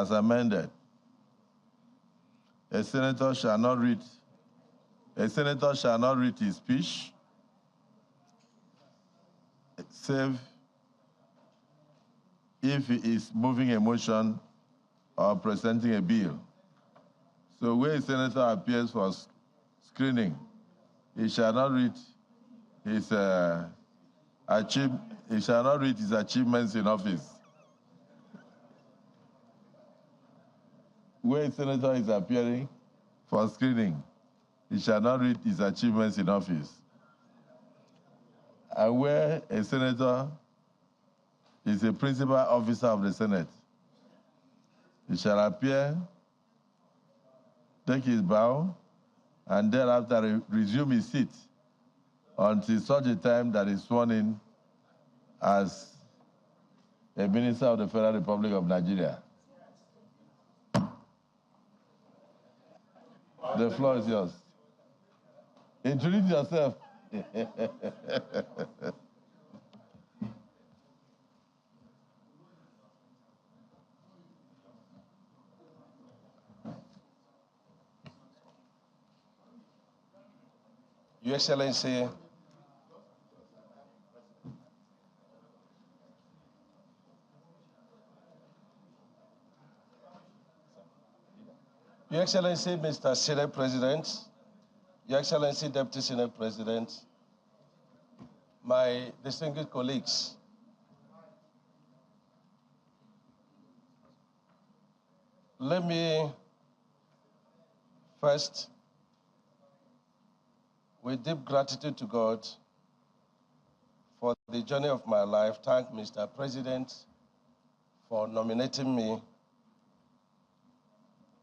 as amended. A senator shall not read his speech, save if he is moving a motion or presenting a bill. So where a senator appears for screening, he shall not read his achievements in office. Where a senator is appearing for screening, he shall not read his achievements in office. And where a senator is a principal officer of the Senate, he shall appear, take his bow, and thereafter resume his seat until such a time that he is sworn in as a minister of the Federal Republic of Nigeria. The floor is yours. Introduce yourself. Your Excellency, Your Excellency, Mr. Senate President, Your Excellency, Deputy Senate President, my distinguished colleagues, let me first, with deep gratitude to God for the journey of my life, thank Mr. President for nominating me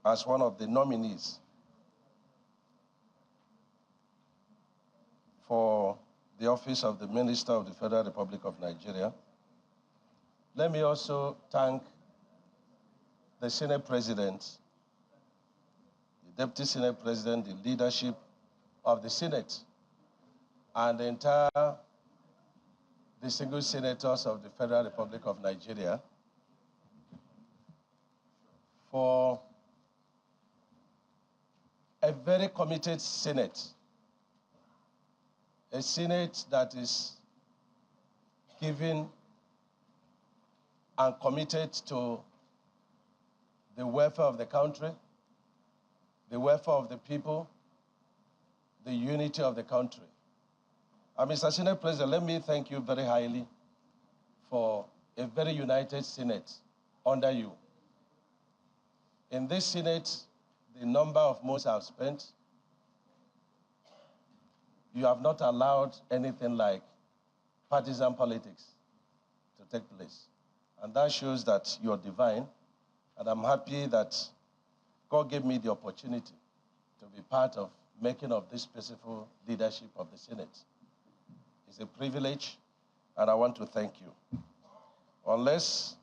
as one of the nominees for the office of the Minister of the Federal Republic of Nigeria. Let me also thank the Senate President, the Deputy Senate President, the leadership of the Senate, and the entire distinguished senators of the Federal Republic of Nigeria for a very committed Senate, a Senate that is giving and committed to the welfare of the country, the welfare of the people, the unity of the country. And Mr. Senate President, let me thank you very highly for a very united Senate under you. In this Senate, the number of months I've spent, you have not allowed anything like partisan politics to take place. And that shows that you're divine. And I'm happy that God gave me the opportunity to be part of making of this peaceful leadership of the Senate. It's a privilege, and I want to thank you. Unless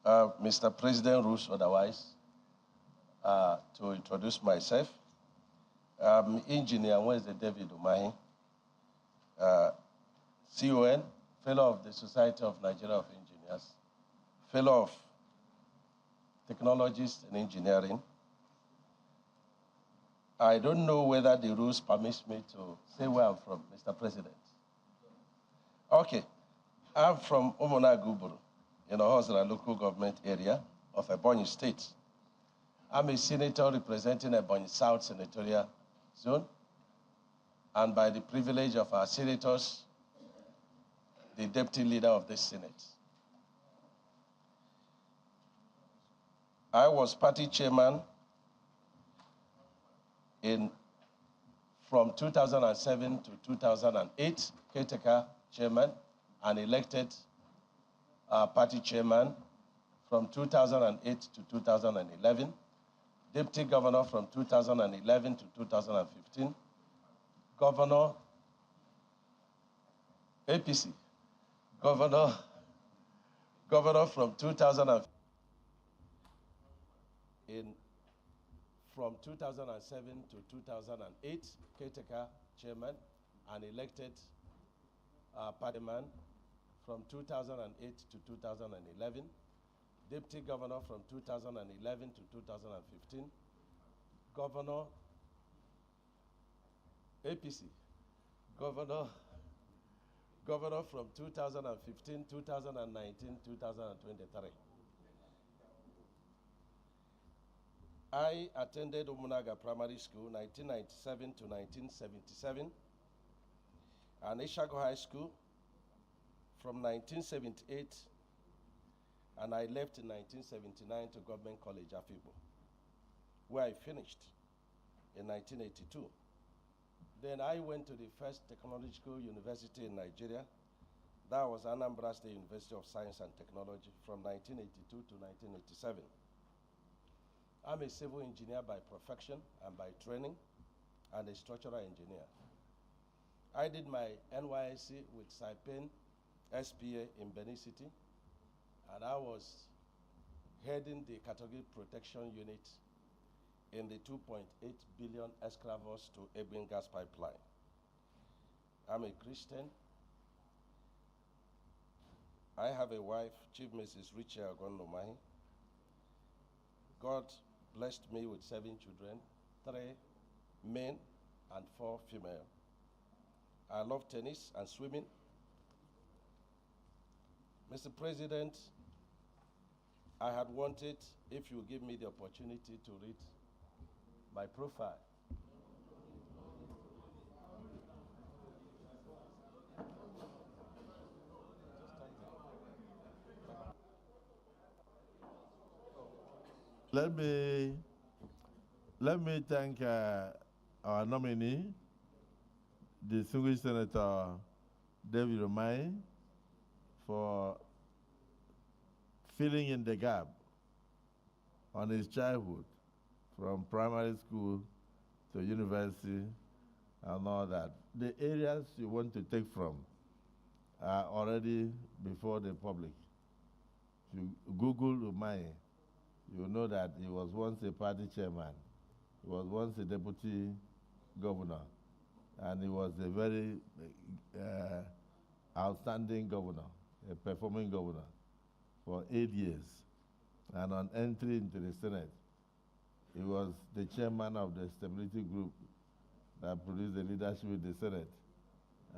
Mr. President rules otherwise, to introduce myself, I'm Engineer Wednesday David Umahi, CON, Fellow of the Society of Nigeria of Engineers, Fellow of Technologists in Engineering. I don't know whether the rules permit me to say where I'm from, Mr. President. Okay, I'm from Umahi, in Ohosra local government area of Ebonyi State. I'm a senator representing Ebonyi South Senatorial Zone, and by the privilege of our senators, the deputy leader of this Senate. I was party chairman from 2007 to 2008, caretaker chairman, and elected party chairman from 2008 to 2011, deputy governor from 2011 to 2015, governor, APC, governor from 2015. From 2007 to 2008, caretaker chairman, and elected partyman from 2008 to 2011, Deputy Governor from 2011 to 2015, Governor, APC, Governor from 2015, 2019, 2023. I attended Umunaga Primary School 1997 to 1977 and Ishago High School from 1978, and I left in 1979 to Government College, Afibo, where I finished in 1982. Then I went to the first technological university in Nigeria. That was Anambra State University of Science and Technology from 1982 to 1987. I'm a civil engineer by profession and by training, and a structural engineer. I did my NYSC with Saipan SPA in Benin City, and I was heading the category protection unit in the 2.8 billion Escravos to Ebin gas pipeline. I'm a Christian. I have a wife, Chief Mrs. Richard Umahi. God blessed me with 7 children, 3 men and 4 female. I love tennis and swimming. Mr. President, I had wanted, if you give me the opportunity, to read my profile. Let me thank our nominee, distinguished Senator David Umahi, for filling in the gap on his childhood from primary school to university and all that. The areas you want to take from are already before the public. If you Google Umahi, you know that he was once a party chairman. He was once a deputy governor, and he was a very outstanding governor, a performing governor for 8 years. And on entry into the Senate, he was the chairman of the stability group that produced the leadership in the Senate.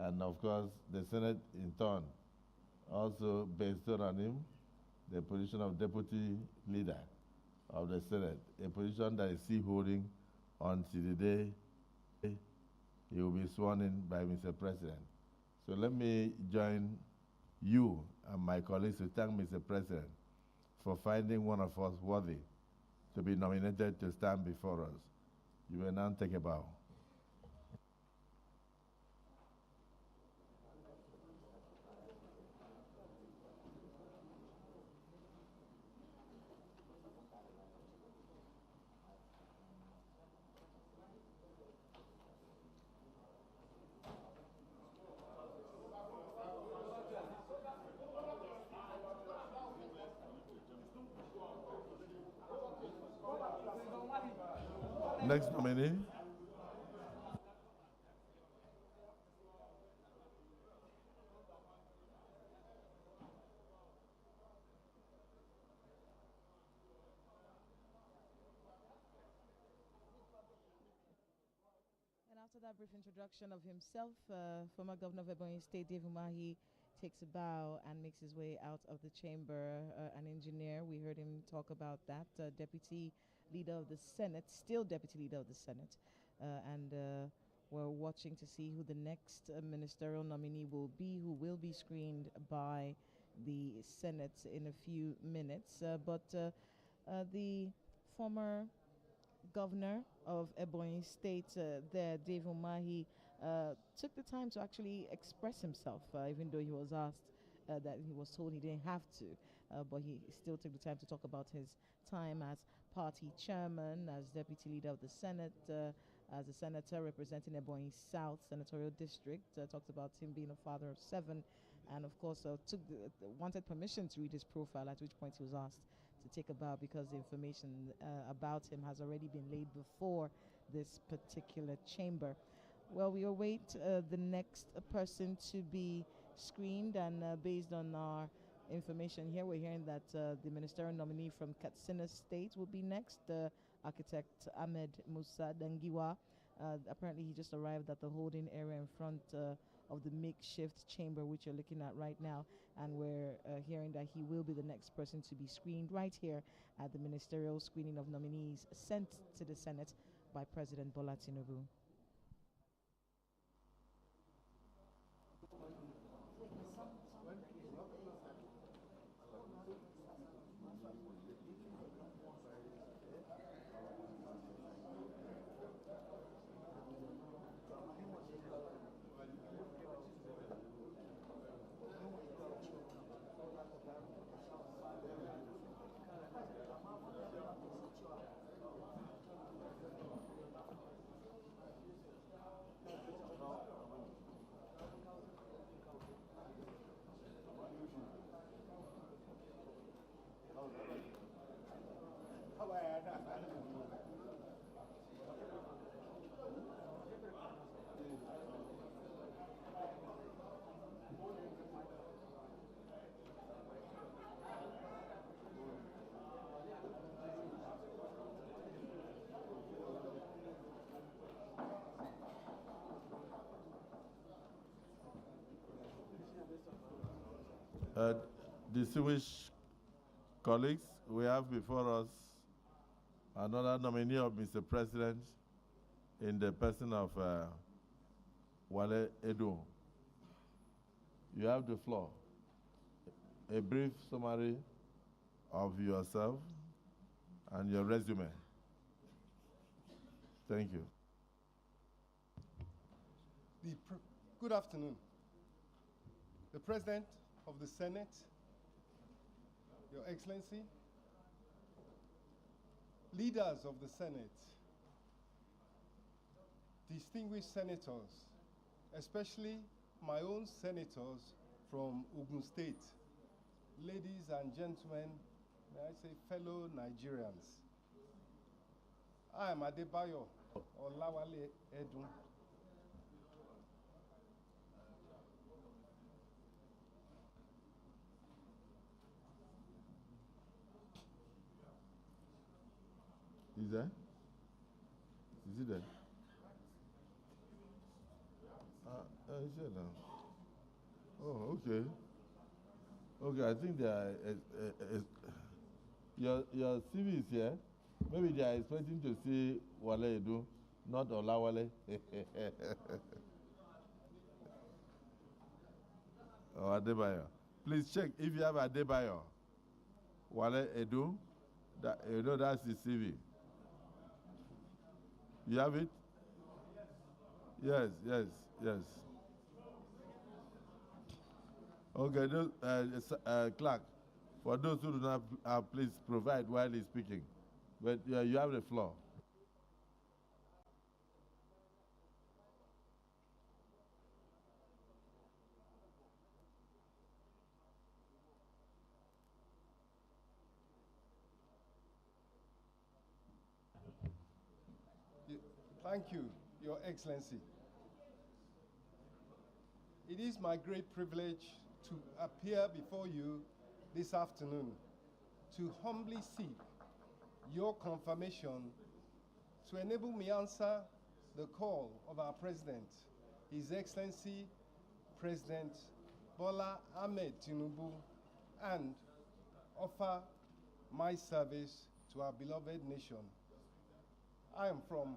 And of course, the Senate in turn also bestowed on him the position of deputy leader of the Senate, a position that is still holding until the day he will be sworn in by Mr. President. So let me join you and my colleagues to thank Mr. President for finding one of us worthy to be nominated to stand before us. You will now take a bow. Next nominee. And after that brief introduction of himself, former Governor of Ebonyi State, Dave Umahi, takes a bow and makes his way out of the chamber. An engineer, we heard him talk about that, Deputy Leader of the Senate, still Deputy Leader of the Senate. And we're watching to see who the next ministerial nominee will be, who will be screened by the Senate in a few minutes. But the former Governor of Ebonyi State, there, Dave Umahi, took the time to actually express himself, even though he was asked that he was told he didn't have to, but he still took the time to talk about his time as party chairman, as deputy leader of the Senate, as a senator representing Ebonyi South Senatorial District. Talked about him being a father of 7, and of course wanted permission to read his profile, at which point he was asked to take a bow because the information about him has already been laid before this particular chamber. Well, we await the next person to be screened, and based on our information here. We're hearing that the ministerial nominee from Katsina State will be next, architect Ahmed Musa Dangiwa. Apparently, he just arrived at the holding area in front of the makeshift chamber, which you're looking at right now. And we're hearing that he will be the next person to be screened right here at the ministerial screening of nominees sent to the Senate by President Bola Tinubu. Distinguished colleagues, we have before us another nominee of Mr. President in the person of Wale Edun. You have the floor. A brief summary of yourself and your resume. Thank you. Good afternoon. The President of the Senate, Your Excellency, leaders of the Senate, distinguished senators, especially my own senators from Ogun State, ladies and gentlemen, may I say fellow Nigerians. I am Adebayo Wale Edun. Is there? Is he there? Is there now? Oh, okay. Okay, I think they are. Your CV is here. Maybe they are expecting to see Wale Edun, not Olawale. Oh, Adebayo. Please check if you have Adebayo. Wale Edun, you know that's the CV. You have it? Yes, yes, yes. Okay, clerk, for those who do not please provide while he's speaking. But you have the floor. Thank you, Your Excellency. It is my great privilege to appear before you this afternoon to humbly seek your confirmation to enable me answer the call of our President, His Excellency President Bola Ahmed Tinubu, and offer my service to our beloved nation. I am from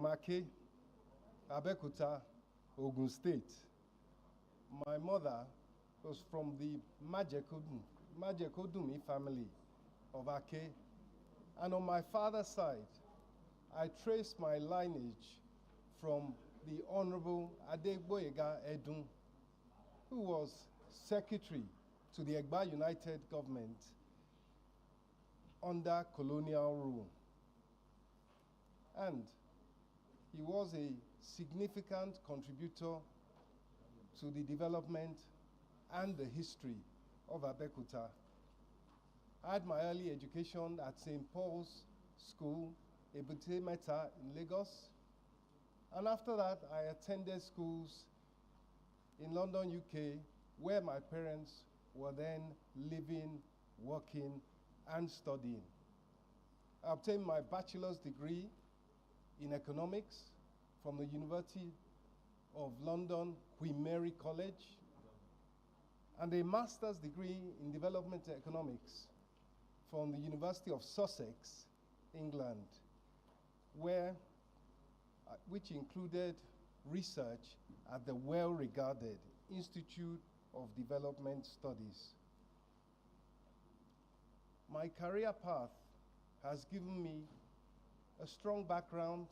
Ake, Abeokuta, Ogun State. My mother was from the Majekodunmi family of Ake. And on my father's side, I traced my lineage from the Honorable Adegboyega Edun, who was Secretary to the Egba United government under colonial rule. And he was a significant contributor to the development and the history of Abeokuta. I had my early education at St. Paul's School, Ebute Meta in Lagos. And after that, I attended schools in London, UK, where my parents were then living, working, and studying. I obtained my bachelor's degree in economics from the University of London, Queen Mary College, and a master's degree in development economics from the University of Sussex, England, which included research at the well-regarded Institute of Development Studies. My career path has given me a strong background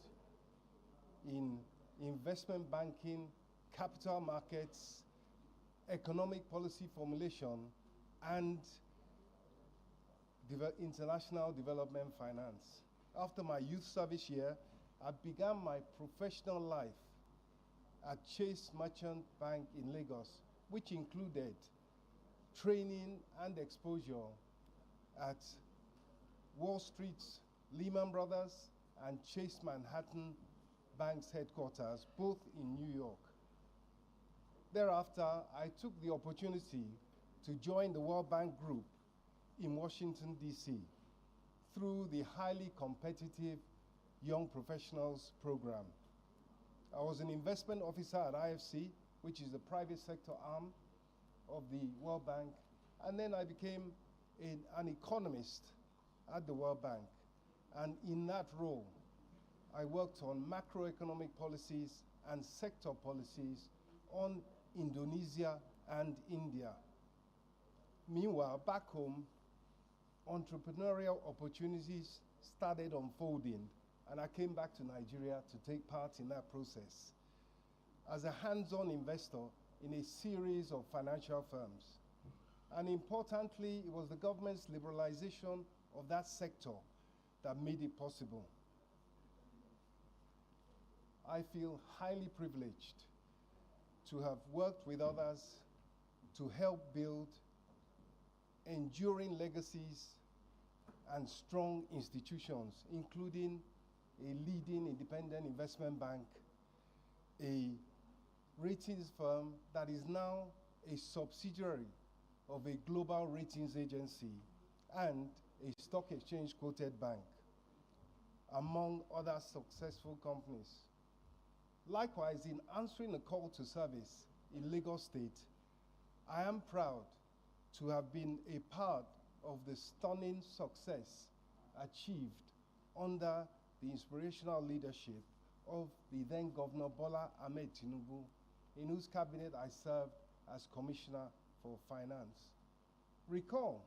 in investment banking, capital markets, economic policy formulation, and international development finance. After my youth service year, I began my professional life at Chase Merchant Bank in Lagos, which included training and exposure at Wall Street's Lehman Brothers and Chase Manhattan Bank's headquarters, both in New York. Thereafter, I took the opportunity to join the World Bank Group in Washington, D.C. through the highly competitive Young Professionals Program. I was an investment officer at IFC, which is the private sector arm of the World Bank, and then I became an economist at the World Bank. And in that role, I worked on macroeconomic policies and sector policies on Indonesia and India. Meanwhile, back home, entrepreneurial opportunities started unfolding, and I came back to Nigeria to take part in that process as a hands-on investor in a series of financial firms. And importantly, it was the government's liberalization of that sector that made it possible. I feel highly privileged to have worked with others to help build enduring legacies and strong institutions, including a leading independent investment bank, a ratings firm that is now a subsidiary of a global ratings agency, and a stock exchange quoted bank, among other successful companies. Likewise, in answering a call to service in Lagos State, I am proud to have been a part of the stunning success achieved under the inspirational leadership of the then Governor Bola Ahmed Tinubu, in whose cabinet I served as Commissioner for Finance. Recall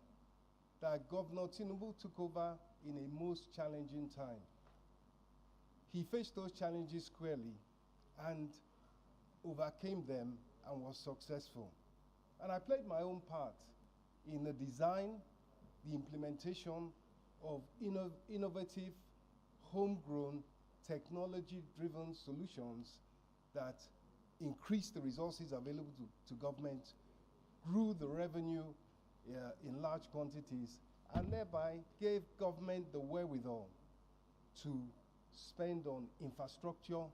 that Governor Tinubu took over in a most challenging time. He faced those challenges squarely and overcame them and was successful. And I played my own part in the design, the implementation of innovative, homegrown, technology-driven solutions that increased the resources available to government, grew the revenue in large quantities, and thereby gave government the wherewithal to spend on infrastructure,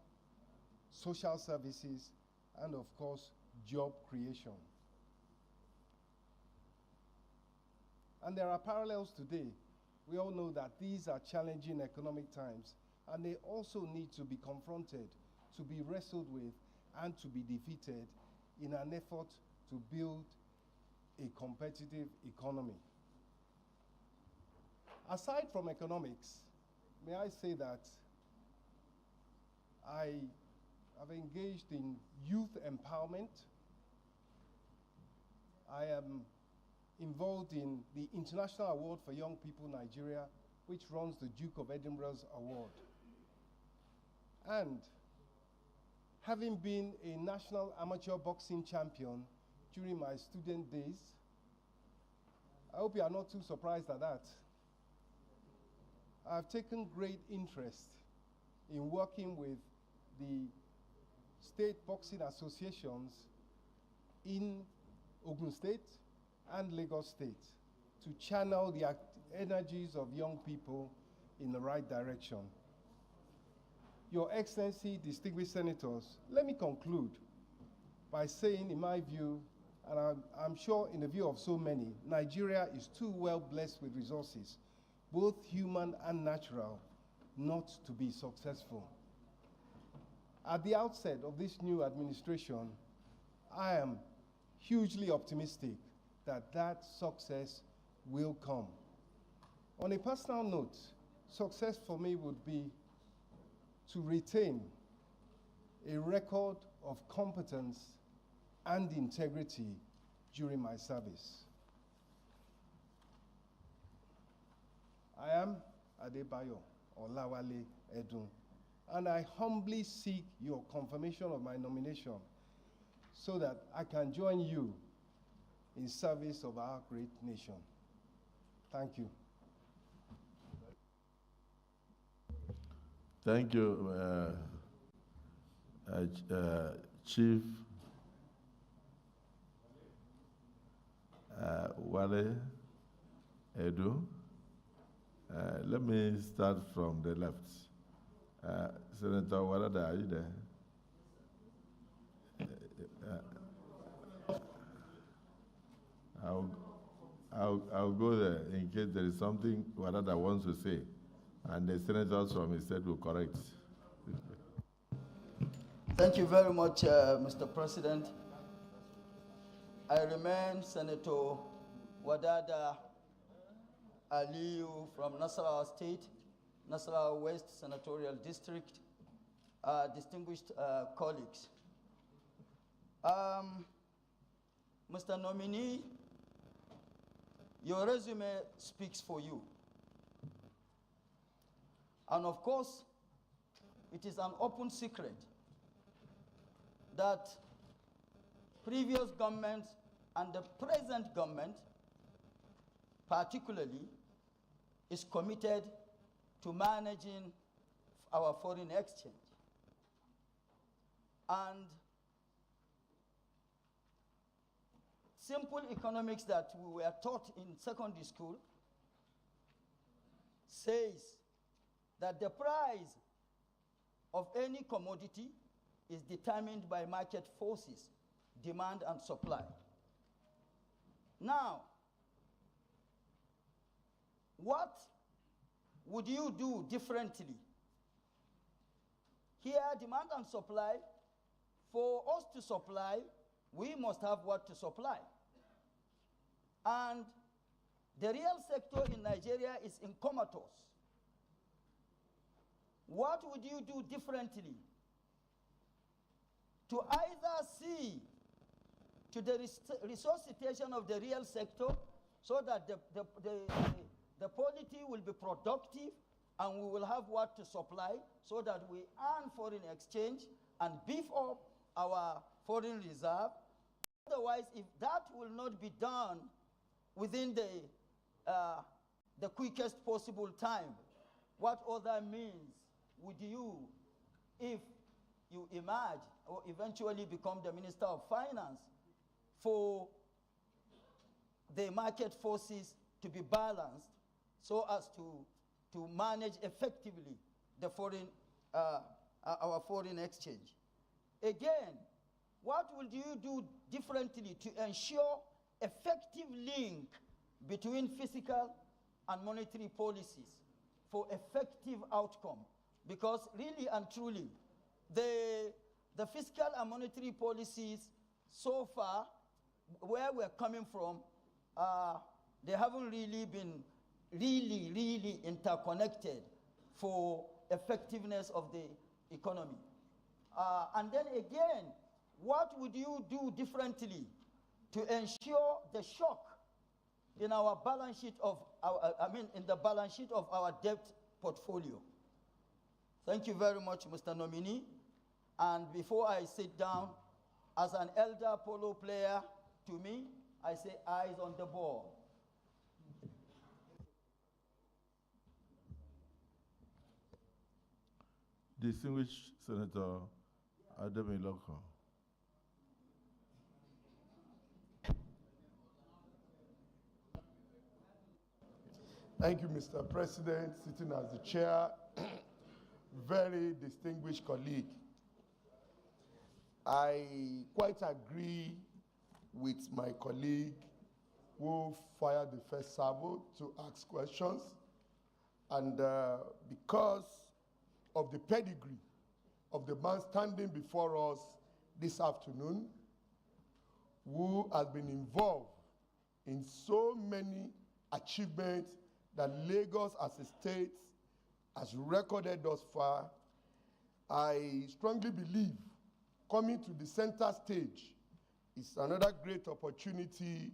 social services, and of course, job creation. And there are parallels today. We all know that these are challenging economic times, and they also need to be confronted, to be wrestled with, and to be defeated in an effort to build a competitive economy. Aside from economics, may I say that I have engaged in youth empowerment. I am involved in the International Award for Young People Nigeria, which runs the Duke of Edinburgh's award. And having been a national amateur boxing champion during my student days, I hope you are not too surprised at that. I've taken great interest in working with the state boxing associations in Ogun State and Lagos State to channel the energies of young people in the right direction. Your Excellency, distinguished senators, let me conclude by saying, in my view, and I'm sure in the view of so many, Nigeria is too well blessed with resources, both human and natural, not to be successful. At the outset of this new administration, I am hugely optimistic that that success will come. On a personal note, success for me would be to retain a record of competence and integrity during my service. I am Adebayo Wale Edun, and I humbly seek your confirmation of my nomination so that I can join you in service of our great nation. Thank you. Thank you, Chief Wale Edun. Let me start from the left. Senator Warada, are you there? I'll go there in case there is something Warada wants to say, and the senators from his state will correct. Thank you very much, Mr. President. I remain Senator Wadada Aliyu from Nasarawa State, Nasarawa West Senatorial District, distinguished colleagues. Mr. Nominee, your resume speaks for you. And of course, it is an open secret that previous governments and the present government particularly is committed to managing our foreign exchange. And simple economics that we were taught in secondary school says that the price of any commodity is determined by market forces, demand and supply. Now, what would you do differently? Here, demand and supply, for us to supply, we must have what to supply. And the real sector in Nigeria is in comatose. What would you do differently to either see to the resuscitation of the real sector so that the polity will be productive and we will have what to supply so that we earn foreign exchange and beef up our foreign reserve? Otherwise, if that will not be done within the quickest possible time, what other means would you, if you emerge or eventually become the Minister of Finance, for the market forces to be balanced so as to manage effectively the foreign, our foreign exchange? Again, what will you do differently to ensure effective link between fiscal and monetary policies for effective outcome? Because really and truly, the fiscal and monetary policies so far, where we're coming from, they haven't really been really interconnected for effectiveness of the economy. And then again, what would you do differently to ensure the shock in our balance sheet of our, in the balance sheet of our debt portfolio? Thank you very much, Mr. Nominee. And before I sit down, as an elder polo player, to me, I say eyes on the ball. Distinguished Senator Ademiloko. Thank you, Mr. President, sitting as the chair. Very distinguished colleague. I quite agree with my colleague who fired the first salvo to ask questions. And because of the pedigree of the man standing before us this afternoon, who has been involved in so many achievements that Lagos as a state has recorded thus far, I strongly believe coming to the center stage is another great opportunity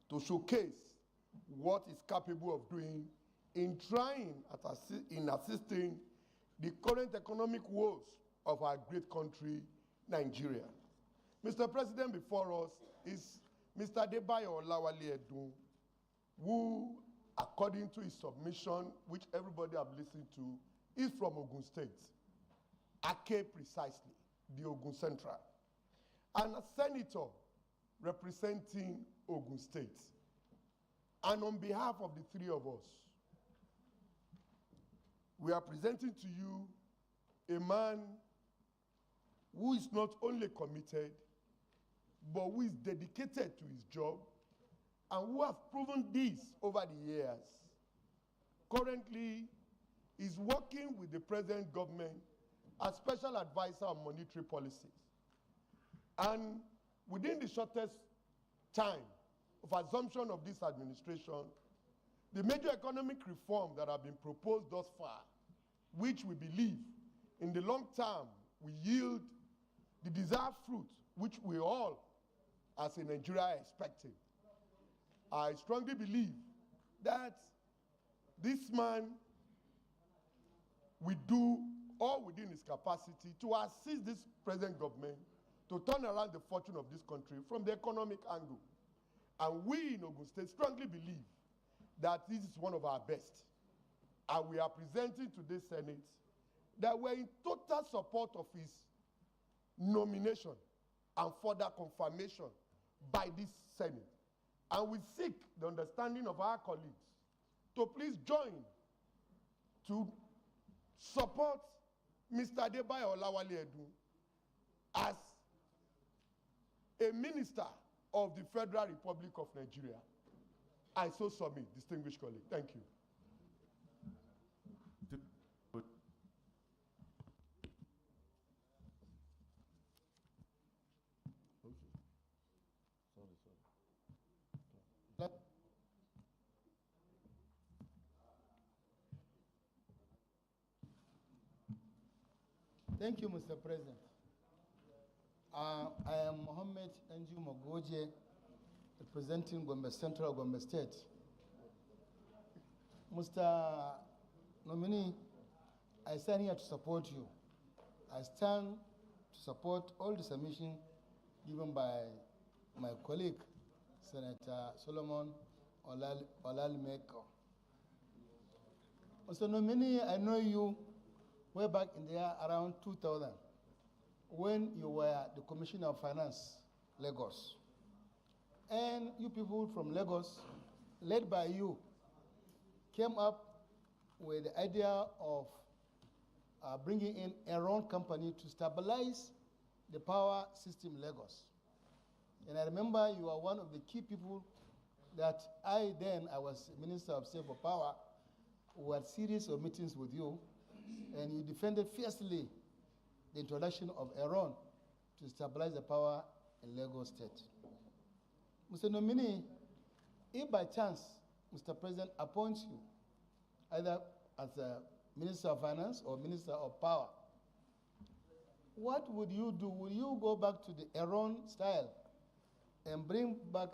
to showcase what is capable of doing in trying in assisting the current economic woes of our great country, Nigeria. Mr. President, before us is Mr. Adebayo Wale Edun, who, according to his submission, which everybody have listened to, is from Ogun State, Ake precisely, the Ogun Central, and a senator representing Ogun State. And on behalf of the three of us, we are presenting to you a man who is not only committed, but who is dedicated to his job, and who has proven this over the years. Currently, is working with the present government as special advisor on monetary policies. And within the shortest time of assumption of this administration, the major economic reforms that have been proposed thus far, which we believe in the long term will yield the desired fruit, which we all as a Nigeria are expecting. I strongly believe that this man will do all within his capacity to assist this present government to turn around the fortune of this country from the economic angle. And we in Ogun State strongly believe that this is one of our best. And we are presenting to this Senate that we're in total support of his nomination and further confirmation by this Senate. And we seek the understanding of our colleagues to please join to support Mr. Adebayo Wale Edun as a minister of the Federal Republic of Nigeria. I so submit, distinguished colleague. Thank you. Thank you, Mr. President. I am Mohammed Dangiwa Mogoje, representing Gombe Central, Gombe State. Mr. Nominee, I stand here to support you. I stand to support all the submission given by my colleague, Senator Solomon Olalimeko. Mr. Nominee, I know you way back in the year around 2000, when you were the Commissioner of Finance, Lagos. And you people from Lagos, led by you, came up with the idea of bringing in Enron company to stabilize the power system in Lagos. And I remember you are one of the key people that I was Minister of State for Power, who had series of meetings with you, and you defended fiercely the introduction of Enron to stabilize the power in Lagos State. Mr. Nominee, if by chance Mr. President appoints you either as a Minister of Finance or Minister of Power, what would you do? Will you go back to the Enron style and bring back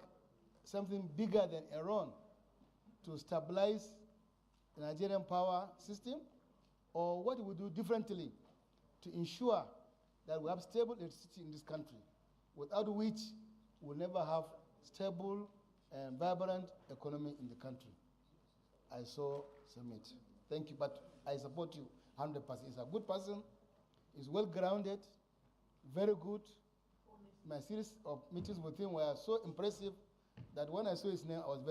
something bigger than Enron to stabilize the Nigerian power system? Or what we do differently to ensure that we have stable electricity in this country, without which we'll never have stable and vibrant economy in the country? I so submit. Thank you, but I support you 100%. He's a good person, He's well grounded, very good. My series of meetings with him were so impressive that when I saw his name, I was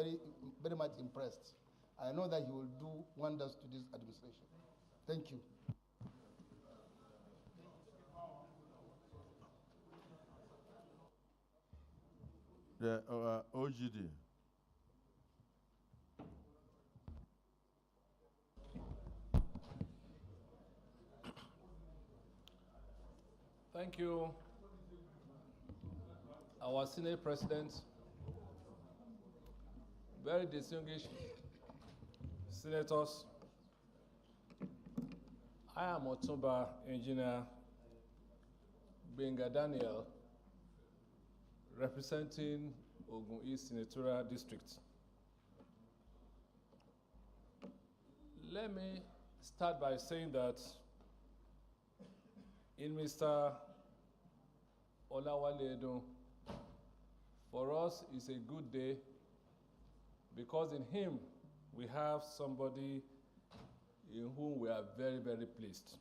very much impressed. I know that he will do wonders to this administration. Thank you. The OGD. Thank you, our Senate President, very distinguished senators. I am Otumba Engineer Benga Daniel, representing Ogun East Senatorial District. Let me start by saying that in Mr. Wale Edun, for us it's a good day because in him we have somebody in whom we are very, very pleased.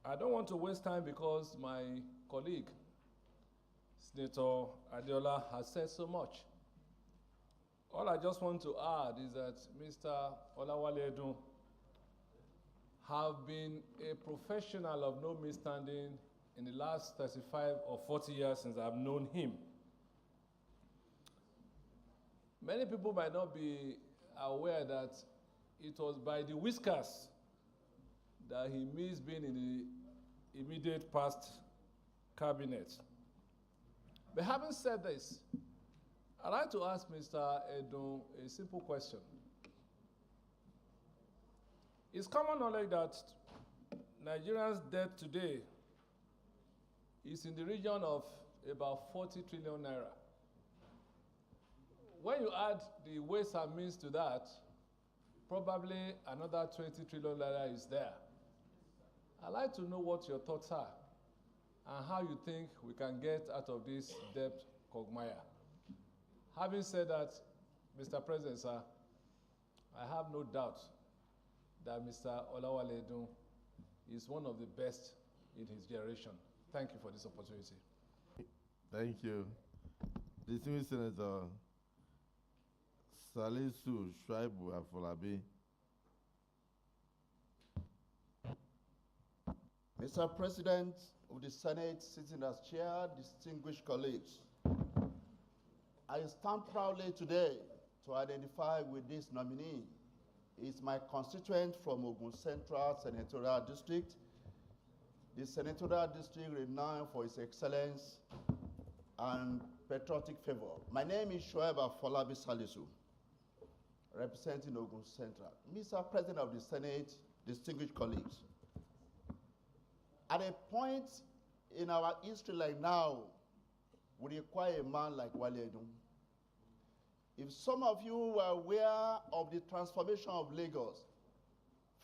I don't want to waste time because my colleague, Senator Adeola, has said so much. All I just want to add is that Mr. Wale Edun have been a professional of no misstanding in the last 35 or 40 years since I've known him. Many people might not be aware that it was by the whiskers that he missed being in the immediate past cabinet. But having said this, I'd like to ask Mr. Edun a simple question. It's common knowledge that Nigerians' debt today is in the region of about 40 trillion naira. When you add the ways and means to that, probably another 20 trillion naira is there. I'd like to know what your thoughts are and how you think we can get out of this debt quagmire. Having said that, Mr. President, sir, I have no doubt that Mr. Wale Edun is one of the best in his generation. Thank you for this opportunity. Thank you. Distinguished Senator Salisu Shaibu Afolabi. Mr. President of the Senate, sitting as chair, distinguished colleagues, I stand proudly today to identify with this nominee. He is my constituent from Ogun Central Senatorial District, the Senatorial District renowned for its excellence and patriotic favor. My name is Shoaib Afolabi Salisu, representing Ogun Central. Mr. President of the Senate, distinguished colleagues, at a point in our history like now, we require a man like Wale Edun. If some of you were aware of the transformation of Lagos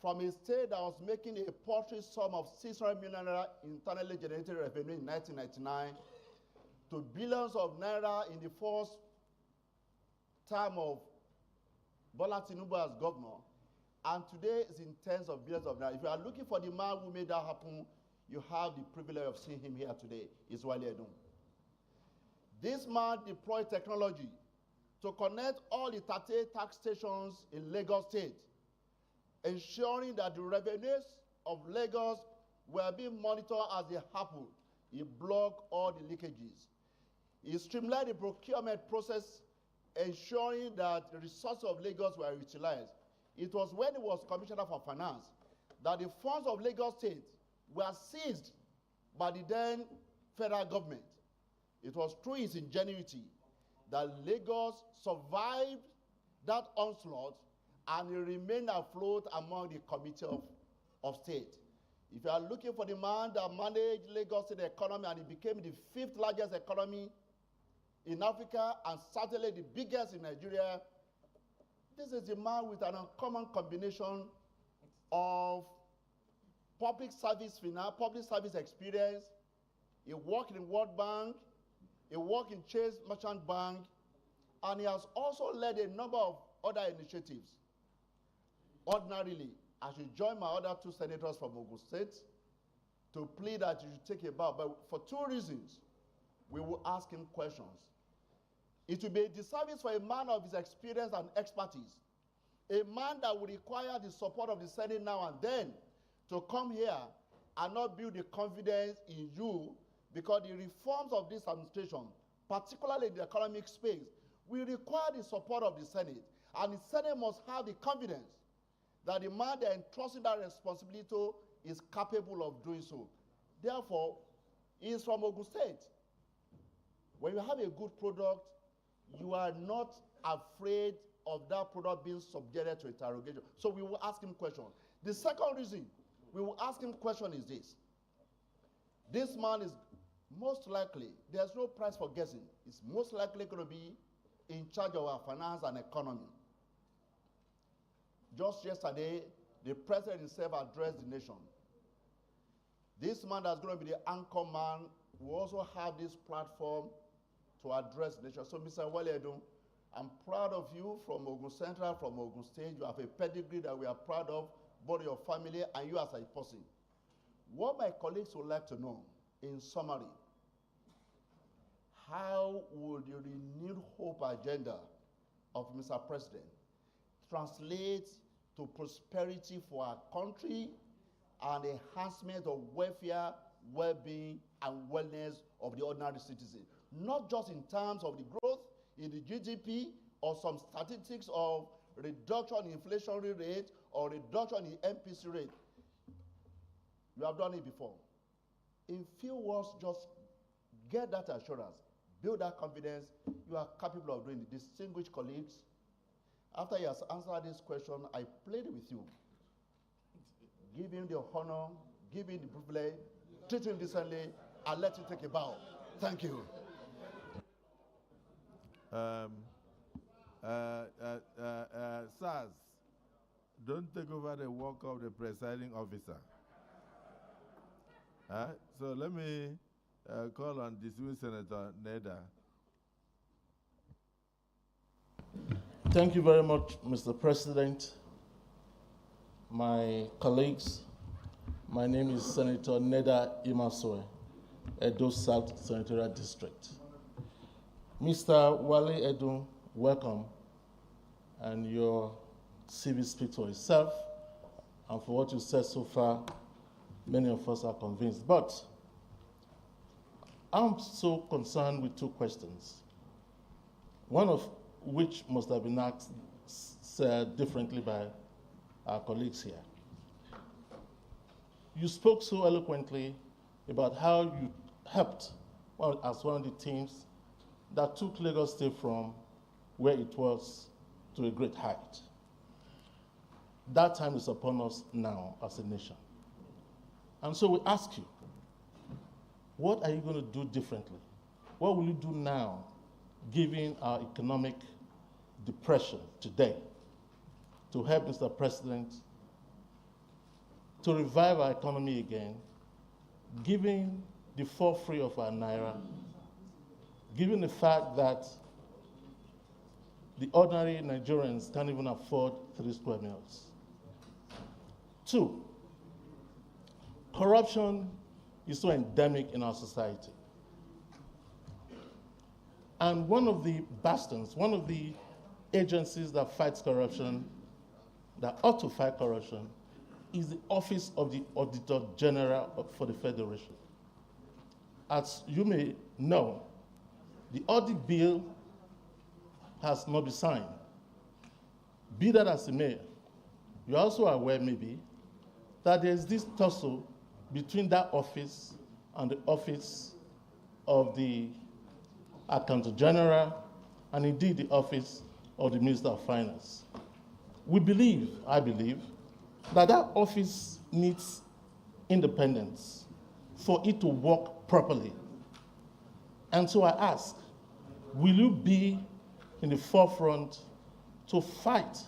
from a state that was making a paltry sum of 600 million naira internally generated revenue in 1999 to billions of naira in the first term of Bola Tinubu as governor, and today is in tens of billions of naira. If you are looking for the man who made that happen, you have the privilege of seeing him here today. Is Wale Edun. This man deployed technology to connect all the 38 tax stations in Lagos State, ensuring that the revenues of Lagos were being monitored as they happened. He blocked all the leakages. He streamlined the procurement process, ensuring that the resources of Lagos were utilized. It was when he was Commissioner for Finance that the funds of Lagos State were seized by the then federal government. It was through his ingenuity that Lagos survived that onslaught and it remained afloat among the Committee of State. If you are looking for the man that managed Lagos State economy and it became the 5th largest economy in Africa and certainly the biggest in Nigeria, this is a man with an uncommon combination of public service finance, public service experience. He worked in World Bank, he worked in Chase Merchant Bank, and he has also led a number of other initiatives. Ordinarily, I should join my other two senators from Ogun State to plead that you should take a bow. But for two reasons, we will ask him questions. It will be a disservice for a man of his experience and expertise, a man that will require the support of the Senate now and then to come here and not build the confidence in you, because the reforms of this administration, particularly in the economic space, will require the support of the Senate. And the Senate must have the confidence that the man they're entrusting that responsibility to is capable of doing so. Therefore, he is from Ogun State. When you have a good product, you are not afraid of that product being subjected to interrogation. So we will ask him questions. The second reason we will ask him question is this. This man is most likely, there's no price for guessing, is most likely going to be in charge of our finance and economy. Just yesterday, the president himself addressed the nation. This man that's going to be the anchor man will also have this platform to address the nation. So, Mr. Wale Edun, I'm proud of you from Ogun Central, from Ogun State. You have a pedigree that we are proud of, both your family and you as a person. What my colleagues would like to know, in summary, how would the renewed hope agenda of Mr. President translate to prosperity for our country and enhancement of welfare, well-being, and wellness of the ordinary citizen? Not just in terms of the growth in the GDP or some statistics of reduction in inflationary rate or reduction in MPC rate. You have done it before. In few words, just get that assurance, build that confidence. You are capable of doing it. Distinguished colleagues, after he has answered this question, I plead with you. Give him the honor, give him the privilege, treat him decently, and let him take a bow. Thank you. SARS, don't take over the work of the presiding officer. So let me call on dismissed Senator Neda. Thank you very much, Mr. President. My colleagues, my name is Senator Neda Imasue, Edo South Senatorial District. Mr. Wale Edun, welcome, and your CV speaks for itself, and for what you said so far, many of us are convinced. But I'm so concerned with two questions, one of which must have been asked differently by our colleagues here. You spoke so eloquently about how you helped as one of the teams that took Lagos State from where it was to a great height. That time is upon us now as a nation. And so we ask you, what are you going to do differently? What will you do now, given our economic depression today, to help Mr. President to revive our economy again, given the fall free of our naira, given the fact that the ordinary Nigerians can't even afford 3 square meals? 2, corruption is so endemic in our society. And one of the bastions, one of the agencies that fights corruption, that ought to fight corruption, is the Office of the Auditor General for the Federation. As you may know, the audit bill has not been signed. Be that as it may, you're also aware maybe that there's this tussle between that office and the Office of the Accountant General, and indeed the Office of the Minister of Finance. We believe, I believe, that that office needs independence for it to work properly. And so I ask, will you be in the forefront to fight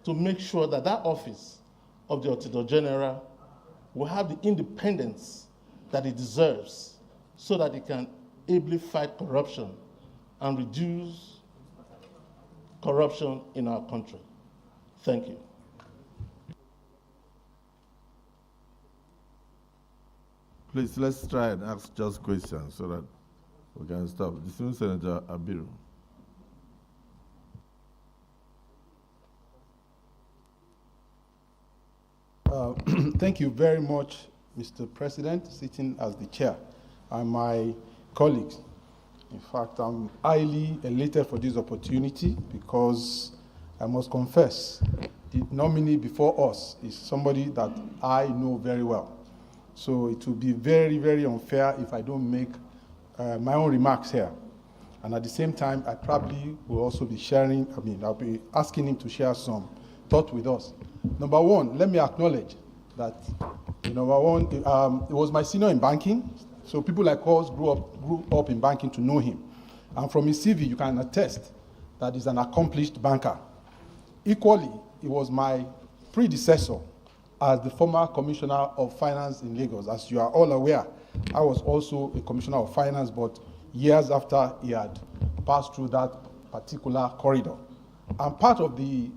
to make sure that that office of the Auditor General will have the independence that it deserves so that it can ably fight corruption and reduce corruption in our country? Thank you. Please, let's try and ask just questions so that we can stop. Distinguished Senator Abiru. Thank you very much, Mr. President, sitting as the chair, and my colleagues. In fact, I'm highly elated for this opportunity because I must confess, the nominee before us is somebody that I know very well. So it will be very, very unfair if I don't make my own remarks here. And at the same time, I probably will also be sharing, I'll be asking him to share some thought with us. Number one, let me acknowledge that, number one, it was my senior in banking, so people like us grew up in banking to know him. And from his CV, you can attest that he's an accomplished banker. Equally, he was my predecessor as the former Commissioner of Finance in Lagos. As you are all aware, I was also a Commissioner of Finance, but years after he had passed through that particular corridor. And part of the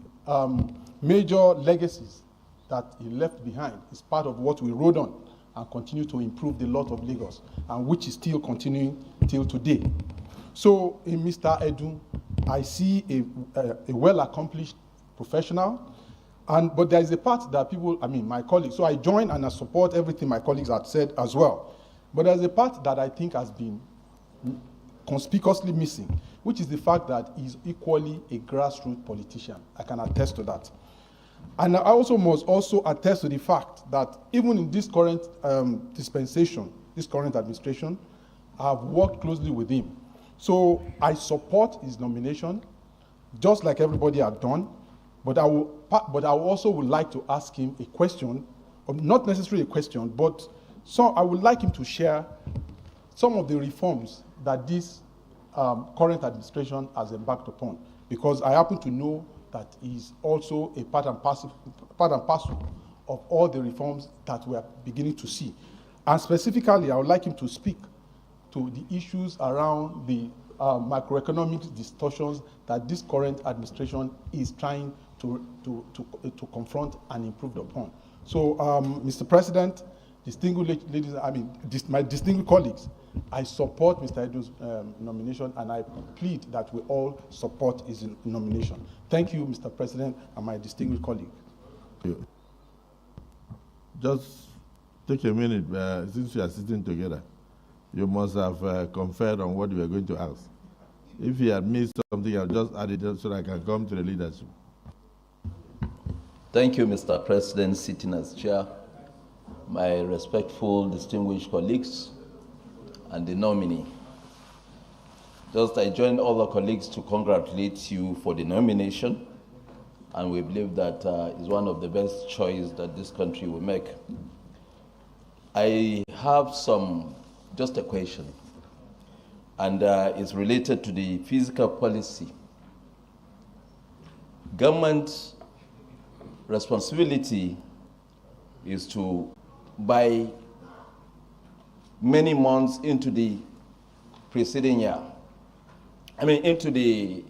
major legacies that he left behind is part of what we rode on and continue to improve the lot of Lagos, and which is still continuing till today. So in Mr. Edun, I see a well-accomplished professional, but there is a part that people, my colleagues, so I join and I support everything my colleagues have said as well. But there's a part that I think has been conspicuously missing, which is the fact that he's equally a grassroots politician. I can attest to that. And I also must also attest to the fact that even in this current dispensation, this current administration, I've worked closely with him. So I support his nomination, just like everybody have done, but I also would like to ask him a question, or not necessarily a question, but I would like him to share some of the reforms that this current administration has embarked upon, because I happen to know that he's also a part and parcel of all the reforms that we are beginning to see. And specifically, I would like him to speak to the issues around the macroeconomic distortions that this current administration is trying to confront and improve upon. So, Mr. President, distinguished ladies, my distinguished colleagues, I support Mr. Edun's nomination, and I plead that we all support his nomination. Thank you, Mr. President, and my distinguished colleague. Just take a minute, since we are sitting together. You must have conferred on what you were going to ask. If you had missed something, I'll just add it so that I can come to the leadership. Thank you, Mr. President, sitting as chair, my respectful, distinguished colleagues, and the nominee. I join all the colleagues to congratulate you for the nomination, and we believe that is one of the best choices that this country will make. I have just a question, and it's related to the fiscal policy. Government responsibility is to buy many months into the preceding year, into the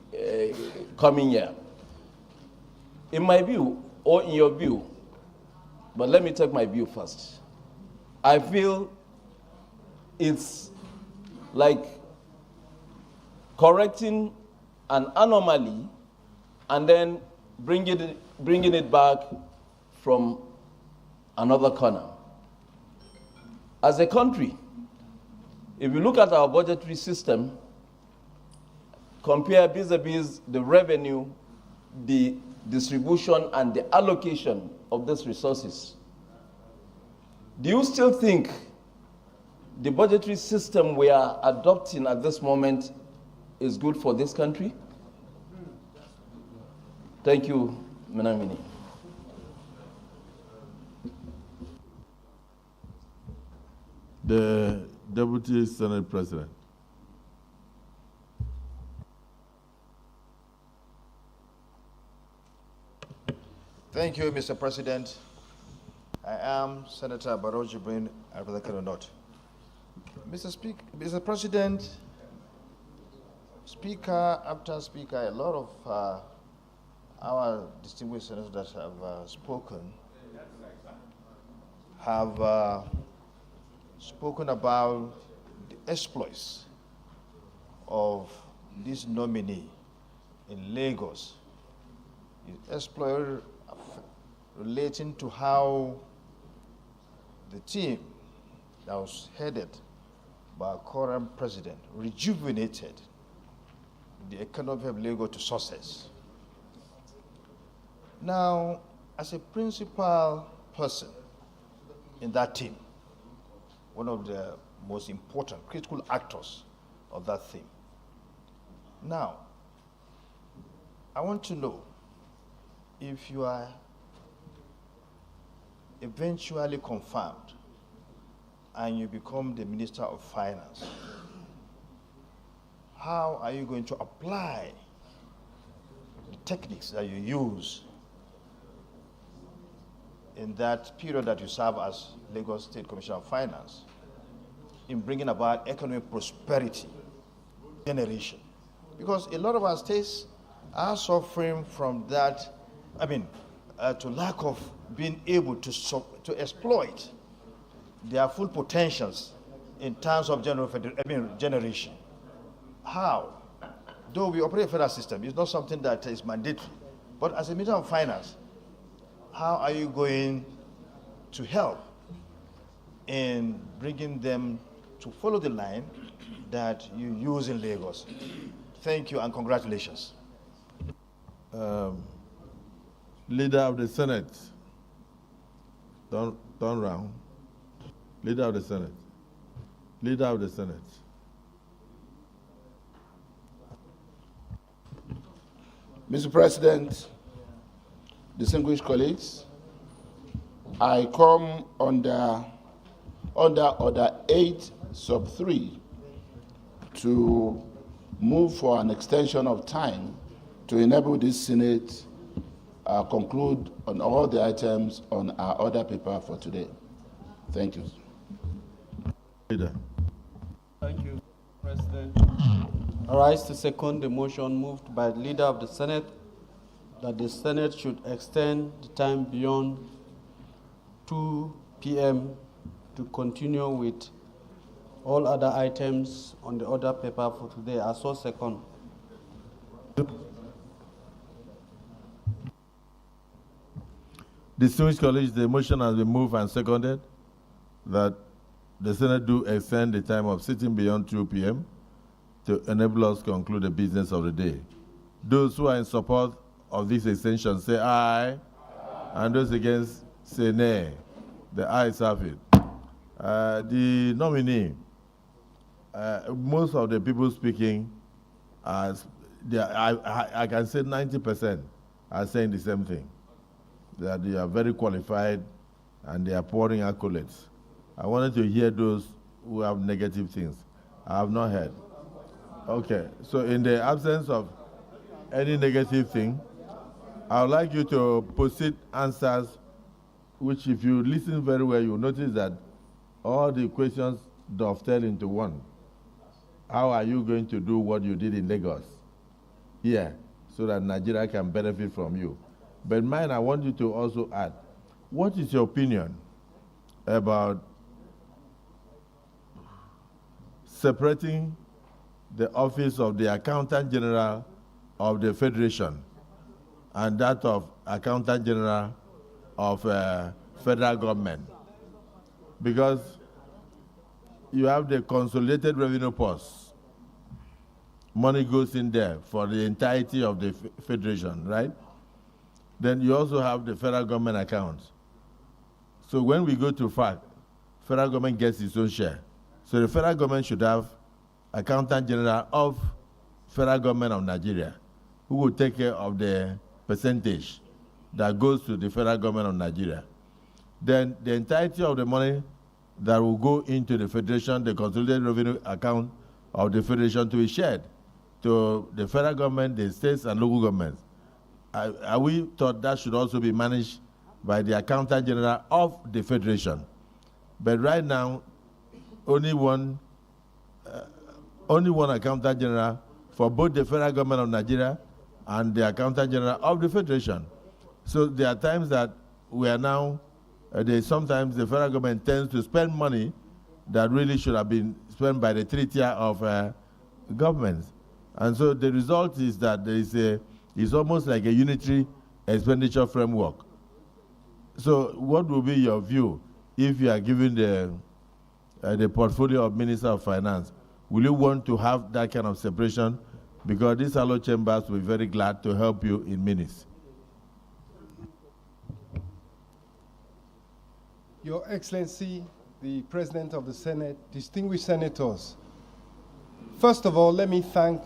coming year. In my view, or in your view, but let me take my view first. I feel it's like correcting an anomaly and then bringing it back from another corner. As a country, if you look at our budgetary system, compare vis-a-vis the revenue, the distribution, and the allocation of these resources, do you still think the budgetary system we are adopting at this moment is good for this country? Thank you, Minamini. The Deputy Senate President. Thank you, Mr. President. I am Senator Barrow Jibrin, Abubakar North. Mr. President, Speaker after Speaker, a lot of our distinguished senators that have spoken have spoken about the exploits of this nominee in Lagos. His exploit relating to how the team that was headed by our current president rejuvenated the economy of Lagos to success. Now, as a principal person in that team, one of the most important, critical actors of that team. Now, I want to know if you are eventually confirmed and you become the Minister of Finance, how are you going to apply the techniques that you use in that period that you serve as Lagos State Commissioner of Finance in bringing about economic prosperity generation? Because a lot of our states are suffering from that, to lack of being able to exploit their full potentials in terms of generation. How? Though we operate a federal system, it's not something that is mandatory. But as a Minister of Finance, how are you going to help in bringing them to follow the line that you use in Lagos? Thank you and congratulations. Leader of the Senate, turn round. Leader of the Senate. Leader of the Senate. Mr. President, distinguished colleagues, I come under Order 8 sub 3 to move for an extension of time to enable this Senate conclude on all the items on our order paper for today. Thank you. Leader. Thank you, President. I rise to second the motion moved by the Leader of the Senate that the Senate should extend the time beyond 2 p.m. to continue with all other items on the order paper for today. I so second. Distinguished colleagues, the motion has been moved and seconded that the Senate do extend the time of sitting beyond 2 p.m. to enable us to conclude the business of the day. Those who are in support of this extension say aye, and those against say nay. The ayes have it. The nominee, most of the people speaking, I can say 90% are saying the same thing, that they are very qualified and they are pouring accolades. I wanted to hear those who have negative things. I have not heard. Okay, so in the absence of any negative thing, I would like you to proceed answers, which if you listen very well, you'll notice that all the questions dovetail into one. How are you going to do what you did in Lagos here so that Nigeria can benefit from you? But mine, I want you to also add, what is your opinion about separating the office of the Accountant General of the Federation and that of Accountant General of federal government? Because you have the consolidated revenue post. Money goes in there for the entirety of the federation, right? Then you also have the federal government account. So when we go to FAC, federal government gets its own share. So the federal government should have Accountant General of federal government of Nigeria, who will take care of the percentage that goes to the federal government of Nigeria. Then the entirety of the money that will go into the federation, the consolidated revenue account of the federation, to be shared to the federal government, the states, and local governments. We thought that should also be managed by the Accountant General of the Federation. But right now, only one Accountant General for both the federal government of Nigeria and the Accountant General of the Federation. So there are times that we are now, sometimes the federal government tends to spend money that really should have been spent by the three-tier of governments. And so the result is that there is it's almost like a unitary expenditure framework. So what will be your view if you are given the portfolio of Minister of Finance? Will you want to have that kind of separation? Because these allo chambers will be very glad to help you in Minis. Your Excellency, the President of the Senate, distinguished senators, first of all, let me thank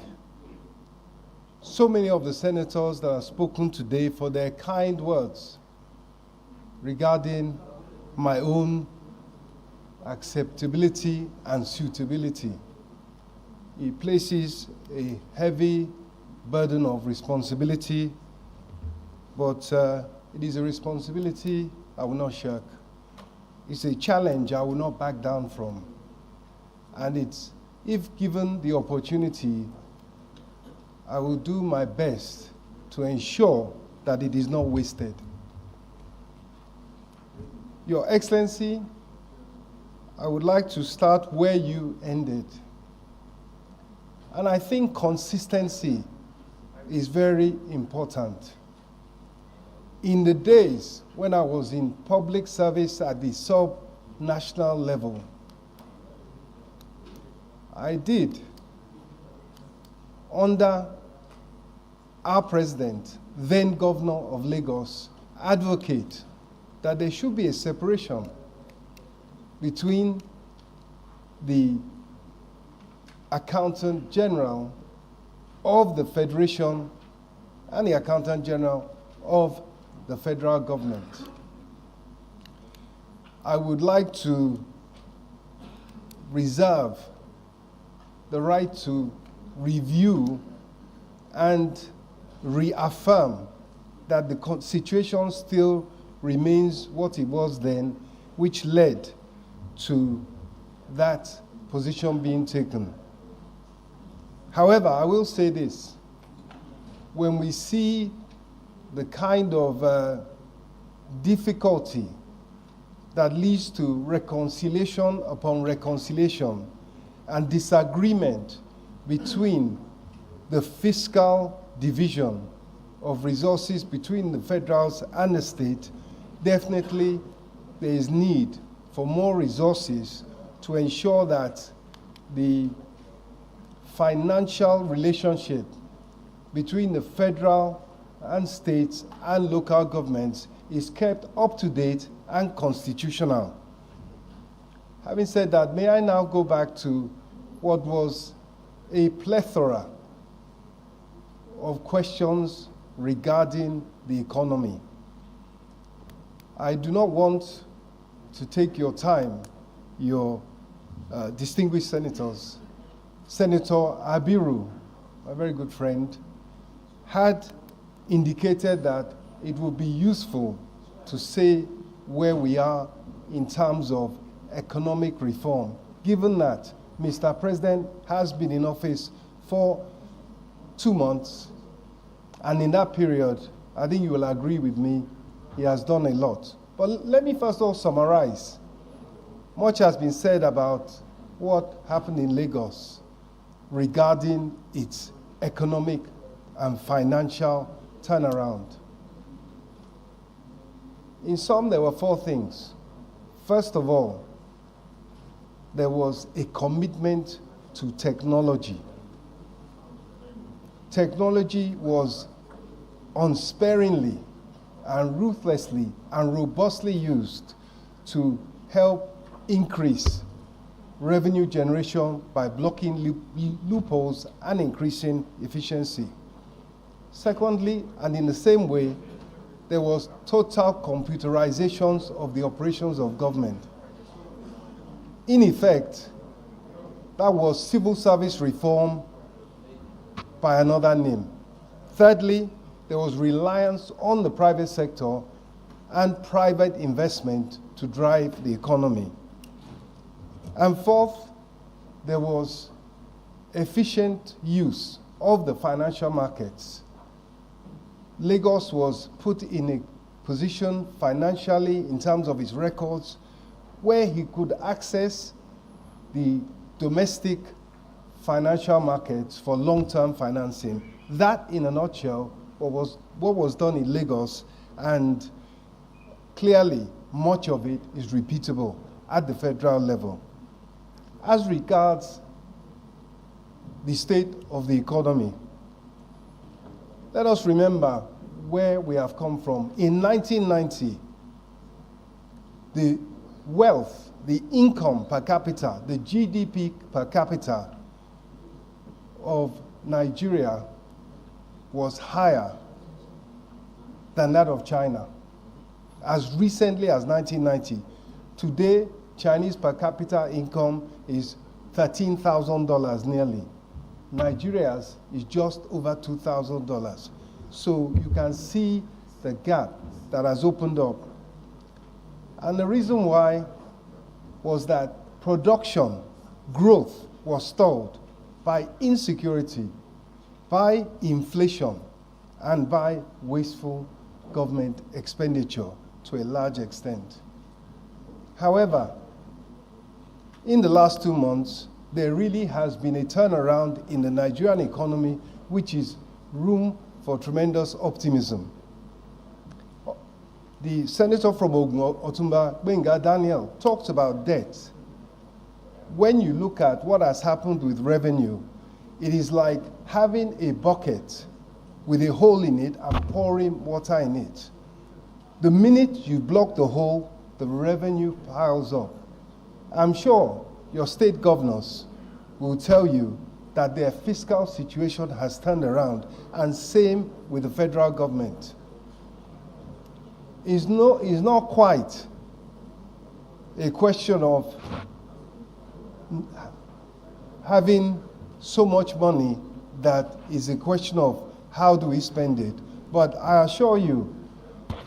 so many of the senators that have spoken today for their kind words regarding my own acceptability and suitability. It places a heavy burden of responsibility, but it is a responsibility I will not shirk. It's a challenge I will not back down from. And it's, if given the opportunity, I will do my best to ensure that it is not wasted. Your Excellency, I would like to start where you ended. And I think consistency is very important. In the days when I was in public service at the sub-national level, I did, under our president, then Governor of Lagos, advocate that there should be a separation between the Accountant General of the Federation and the Accountant General of the federal government. I would like to reserve the right to review and reaffirm that the situation still remains what it was then, which led to that position being taken. However, I will say this. When we see the kind of difficulty that leads to reconciliation upon reconciliation and disagreement between the fiscal division of resources between the federals and the state, definitely there is need for more resources to ensure that the financial relationship between the federal and states and local governments is kept up to date and constitutional. Having said that, may I now go back to what was a plethora of questions regarding the economy. I do not want to take your time, your distinguished senators. Senator Abiru, my very good friend, had indicated that it would be useful to say where we are in terms of economic reform, given that Mr. President has been in office for 2 months, and in that period, I think you will agree with me, he has done a lot. But let me first of all summarize. Much has been said about what happened in Lagos regarding its economic and financial turnaround. In sum, there were 4 things. First of all, there was a commitment to technology. Technology was unsparingly and ruthlessly and robustly used to help increase revenue generation by blocking loopholes and increasing efficiency. Secondly, and in the same way, there was total computerizations of the operations of government. In effect, that was civil service reform by another name. Thirdly, there was reliance on the private sector and private investment to drive the economy. And fourth, there was efficient use of the financial markets. Lagos was put in a position financially in terms of its records where he could access the domestic financial markets for long-term financing. That, in a nutshell, what was done in Lagos, and clearly much of it is repeatable at the federal level. As regards the state of the economy, let us remember where we have come from. In 1990, the wealth, the income per capita, the GDP per capita of Nigeria was higher than that of China. As recently as 1990, today, Chinese per capita income is $13,000 nearly. Nigeria's is just over $2,000. So you can see the gap that has opened up. And the reason why was that production growth was stalled by insecurity, by inflation, and by wasteful government expenditure to a large extent. However, in the last 2 months, there really has been a turnaround in the Nigerian economy, which is room for tremendous optimism. The senator from Ogun, Otumba Benga Daniel, talked about debt. When you look at what has happened with revenue, it is like having a bucket with a hole in it and pouring water in it. The minute you block the hole, the revenue piles up. I'm sure your state governors will tell you that their fiscal situation has turned around, and same with the federal government. It's not quite a question of having so much money that is a question of how do we spend it. But I assure you,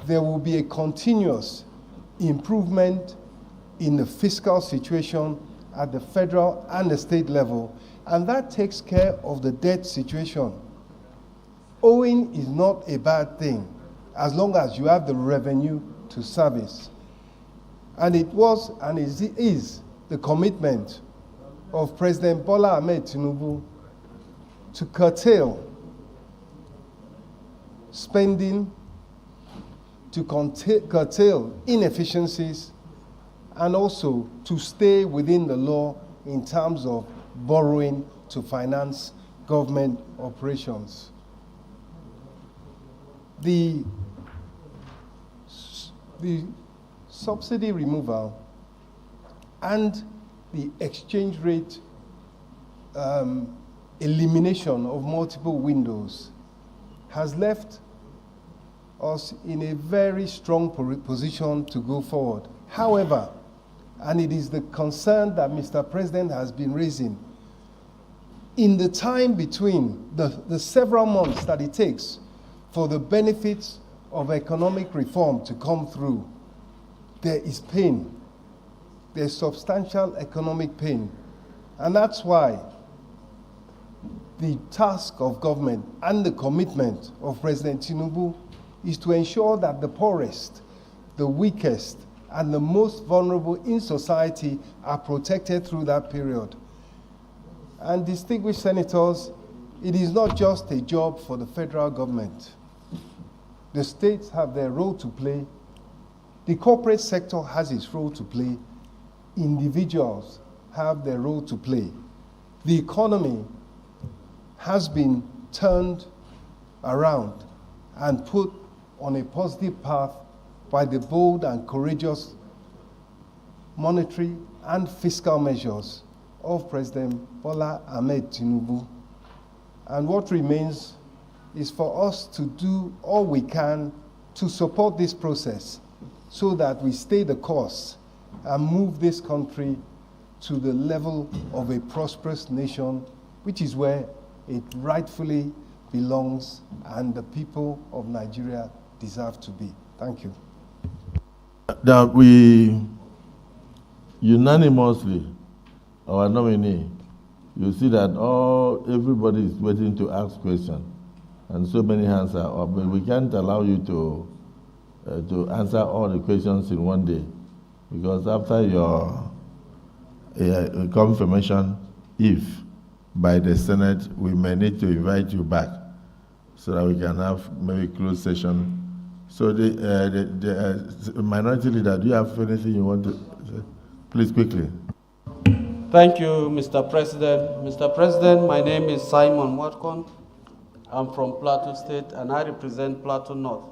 there will be a continuous improvement in the fiscal situation at the federal and the state level, and that takes care of the debt situation. Owing is not a bad thing, as long as you have the revenue to service. And it was and is the commitment of President Bola Ahmed Tinubu to curtail spending, to curtail inefficiencies, and also to stay within the law in terms of borrowing to finance government operations. The subsidy removal and the exchange rate elimination of multiple windows has left us in a very strong position to go forward. However, and it is the concern that Mr. President has been raising, in the time between the several months that it takes for the benefits of economic reform to come through, there is pain. There's substantial economic pain. And that's why the task of government and the commitment of President Tinubu is to ensure that the poorest, the weakest, and the most vulnerable in society are protected through that period. And distinguished senators, it is not just a job for the federal government. The states have their role to play. The corporate sector has its role to play. Individuals have their role to play. The economy has been turned around and put on a positive path by the bold and courageous monetary and fiscal measures of President Bola Ahmed Tinubu. And what remains is for us to do all we can to support this process so that we stay the course and move this country to the level of a prosperous nation, which is where it rightfully belongs and the people of Nigeria deserve to be. Thank you. That we unanimously, our nominee, you see that everybody is waiting to ask questions, and so many hands are up, but we can't allow you to answer all the questions in one day, because after a confirmation if by the Senate we may need to invite you back so that we can have maybe closed session. So the minority leader, do you have anything you want to say? Please, quickly. Thank you, Mr. President. Mr. President, my name is Simon Watkon. I'm from Plateau State, and I represent Plateau North.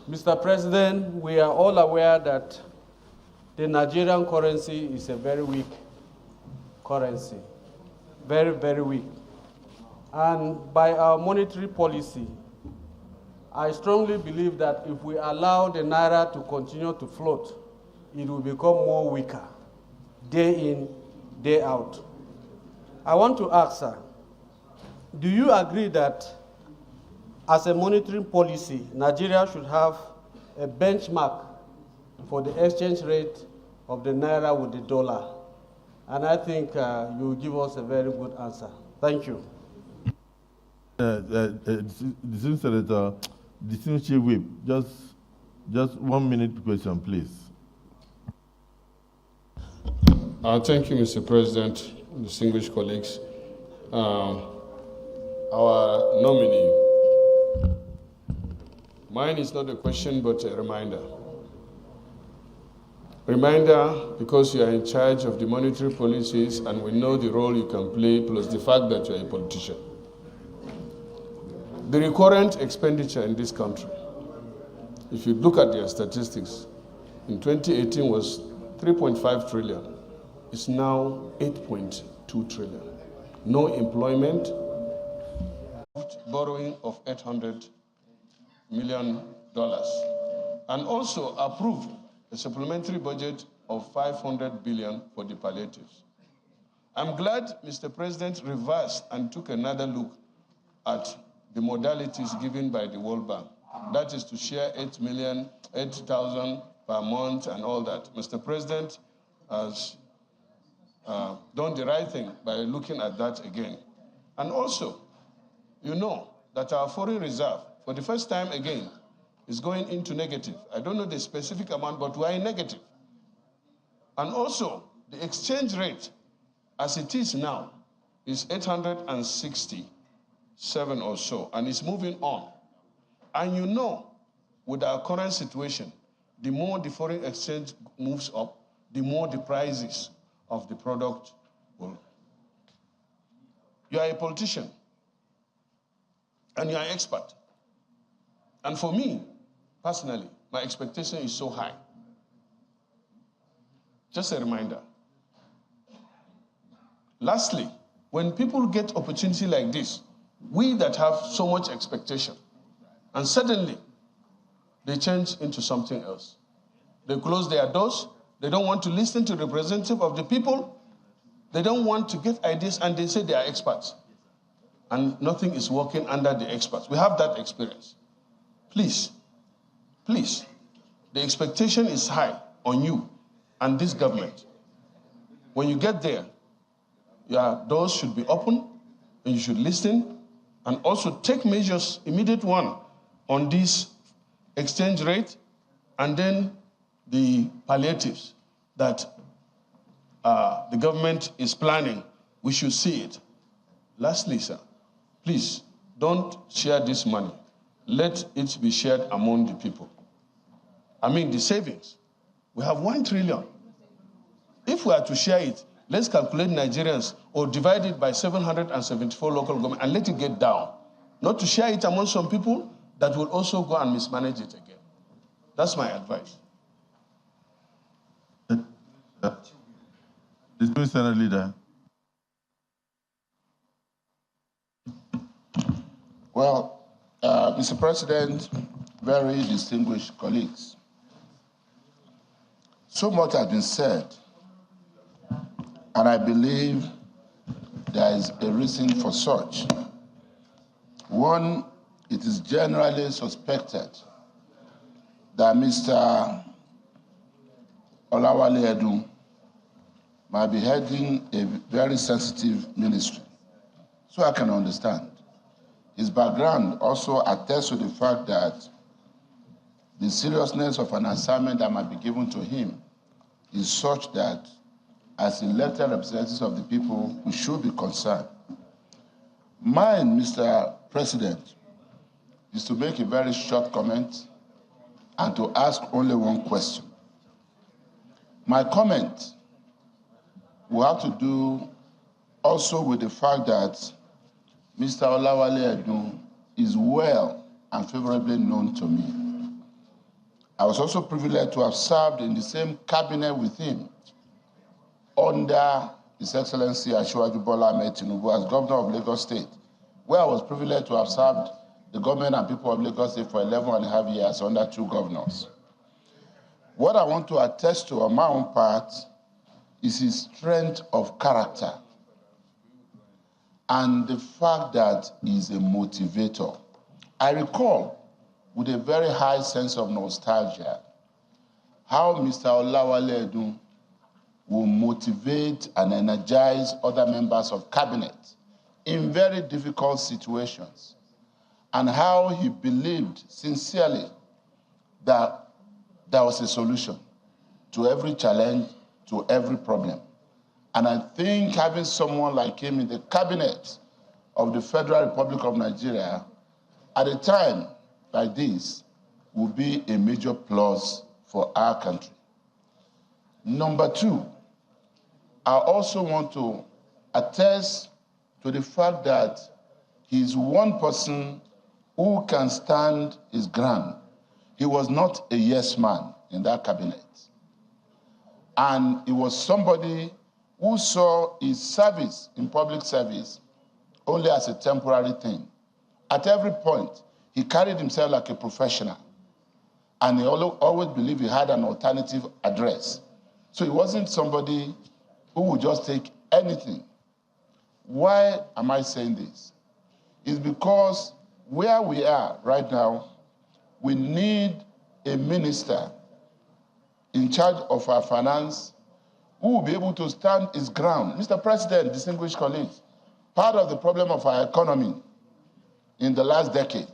Mr. President, we are all aware that the Nigerian currency is a very weak currency, very, very weak. And by our monetary policy, I strongly believe that if we allow the Naira to continue to float, it will become more weaker, day in, day out. I want to ask, sir, do you agree that as a monetary policy, Nigeria should have a benchmark for the exchange rate of the Naira with the dollar? And I think you will give us a very good answer. Thank you. Distinguished Senator, distinguished Chief Whip, just 1 minute question, please. Thank you, Mr. President, distinguished colleagues. Our nominee, mine is not a question but a reminder. Reminder because you are in charge of the monetary policies and we know the role you can play, plus the fact that you are a politician. The recurrent expenditure in this country, if you look at their statistics, in 2018 was 3.5 trillion. It's now 8.2 trillion. No employment, borrowing of $800 million, and also approved a supplementary budget of 500 billion for the palliatives. I'm glad Mr. President reversed and took another look at the modalities given by the World Bank. That is to share 8,000 per month and all that. Mr. President has done the right thing by looking at that again. And also, you know that our foreign reserve, for the first time again, is going into negative. I don't know the specific amount, but we are in negative. And also, the exchange rate, as it is now, is 867 or so, and it's moving on. And you know, with our current situation, the more the foreign exchange moves up, the more the prices of the product will. You are a politician, and you are an expert. And for me, personally, my expectation is so high. Just a reminder. Lastly, when people get opportunity like this, we that have so much expectation, and suddenly they change into something else. They close their doors. They don't want to listen to the representative of the people. They don't want to get ideas, and they say they are experts. And nothing is working under the experts. We have that experience. Please, please, the expectation is high on you and this government. When you get there, your doors should be open, and you should listen, and also take measures, immediate one, on this exchange rate, and then the palliatives that the government is planning. We should see it. Lastly, sir, please don't share this money. Let it be shared among the people. I mean, the savings. We have 1 trillion. If we are to share it, let's calculate Nigerians or divide it by 774 local government and let it get down. Not to share it among some people that will also go and mismanage it again. That's my advice. Distinguished Senate Leader. Well, Mr. President, very distinguished colleagues, so much has been said, and I believe there is a reason for such. One, it is generally suspected that Mr. Wale Edun might be heading a very sensitive ministry. So I can understand. His background also attests to the fact that the seriousness of an assignment that might be given to him is such that as elected representatives of the people, we should be concerned. Mine, Mr. President, is to make a very short comment and to ask only one question. My comment will have to do also with the fact that Mr. Wale Edun is well and favorably known to me. I was also privileged to have served in the same cabinet with him under His Excellency Asiwaju Bola Ahmed Tinubu as governor of Lagos State, where I was privileged to have served the government and people of Lagos State for 11.5 years under 2 governors. What I want to attest to on my own part is his strength of character and the fact that he's a motivator. I recall with a very high sense of nostalgia how Mr. Wale Edun will motivate and energize other members of cabinet in very difficult situations, and how he believed sincerely that there was a solution to every challenge, to every problem. And I think having someone like him in the cabinet of the Federal Republic of Nigeria at a time like this will be a major plus for our country. Number 2, I also want to attest to the fact that he's one person who can stand his ground. He was not a yes man in that cabinet. And he was somebody who saw his service in public service only as a temporary thing. At every point, he carried himself like a professional. And he always believed he had an alternative address. So he wasn't somebody who would just take anything. Why am I saying this? It's because where we are right now, we need a minister in charge of our finance who will be able to stand his ground. Mr. President, distinguished colleagues, part of the problem of our economy in the last decade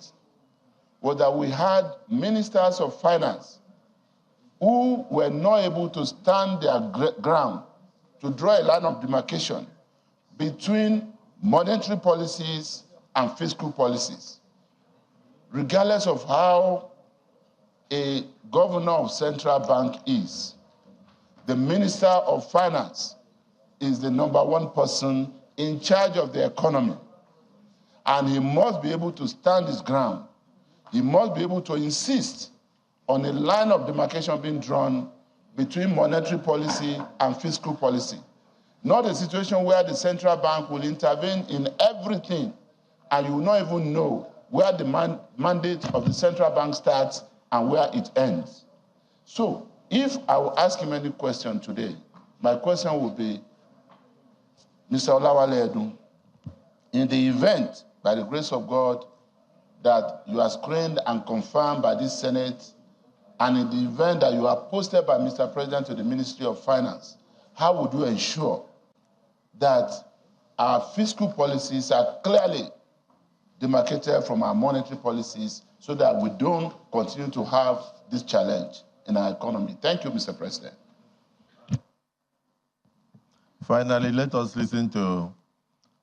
was that we had ministers of finance who were not able to stand their ground to draw a line of demarcation between monetary policies and fiscal policies. Regardless of how a governor of central bank is, the minister of finance is the #1 person in charge of the economy. And he must be able to stand his ground. He must be able to insist on a line of demarcation being drawn between monetary policy and fiscal policy. Not a situation where the central bank will intervene in everything and you will not even know where the mandate of the central bank starts and where it ends. So, if I will ask him any question today, my question would be, Mr. Wale Edun, in the event, by the grace of God, that you are screened and confirmed by this Senate, and in the event that you are posted by Mr. President to the Ministry of Finance, how would you ensure that our fiscal policies are clearly demarcated from our monetary policies so that we don't continue to have this challenge in our economy? Thank you, Mr. President. Finally, let us listen to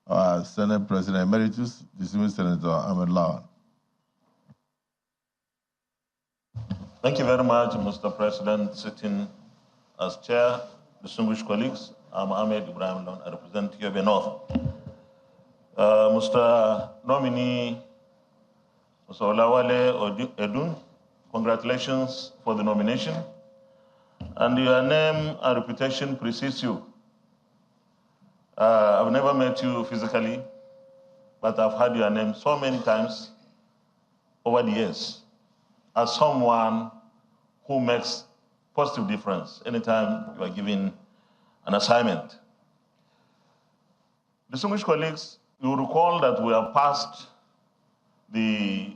our Senate President Emeritus, distinguished Senator Ahmed Lawan. Thank you very much, Mr. President. Sitting as chair, distinguished colleagues, I'm Ahmed Ibrahim Lawan, I represent Yobe North. Mr. Nominee, Mr. Wale Edun, congratulations for the nomination. And your name and reputation precedes you. I've never met you physically, but I've heard your name so many times over the years as someone who makes positive difference anytime you are given an assignment. Distinguished colleagues, you will recall that we have passed the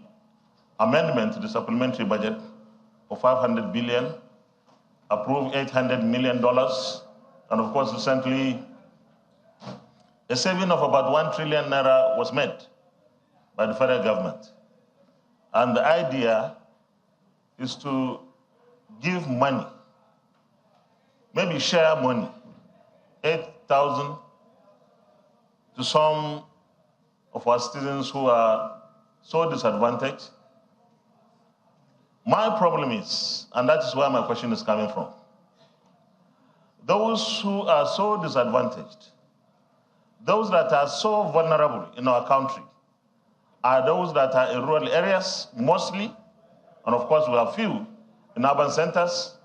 amendment to the supplementary budget for $500 billion, approved $800 million, and of course recently a saving of about 1 trillion naira was made by the federal government. And the idea is to give money, maybe share money 8,000 to some of our citizens who are so disadvantaged. My problem is, and that is where my question is coming from, those who are so disadvantaged, those that are so vulnerable in our country, are those that are in rural areas mostly, and of course we have few in urban centers,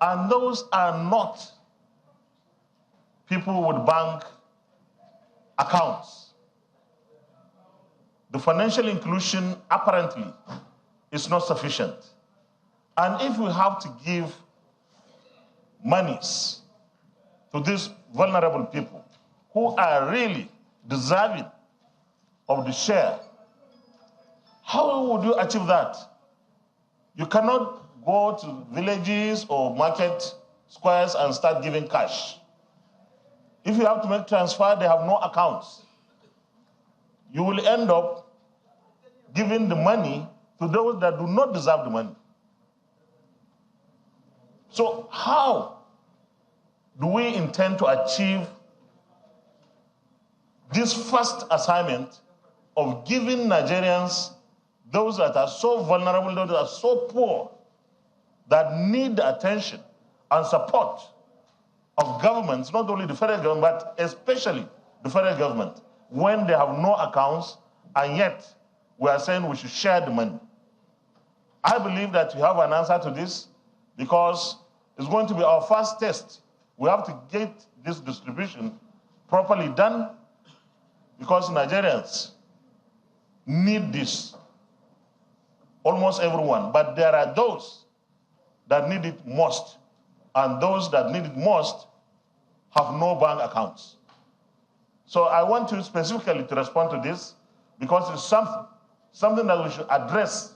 and those are not people with bank accounts. The financial inclusion apparently is not sufficient. And if we have to give monies to these vulnerable people who are really deserving of the share, how would you achieve that? You cannot go to villages or market squares and start giving cash. If you have to make transfer, they have no accounts. You will end up giving the money to those that do not deserve the money. So how do we intend to achieve this first assignment of giving Nigerians, those that are so vulnerable, those that are so poor, that need the attention and support of governments, not only the federal government, but especially the federal government, when they have no accounts, and yet we are saying we should share the money? I believe that we have an answer to this, because it's going to be our first test. We have to get this distribution properly done, because Nigerians need this, almost everyone. But there are those that need it most, and those that need it most have no bank accounts. So I want you specifically to respond to this, because it's something that we should address,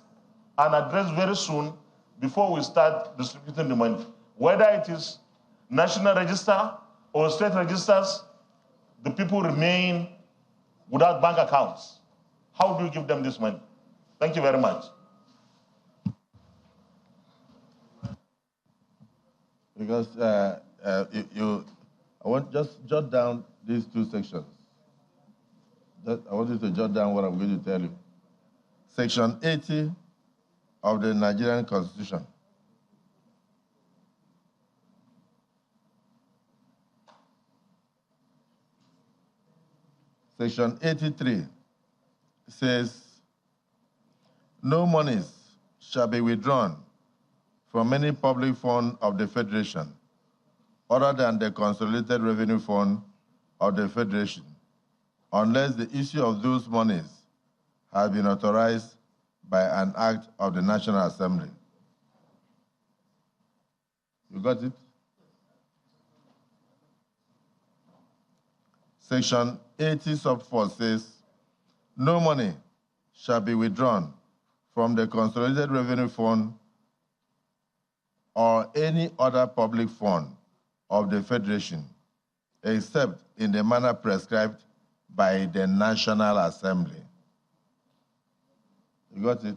and address very soon before we start distributing the money. Whether it is national register or state registers, the people remain without bank accounts. How do you give them this money? Thank you very much. Because I want just jot down these two sections. I want you to jot down what I'm going to tell you. Section 80 of the Nigerian Constitution. Section 83 says, no monies shall be withdrawn from any public fund of the Federation other than the Consolidated Revenue Fund of the Federation, unless the issue of those monies has been authorized by an act of the National Assembly. You got it? Section 80 sub 4 says, no money shall be withdrawn from the Consolidated Revenue Fund or any other public fund of the Federation, except in the manner prescribed by the National Assembly. You got it?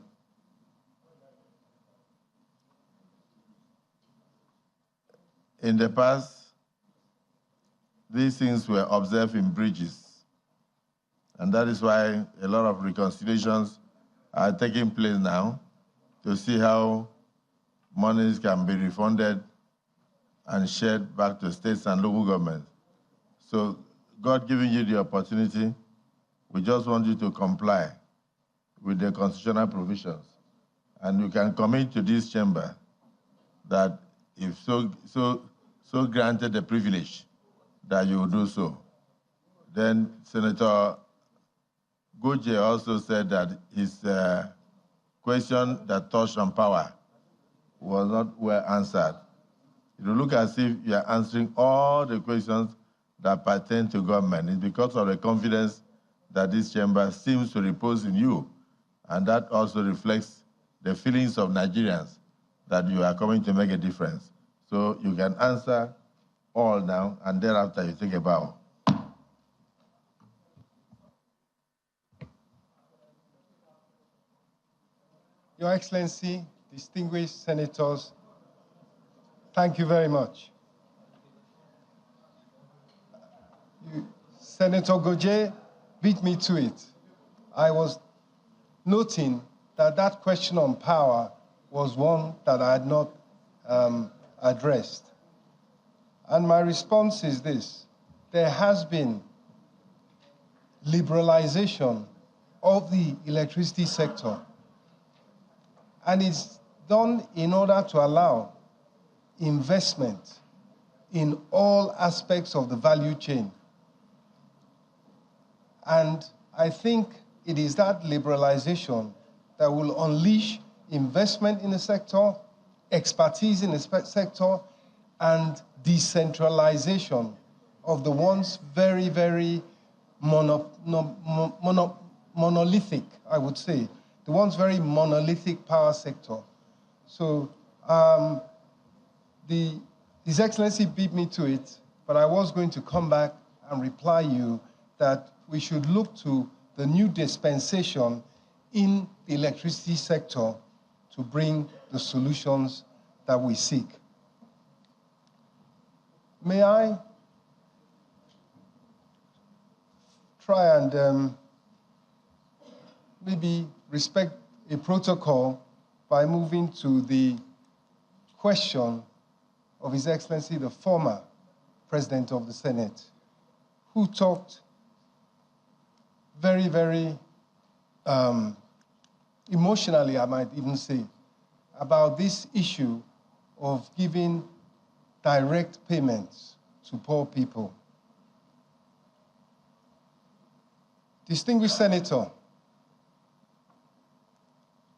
In the past, these things were observed in bridges, and that is why a lot of reconciliations are taking place now to see how monies can be refunded and shared back to states and local governments. So God giving you the opportunity, we just want you to comply with the constitutional provisions. And you can commit to this chamber that if so granted the privilege, that you will do so. Then Senator Goje also said that his question that touched on power was not well answered. It will look as if you are answering all the questions that pertain to government. It's because of the confidence that this chamber seems to repose in you, and that also reflects the feelings of Nigerians that you are coming to make a difference. So you can answer all now, and thereafter you take a bow. Your Excellency, distinguished senators, thank you very much. Senator Goje beat me to it. I was noting that that question on power was one that I had not addressed. And my response is this: there has been liberalization of the electricity sector, and it's done in order to allow investment in all aspects of the value chain. And I think it is that liberalization that will unleash investment in the sector, expertise in the sector, and decentralization of the once very, very monolithic, I would say, the once very monolithic power sector. So His Excellency beat me to it, but I was going to come back and reply you that we should look to the new dispensation in the electricity sector to bring the solutions that we seek. May I try and maybe respect a protocol by moving to the question of His Excellency, the former President of the Senate, who talked very, very emotionally, I might even say, about this issue of giving direct payments to poor people. Distinguished Senator,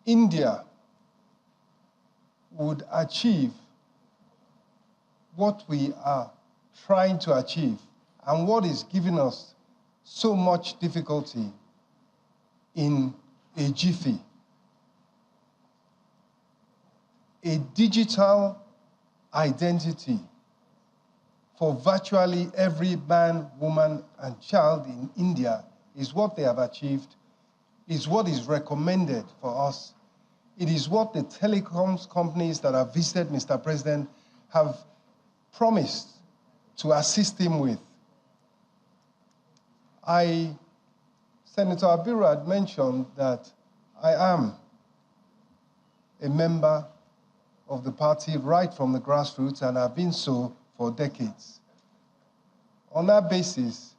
India would achieve what we are trying to achieve and what is giving us so much difficulty in a jiffy. A digital identity for virtually every man, woman, and child in India is what they have achieved, is what is recommended for us. It is what the telecoms companies that have visited Mr. President have promised to assist him with. Senator Abiru had mentioned that I am a member of the party right from the grassroots, and I've been so for decades. On that basis,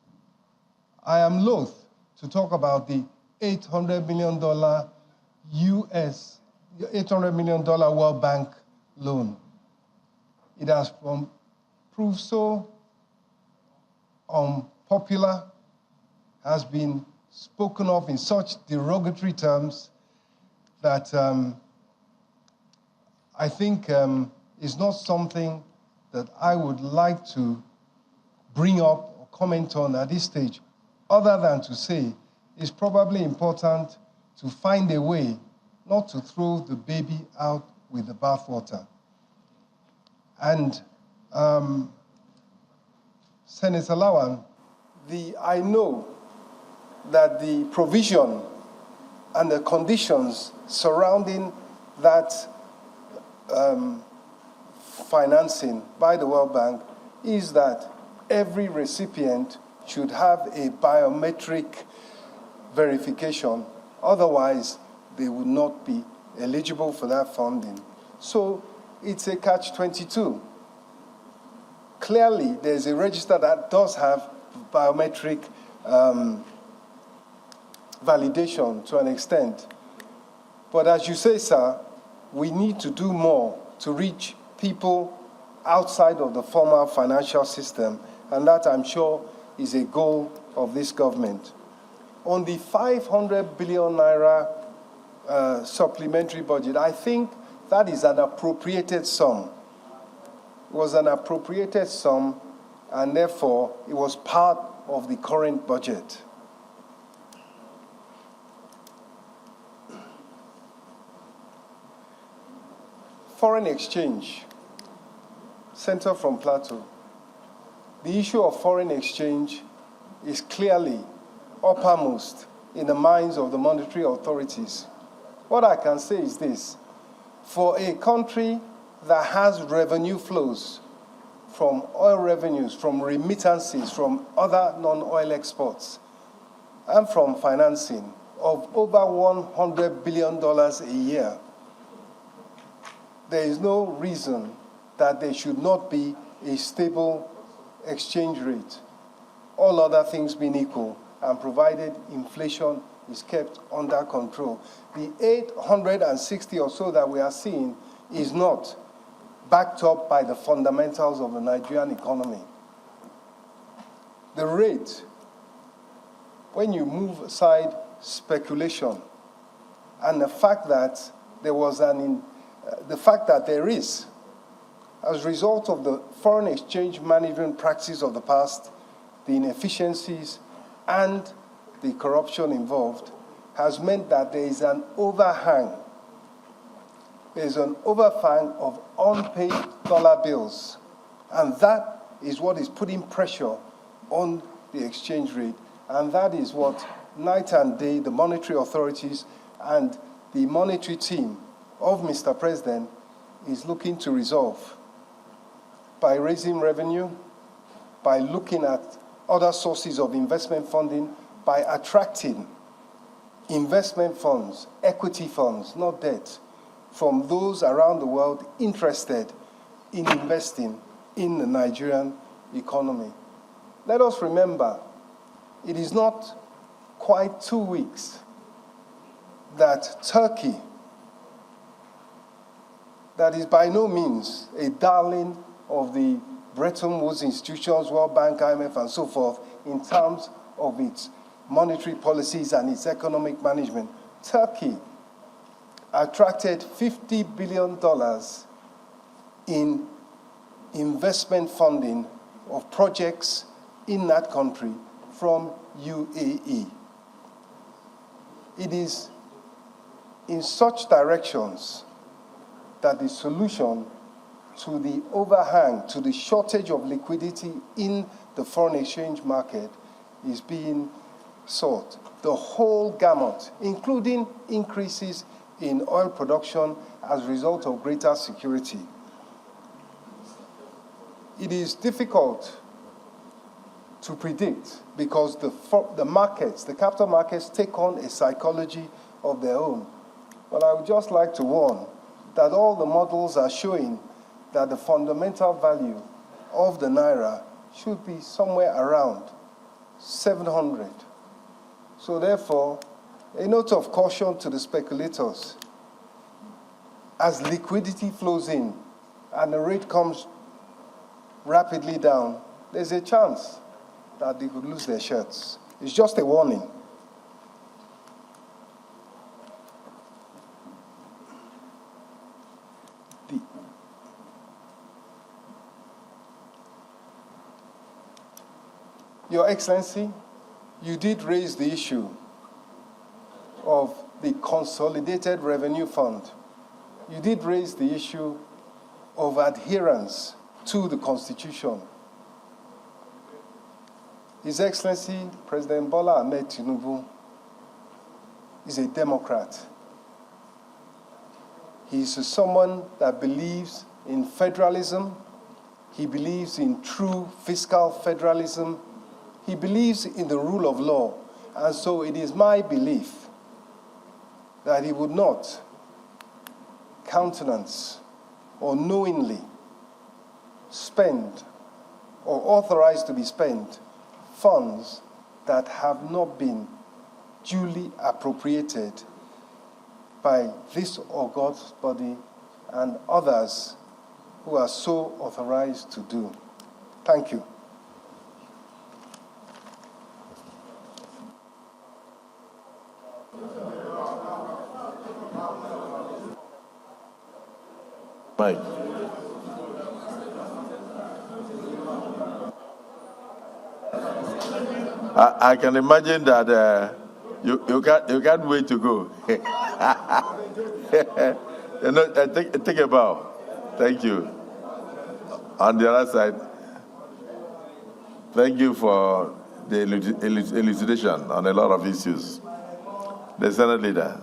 I am loath to talk about the $800 million $800 million World Bank loan. It has proved so unpopular, has been spoken of in such derogatory terms that I think is not something that I would like to bring up or comment on at this stage, other than to say it's probably important to find a way not to throw the baby out with the bathwater. And Senator Lawan, I know that the provision and the conditions surrounding that financing by the World Bank is that every recipient should have a biometric verification. Otherwise, they would not be eligible for that funding. So it's a catch-22. Clearly, there's a register that does have biometric validation to an extent. But as you say, sir, we need to do more to reach people outside of the formal financial system, and that, I'm sure, is a goal of this government. On the 500 billion naira supplementary budget, I think that is an appropriated sum. It was an appropriated sum, and therefore it was part of the current budget. Foreign exchange, Senator from Plateau. The issue of foreign exchange is clearly uppermost in the minds of the monetary authorities. What I can say is this: for a country that has revenue flows from oil revenues, from remittances, from other non-oil exports, and from financing of over $100 billion a year, there is no reason that there should not be a stable exchange rate, all other things being equal, and provided inflation is kept under control. The 860 or so that we are seeing is not backed up by the fundamentals of the Nigerian economy. The rate, when you move aside speculation and the fact that there is, as a result of the foreign exchange management practices of the past, the inefficiencies and the corruption involved, has meant that there is an overhang. There is an overhang of unpaid dollar bills, and that is what is putting pressure on the exchange rate, and that is what night and day the monetary authorities and the monetary team of Mr. President is looking to resolve by raising revenue, by looking at other sources of investment funding, by attracting investment funds, equity funds, not debt, from those around the world interested in investing in the Nigerian economy. Let us remember, it is not quite 2 weeks that Turkey, that is by no means a darling of the Bretton Woods institutions, World Bank, IMF, and so forth, in terms of its monetary policies and its economic management. Turkey attracted $50 billion in investment funding of projects in that country from UAE. It is in such directions that the solution to the overhang, to the shortage of liquidity in the foreign exchange market is being sought. The whole gamut, including increases in oil production as a result of greater security. It is difficult to predict because the markets, the capital markets, take on a psychology of their own. But I would just like to warn that all the models are showing that the fundamental value of the Naira should be somewhere around 700. So therefore, a note of caution to the speculators. As liquidity flows in and the rate comes rapidly down, there's a chance that they could lose their shirts. It's just a warning. Your Excellency, you did raise the issue of the Consolidated Revenue Fund. You did raise the issue of adherence to the Constitution. His Excellency, President Bola Ahmed Tinubu, is a Democrat. He's someone that believes in federalism. He believes in true fiscal federalism. He believes in the rule of law. And so it is my belief that he would not countenance or knowingly spend or authorize to be spent funds that have not been duly appropriated by this august body and others who are so authorized to do. Thank you. Mike. I can imagine that you can't wait to go. Take a bow. Thank you. On the other side, thank you for the elucidation on a lot of issues. The Senate Leader.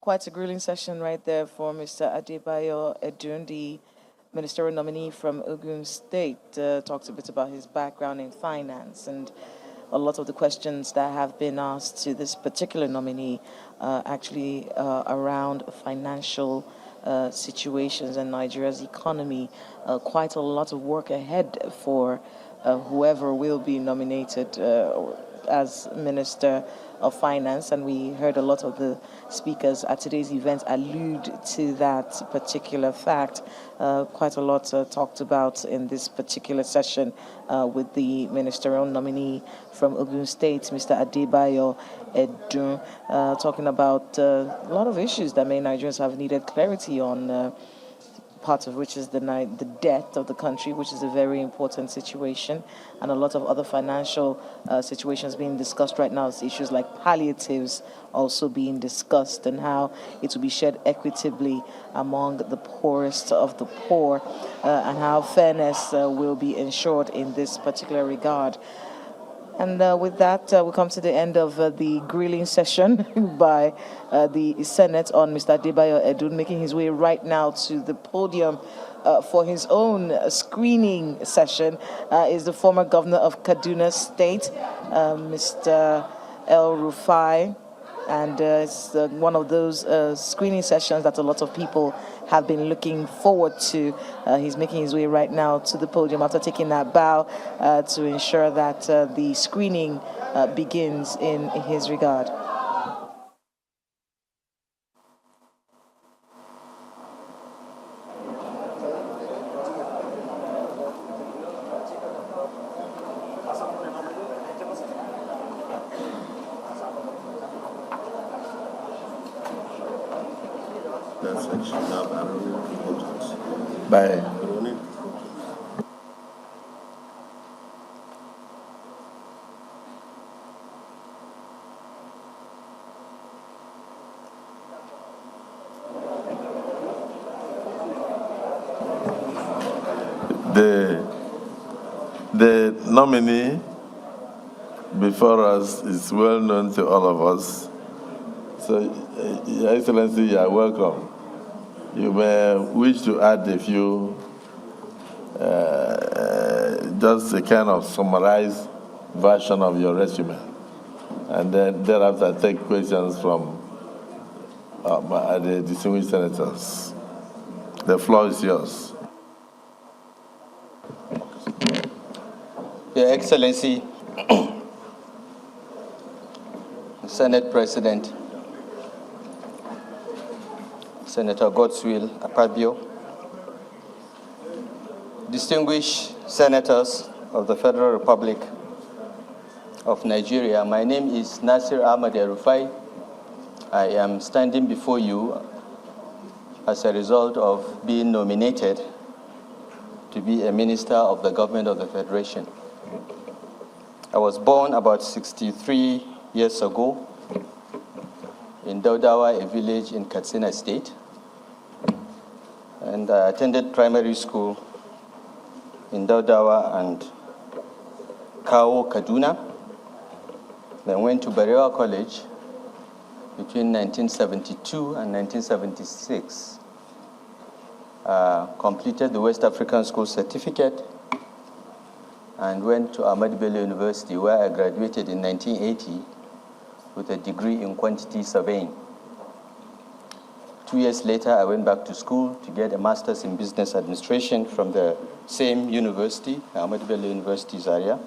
Quite a grueling session right there for Mr. El-Rufai Edun, the ministerial nominee from Ogun State. Talks a bit about his background in finance, and a lot of the questions that have been asked to this particular nominee actually around financial situations and Nigeria's economy. Quite a lot of work ahead for whoever will be nominated as Minister of Finance, and we heard a lot of the speakers at today's event allude to that particular fact. Quite a lot talked about in this particular session with the ministerial nominee from Ogun State, Mr. El-Rufai Edun, talking about a lot of issues that many Nigerians have needed clarity on, part of which is the debt of the country, which is a very important situation, and a lot of other financial situations being discussed right now. Issues like palliatives also being discussed, and how it will be shared equitably among the poorest of the poor, and how fairness will be ensured in this particular regard. And with that, we come to the end of the grilling session by the Senate on Mr. El-Rufai Edun, making his way right now to the podium for his own screening session is the former governor of Kaduna State, Mr. El-Rufai. And it's one of those screening sessions that a lot of people have been looking forward to. He's making his way right now to the podium after taking that bow to ensure that the screening begins in his regard. Bye. The nominee before us is well known to all of us. So, Your Excellency, you are welcome. You may wish to add a few, just a kind of summarized version of your resume, and then thereafter take questions from the distinguished senators. The floor is yours. Your Excellency, Senate President, Senator Godswill Akpabio, distinguished senators of the Federal Republic of Nigeria, my name is Nasir Ahmad El-Rufai. I am standing before you as a result of being nominated to be a minister of the government of the Federation. I was born about 63 years ago in Daudawa, a village in Katsina State. And I attended primary school in Daudawa and Kao, Kaduna. Then went to Barewa College between 1972 and 1976. Completed the West African School Certificate and went to Ahmadu Bello University, where I graduated in 1980 with a degree in quantity surveying. 2 years later, I went back to school to get a master's in business administration from the same university, Ahmadu Bello University, Zaria.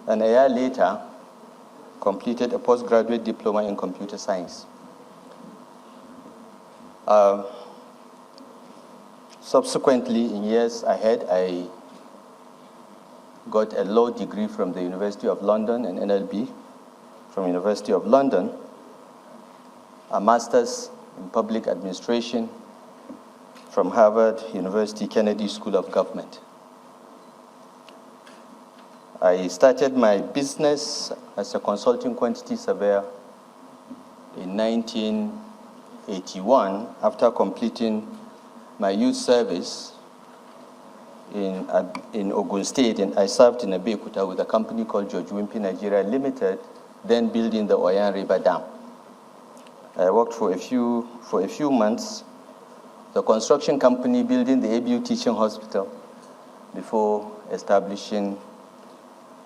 And a year later, completed a postgraduate diploma in computer science. Subsequently, in years ahead, I got a law degree from the University of London and NLB from University of London, a master's in public administration from Harvard University Kennedy School of Government. I started my business as a consulting quantity surveyor in 1981 after completing my youth service in Ogun State, and I served in Abeokuta with a company called George Wimpy Nigeria Limited, then building the Oyan River Dam. I worked for a few months, the construction company building the ABU teaching hospital before establishing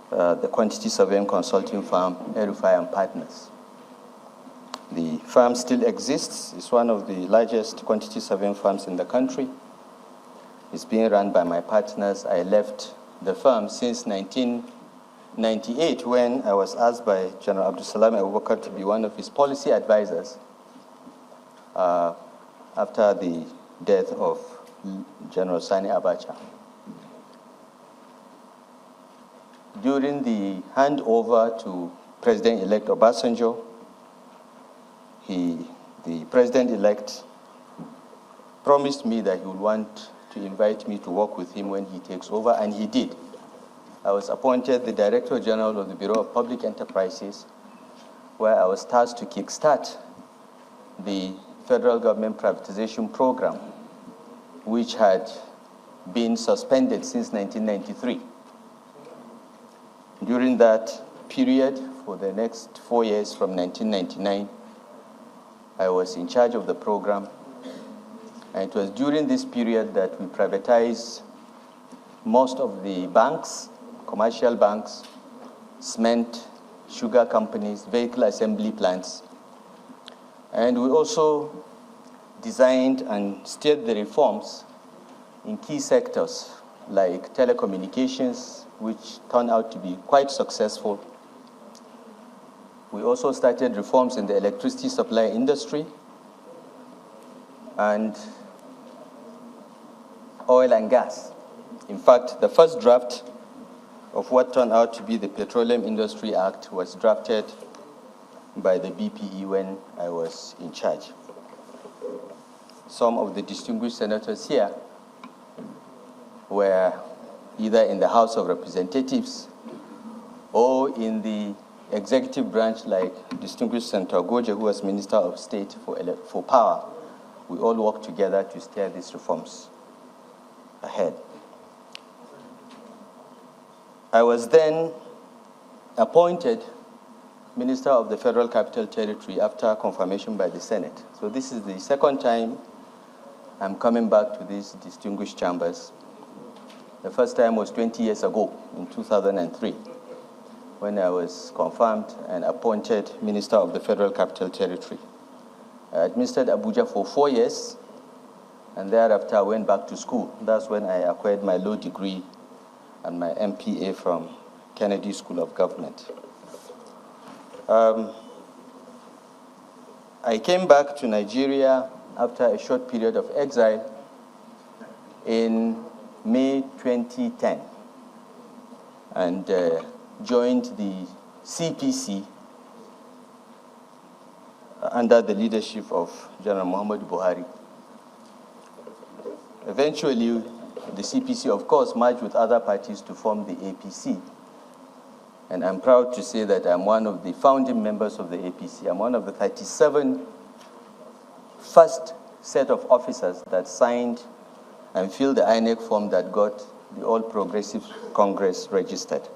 the quantity surveying consulting firm, El-Rufai and Partners. The firm still exists. It's one of the largest quantity surveying firms in the country. It's being run by my partners. I left the firm since 1998 when I was asked by General Abdul Salam Abubakar to be one of his policy advisors after the death of General Sani Abacha. During the handover to President-elect Obasanjo, the President-elect promised me that he would want to invite me to work with him when he takes over, and he did. I was appointed the Director General of the Bureau of Public Enterprises, where I was tasked to kickstart the federal government privatization program, which had been suspended since 1993. During that period, for the next 4 years from 1999, I was in charge of the program. And it was during this period that we privatized most of the banks, commercial banks, cement, sugar companies, vehicle assembly plants. And we also designed and steered the reforms in key sectors like telecommunications, which turned out to be quite successful. We also started reforms in the electricity supply industry and oil and gas. In fact, the first draft of what turned out to be the Petroleum Industry Act was drafted by the BPE when I was in charge. Some of the distinguished senators here were either in the House of Representatives or in the executive branch, like distinguished Senator Goje, who was Minister of State for Power. We all worked together to steer these reforms ahead. I was then appointed Minister of the Federal Capital Territory after confirmation by the Senate. So this is the second time I'm coming back to these distinguished chambers. The first time was 20 years ago, in 2003, when I was confirmed and appointed Minister of the Federal Capital Territory. I administered Abuja for 4 years, and thereafter I went back to school. That's when I acquired my law degree and my MPA from Kennedy School of Government. I came back to Nigeria after a short period of exile in May 2010 and joined the CPC under the leadership of General Muhammadu Buhari. Eventually, the CPC, of course, merged with other parties to form the APC. And I'm proud to say that I'm one of the founding members of the APC. I'm one of the 37 first set of officers that signed and filled the INEC form that got the All Progressive Congress registered.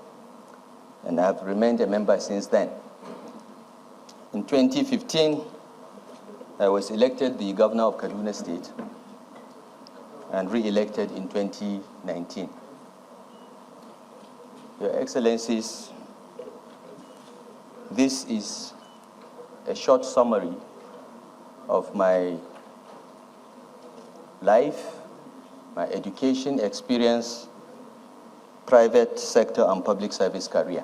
And I've remained a member since then. In 2015, I was elected the governor of Kaduna State and re-elected in 2019. Your Excellencies, this is a short summary of my life, my education experience, private sector and public service career.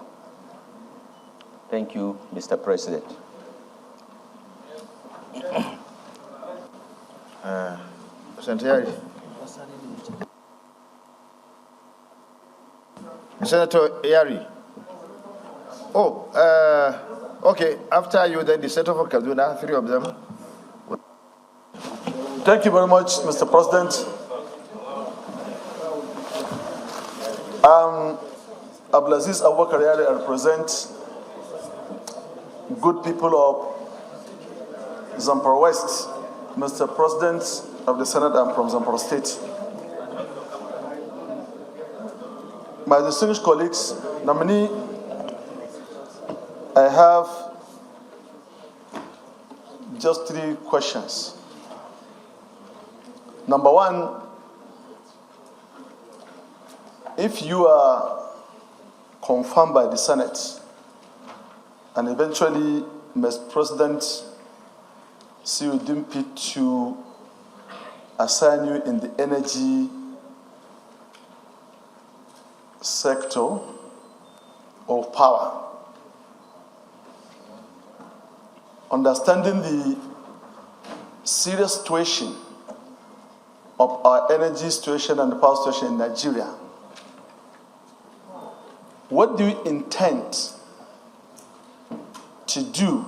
Thank you, Mr. President. Senator Yari. Okay, after you, then the Senator for Kaduna, 3 of them. Thank you very much, Mr. President. Abdulaziz Abubakar Yari, I represent good people of Zamfara West. Mr. President of the Senate, I'm from Zamfara State. My distinguished colleagues, nominee, I have just 3 questions. Number one, if you are confirmed by the Senate and eventually Mr. President see you deem fit to assign you in the energy sector of power, understanding the serious situation of our energy situation and the power situation in Nigeria, what do you intend to do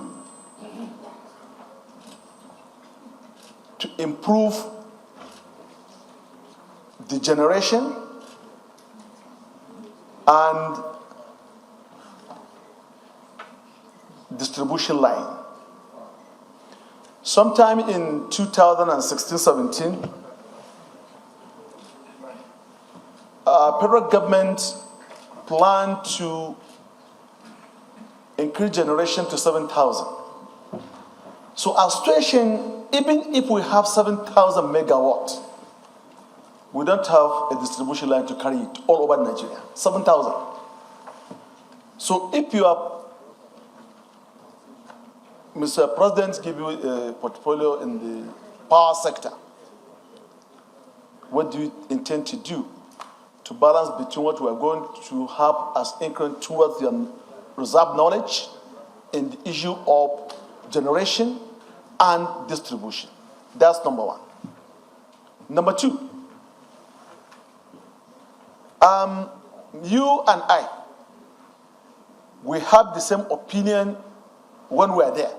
to improve the generation and distribution line? Sometime in 2016-17, federal government planned to increase generation to 7,000. So our situation, even if we have 7,000 megawatts, we don't have a distribution line to carry it all over Nigeria. 7,000. So if you are, Mr. President give you a portfolio in the power sector, what do you intend to do to balance between what we are going to have as increment towards the reserve knowledge in the issue of generation and distribution? That's number one. Number two, you and I, we have the same opinion when we are there.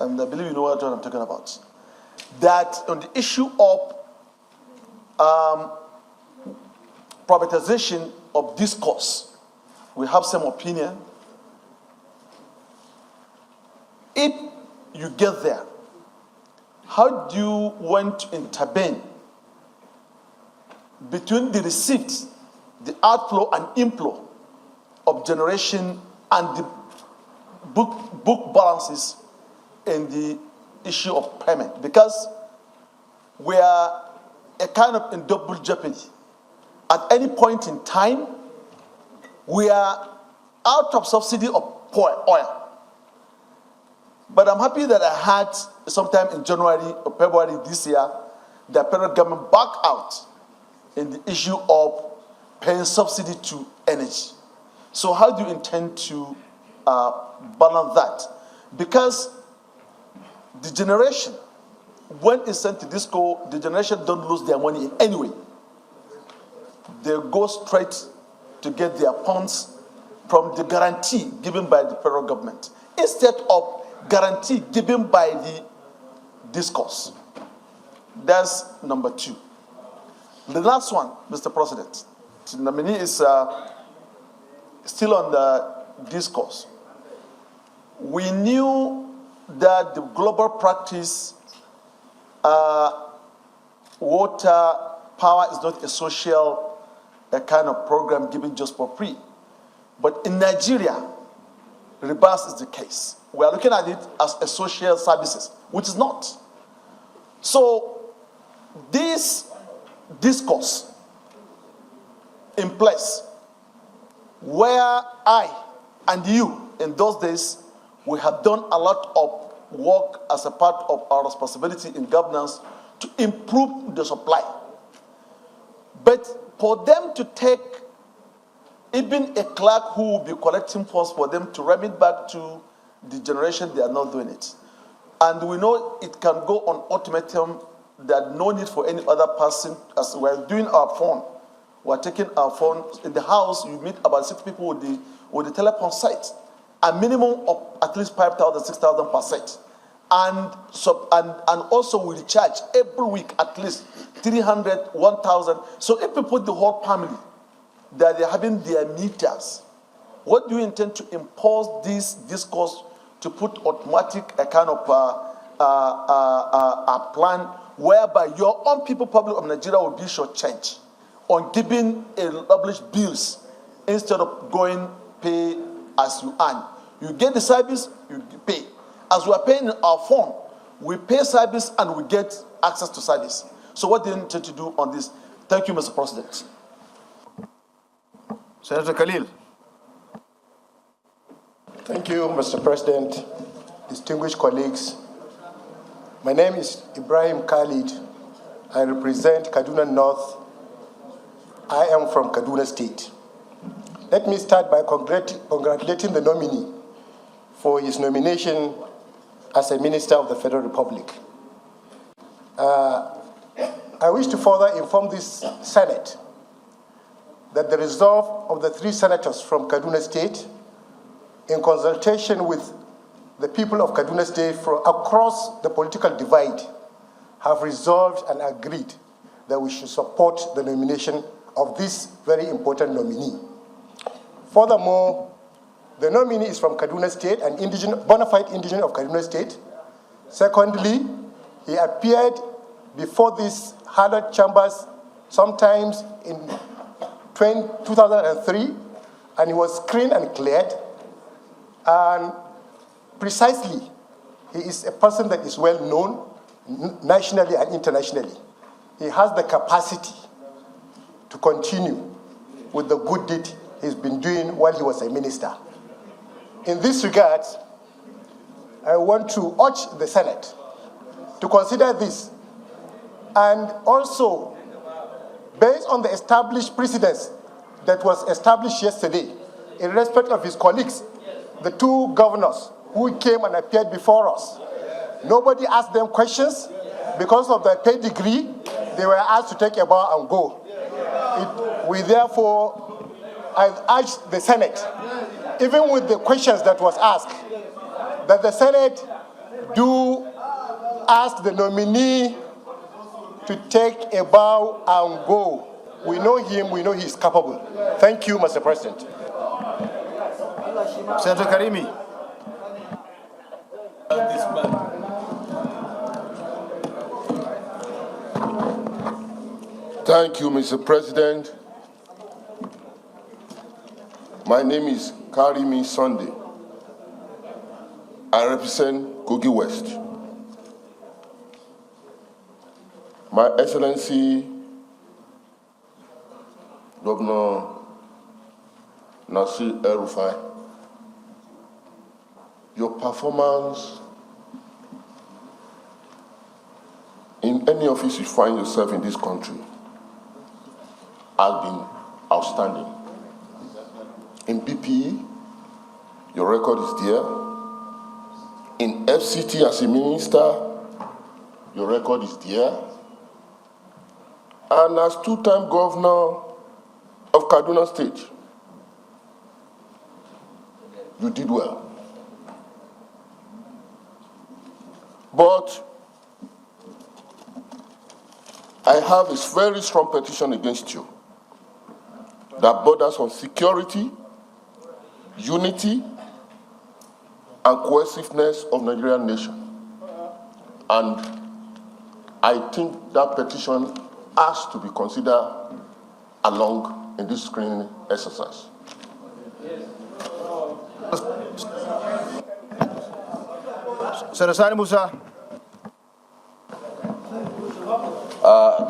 And I believe you know what I'm talking about. That on the issue of privatization of discourse, we have some opinion. If you get there, how do you want to intervene between the receipt, the outflow and inflow of generation and the book balances in the issue of payment? Because we are a kind of in double jeopardy. At any point in time, we are out of subsidy of oil. But I'm happy that I had sometime in January or February this year, the federal government back out in the issue of paying subsidy to energy. So how do you intend to balance that? Because the generation, when it's sent to disco, the generation don't lose their money anyway. They go straight to get their funds from the guarantee given by the federal government instead of guarantee given by the discourse. That's number two. The last one, Mr. President, the nominee is still on the discourse. We knew that the global practice, water, power is not a social kind of program given just for free. But in Nigeria, reverse is the case. We are looking at it as a social services, which is not. So this discourse in place where I and you in those days, we have done a lot of work as a part of our responsibility in governance to improve the supply. But for them to take even a clerk who will be collecting funds for them to remit back to the generation, they are not doing it. And we know it can go on ultimatum that no need for any other person. As we're doing our phone, we're taking our phone in the house, you meet about 6 people with the telephone site, a minimum of at least 5,000, 6,000 per set. And also we recharge every week at least 300, 1,000. So if we put the whole family, that they're having their meters, what do you intend to impose this discourse to put automatic a kind of a plan whereby your own people, public of Nigeria, will be shortchanged on giving published bills instead of going pay as you earn. You get the service, you pay. As we are paying in our phone, we pay service and we get access to service. So what do you intend to do on this? Thank you, Mr. President. Senator Khalil. Thank you, Mr. President, distinguished colleagues. My name is Ibrahim Khalid. I represent Kaduna North. I am from Kaduna State. Let me start by congratulating the nominee for his nomination as a Minister of the Federal Republic. I wish to further inform this Senate that the resolve of the 3 senators from Kaduna State, in consultation with the people of Kaduna State from across the political divide, have resolved and agreed that we should support the nomination of this very important nominee. Furthermore, the nominee is from Kaduna State, an bona fide indigenous of Kaduna State. Secondly, he appeared before these hallowed chambers sometimes in 2003, and he was screened and cleared. And precisely, he is a person that is well known nationally and internationally. He has the capacity to continue with the good deed he's been doing while he was a minister. In this regard, I want to urge the Senate to consider this, and also, based on the established precedents that was established yesterday, in respect of his colleagues, the 2 governors who came and appeared before us. Nobody asked them questions. Because of their pedigree, they were asked to take a bow and go. I urge the Senate, even with the questions that was asked, that the Senate do ask the nominee to take a bow and go. We know him, we know he's capable. Thank you, Mr. President. Senator Karimi. Thank you, Mr. President. My name is Karimi Sunday. I represent Kogi West. My Excellency, Governor Nasir El-Rufai, your performance in any office you find yourself in this country has been outstanding. In BPE, your record is there. In FCT as a minister, your record is there. And as 2-time governor of Kaduna State, you did well. But I have a very strong petition against you that borders on security, unity, and cohesiveness of Nigerian nation. And I think that petition has to be considered along in this screening exercise. Senator Sani Musa.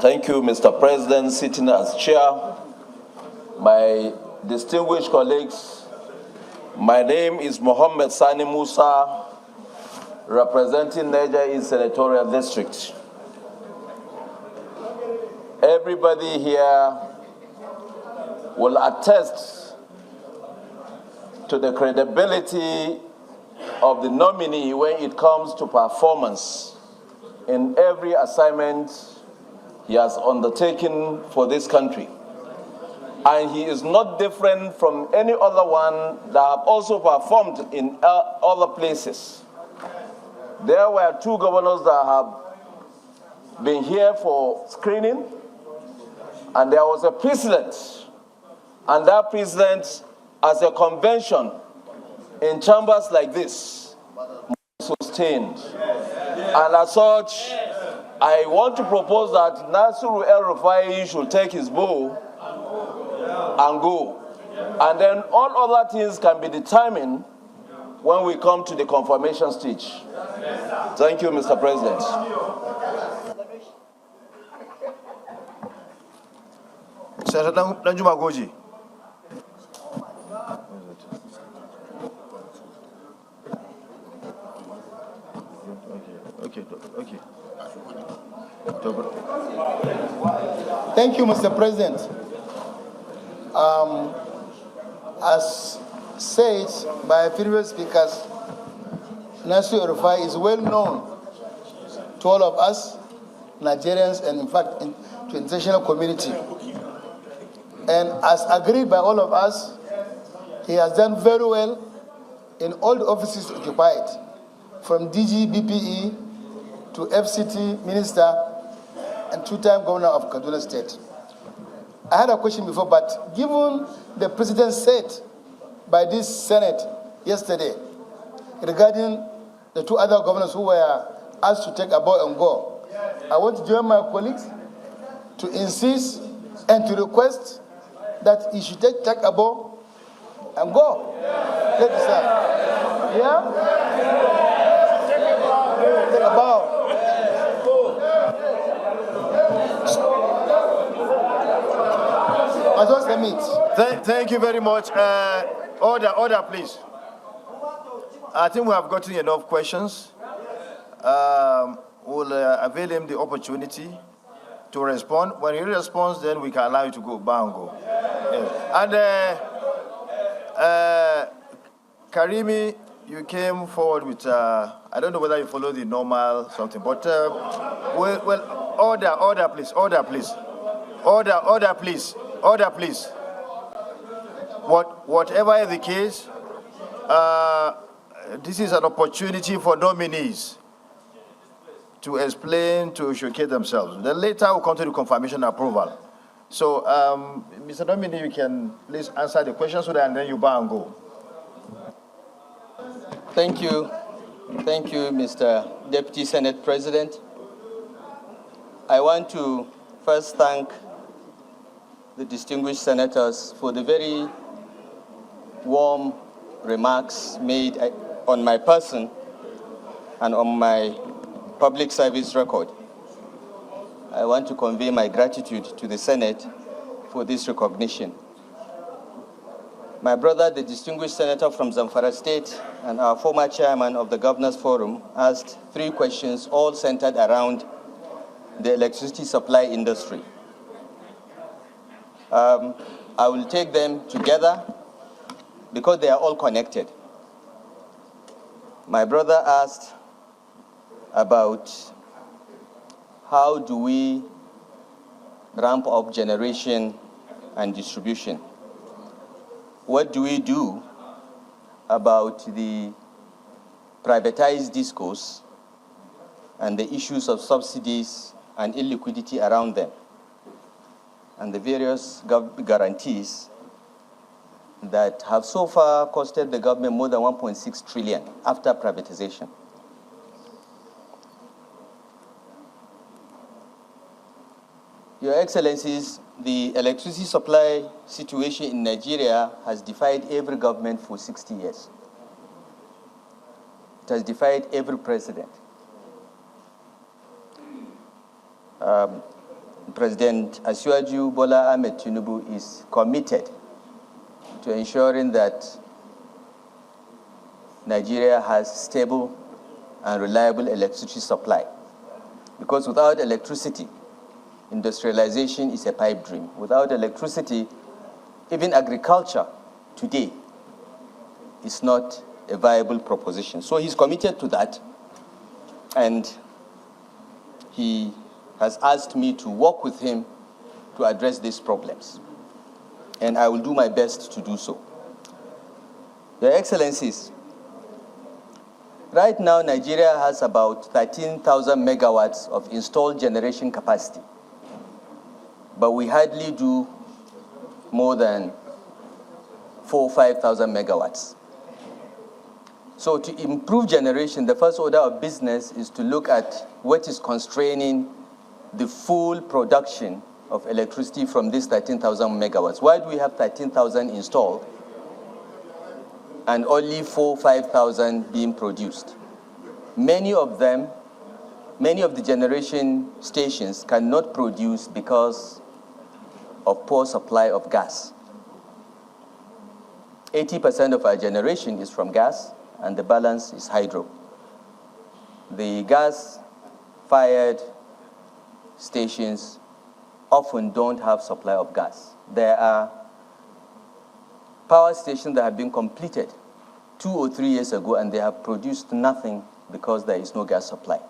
Thank you, Mr. President, sitting as chair. My distinguished colleagues, my name is Mohammed Sani Musa, representing Niger East Senatorial District. Everybody here will attest to the credibility of the nominee when it comes to performance in every assignment he has undertaken for this country. And he is not different from any other one that have also performed in other places. There were 2 governors that have been here for screening, and there was a precedent. And that precedent, as a convention in chambers like this, sustained. And as such, I want to propose that Nasir El-Rufai should take his bow and go. And then all other things can be determined when we come to the confirmation stage. Thank you, Mr. President. Senator Dangiwa Goji. Okay. Thank you, Mr. President. As said by previous speakers, El-Rufai is well known to all of us, Nigerians, and in fact, to the international community. And as agreed by all of us, he has done very well in all the offices occupied, from DG BPE to FCT Minister and two-time Governor of Kaduna State. I had a question before, but given the President said by this Senate yesterday regarding the two other governors who were asked to take a bow and go, I want to join my colleagues to insist and to request that he should take a bow and go. Let us say. Yeah? Take a bow. Thank you very much. Order, please. I think we have gotten enough questions. We'll avail him the opportunity to respond. When he responds, then we can allow you to go back and go. Yes. And Karimi, you came forward with, I don't know whether you follow the normal something, but, order, please. Order, please. Whatever is the case, this is an opportunity for nominees to explain, to showcase themselves. Then later we'll come to the confirmation approval. So, Mr. Nominee, you can please answer the questions so that and then you bow and go. Thank you, Mr. Deputy Senate President. I want to first thank the distinguished senators for the very warm remarks made on my person and on my public service record. I want to convey my gratitude to the Senate for this recognition. My brother, the distinguished senator from Zamfara State and our former chairman of the Governors Forum, asked 3 questions, all centered around the electricity supply industry. I will take them together because they are all connected. My brother asked about how do we ramp up generation and distribution? What do we do about the privatized discourse and the issues of subsidies and illiquidity around them, and the various guarantees that have so far costed the government more than 1.6 trillion after privatization? Your Excellencies, the electricity supply situation in Nigeria has defied every government for 60 years. It has defied every president. President Asiwaju Bola Ahmed Tinubu is committed to ensuring that Nigeria has stable and reliable electricity supply. Because without electricity, industrialization is a pipe dream. Without electricity, even agriculture today is not a viable proposition. So he's committed to that, and he has asked me to work with him to address these problems. And I will do my best to do so. Your Excellencies, right now Nigeria has about 13,000 megawatts of installed generation capacity, but we hardly do more than 4,000 or 5,000 megawatts. So to improve generation, the first order of business is to look at what is constraining the full production of electricity from these 13,000 megawatts. Why do we have 13,000 installed and only 4,000 or 5,000 being produced. Many of the generation stations cannot produce because of poor supply of gas. 80% of our generation is from gas, and the balance is hydro. The gas-fired stations often don't have supply of gas. There are power stations that have been completed 2 or 3 years ago, and they have produced nothing because there is no gas supply.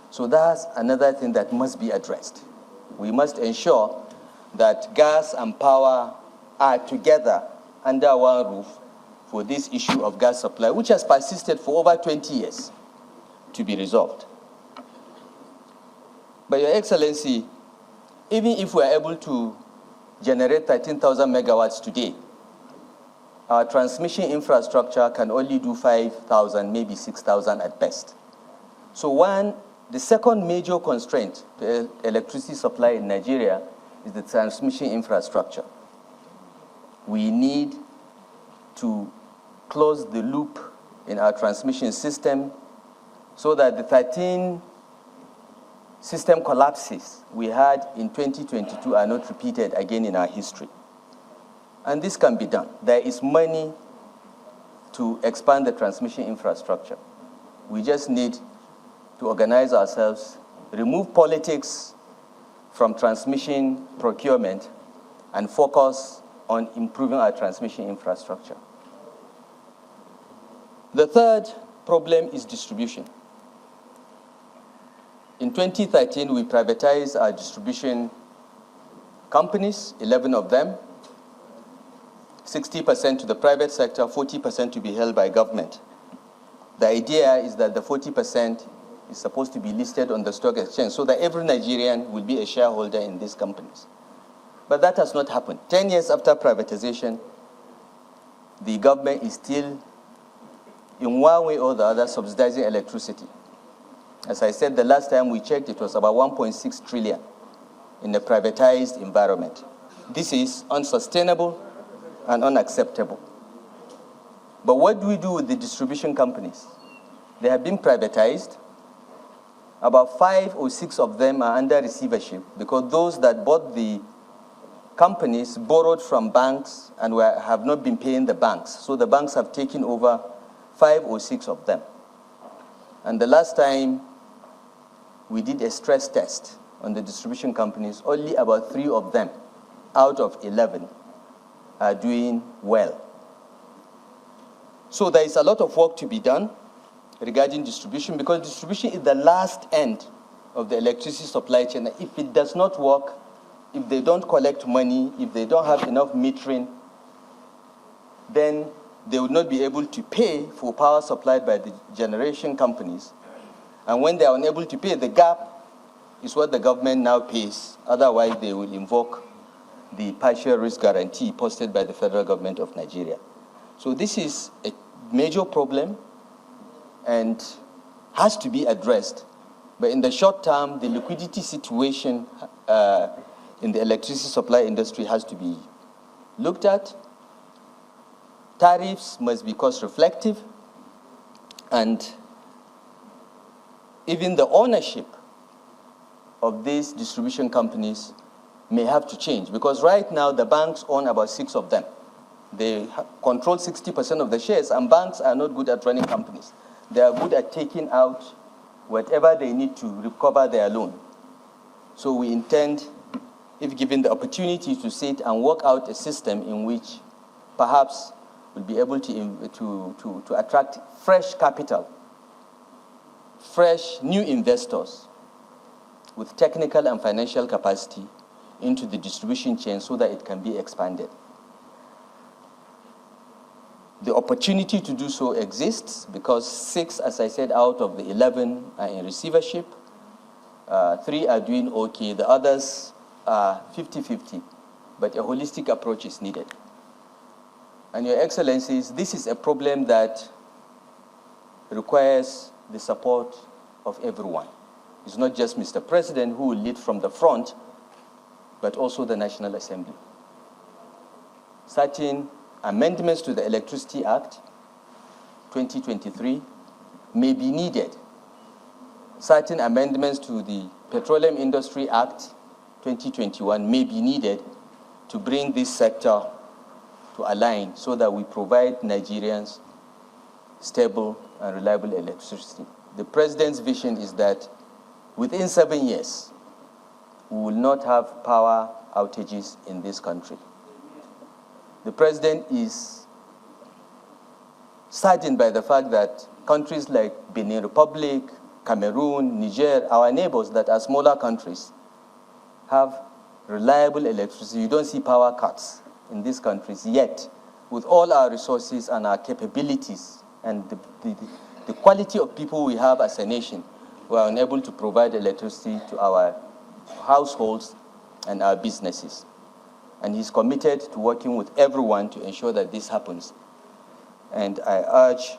So that's another thing that must be addressed. We must ensure that gas and power are together under one roof for this issue of gas supply, which has persisted for over 20 years, to be resolved. But Your Excellency, even if we are able to generate 13,000 megawatts today, our transmission infrastructure can only do 5,000, maybe 6,000 at best. So the second major constraint to electricity supply in Nigeria is the transmission infrastructure. We need to close the loop in our transmission system so that the 13 system collapses we had in 2022 are not repeated again in our history. And this can be done. There is money to expand the transmission infrastructure. We just need to organize ourselves, remove politics from transmission procurement, and focus on improving our transmission infrastructure. The third problem is distribution. In 2013, we privatized our distribution companies, 11 of them, 60% to the private sector, 40% to be held by government. The idea is that the 40% is supposed to be listed on the stock exchange so that every Nigerian will be a shareholder in these companies. But that has not happened. 10 years after privatization, the government is still, in one way or the other, subsidizing electricity. As I said, the last time we checked, it was about 1.6 trillion in a privatized environment. This is unsustainable and unacceptable. But what do we do with the distribution companies? They have been privatized. About 5 or 6 of them are under receivership because those that bought the companies borrowed from banks and have not been paying the banks. So the banks have taken over 5 or 6 of them. And the last time we did a stress test on the distribution companies, only about 3 of them out of 11 are doing well. So there is a lot of work to be done regarding distribution because distribution is the last end of the electricity supply chain. If it does not work, if they don't collect money, if they don't have enough metering, then they will not be able to pay for power supplied by the generation companies. And when they are unable to pay, the gap is what the government now pays. Otherwise, they will invoke the partial risk guarantee posted by the federal government of Nigeria. So this is a major problem and has to be addressed. But in the short term, the liquidity situation in the electricity supply industry has to be looked at. Tariffs must be cost reflective, and even the ownership of these distribution companies may have to change because right now the banks own about 6 of them. They control 60% of the shares, and banks are not good at running companies. They are good at taking out whatever they need to recover their loan. So we intend, if given the opportunity, to sit and work out a system in which perhaps we'll be able to attract fresh capital, fresh new investors with technical and financial capacity into the distribution chain so that it can be expanded. The opportunity to do so exists because 6, as I said, out of the 11 are in receivership. 3 are doing okay. The others are 50-50, but a holistic approach is needed. And Your Excellencies, this is a problem that requires the support of everyone. It's not just Mr. President who will lead from the front, but also the National Assembly. Certain amendments to the Electricity Act 2023 may be needed. Certain amendments to the Petroleum Industry Act 2021 may be needed to bring this sector to align so that we provide Nigerians stable and reliable electricity. The President's vision is that within 7 years, we will not have power outages in this country. The President is saddened by the fact that countries like Benin Republic, Cameroon, Niger, our neighbors that are smaller countries, have reliable electricity. You don't see power cuts in these countries yet. With all our resources and our capabilities and the quality of people we have as a nation, we are unable to provide electricity to our households and our businesses. And he's committed to working with everyone to ensure that this happens. And I urge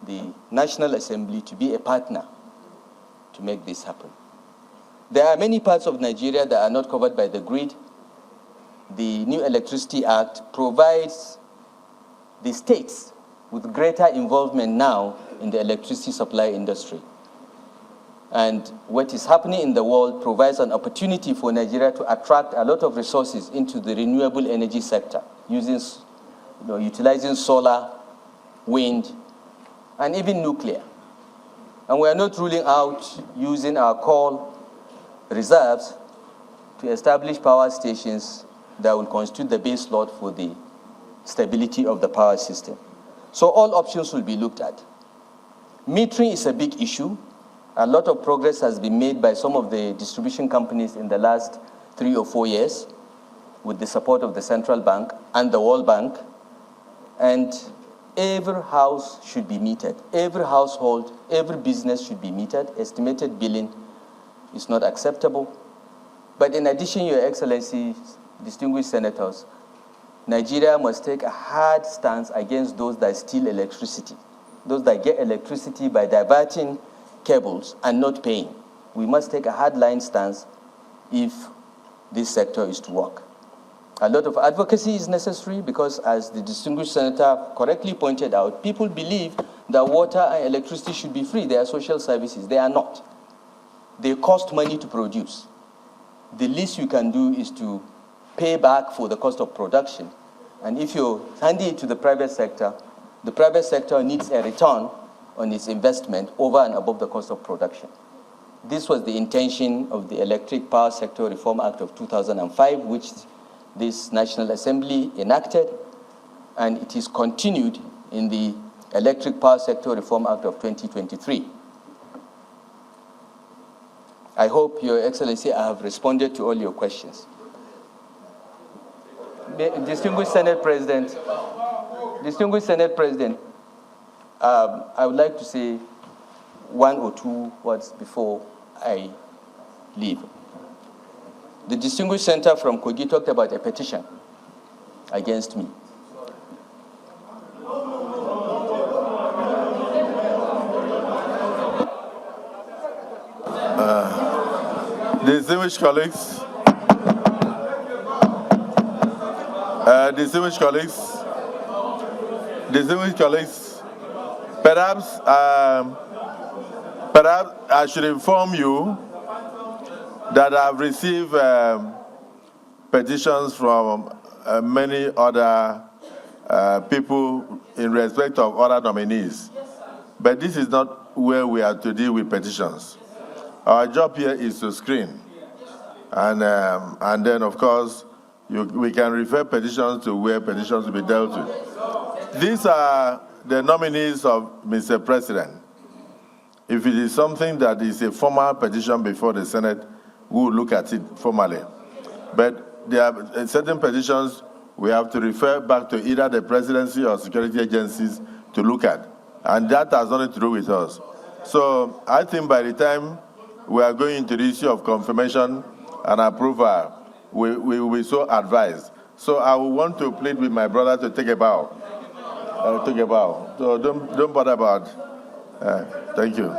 the National Assembly to be a partner to make this happen. There are many parts of Nigeria that are not covered by the grid. The new Electricity Act provides the states with greater involvement now in the electricity supply industry. And what is happening in the world provides an opportunity for Nigeria to attract a lot of resources into the renewable energy sector, utilizing solar, wind, and even nuclear. And we are not ruling out using our coal reserves to establish power stations that will constitute the base load for the stability of the power system. So all options will be looked at. Metering is a big issue. A lot of progress has been made by some of the distribution companies in the last 3 or 4 years with the support of the Central Bank and the World Bank. And every house should be metered. Every household, every business should be metered. Estimated billing is not acceptable. But in addition, Your Excellency, distinguished senators, Nigeria must take a hard stance against those that steal electricity, those that get electricity by diverting cables and not paying. We must take a hardline stance if this sector is to work. A lot of advocacy is necessary because, as the distinguished senator correctly pointed out, people believe that water and electricity should be free. They are social services. They are not. They cost money to produce. The least you can do is to pay back for the cost of production. And if you hand it to the private sector needs a return on its investment over and above the cost of production. This was the intention of the Electric Power Sector Reform Act of 2005, which this National Assembly enacted, and it is continued in the Electric Power Sector Reform Act of 2023. I hope, Your Excellency, I have responded to all your questions. Distinguished Senate President, I would like to say 1 or 2 words before I leave. The distinguished senator from Kogi talked about a petition against me. Distinguished colleagues, perhaps I should inform you that I've received petitions from many other people in respect of other nominees. But this is not where we are to deal with petitions. Our job here is to screen. And then, of course, we can refer petitions to where petitions will be dealt with. These are the nominees of Mr. President. If it is something that is a formal petition before the Senate, we will look at it formally. But there are certain petitions we have to refer back to either the presidency or security agencies to look at. And that has nothing to do with us. So I think by the time we are going into the issue of confirmation and approval, we will be so advised. So I will want to plead with my brother to take a bow. So don't bother about it. Thank you.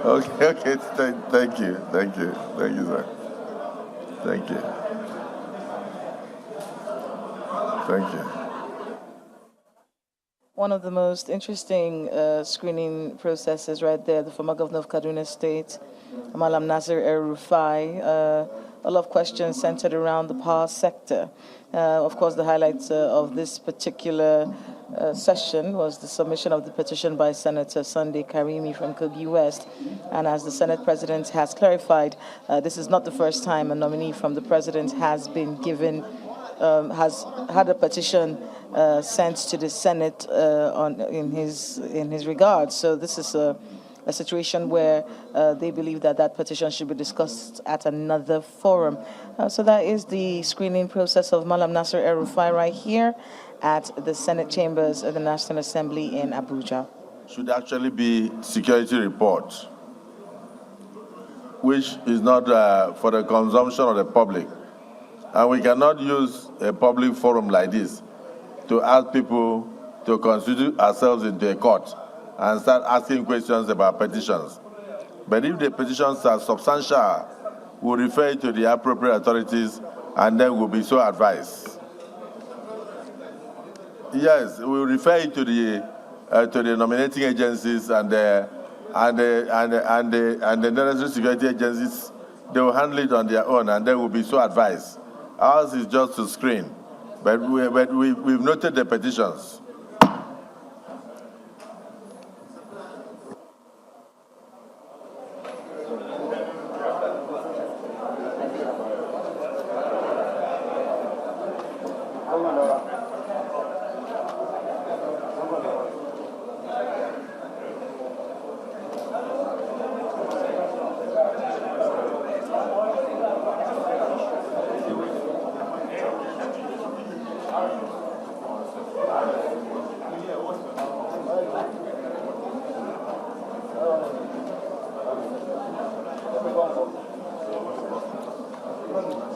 Okay, thank you, sir. Thank you. Thank you. One of the most interesting screening processes right there, the former governor of Kaduna State, Malam Nasir El-Rufai, a lot of questions centered around the power sector. Of course, the highlights of this particular session was the submission of the petition by Senator Sunday Karimi from Kogi West. And as the Senate President has clarified, this is not the first time a nominee from the President has been given, has had a petition sent to the Senate in his regard. So this is a situation where they believe that petition should be discussed at another forum. So that is the screening process of Malam Nasir El-Rufai right here at the Senate chambers of the National Assembly in Abuja. Should actually be security report, which is not for the consumption of the public. And we cannot use a public forum like this to ask people to constitute ourselves into a court and start asking questions about petitions. But if the petitions are substantial, we'll refer it to the appropriate authorities and then we'll be so advised. Yes, we'll refer it to the nominating agencies and the necessary security agencies. They will handle it on their own and they will be so advised. Ours is just to screen, but we've noted the petitions.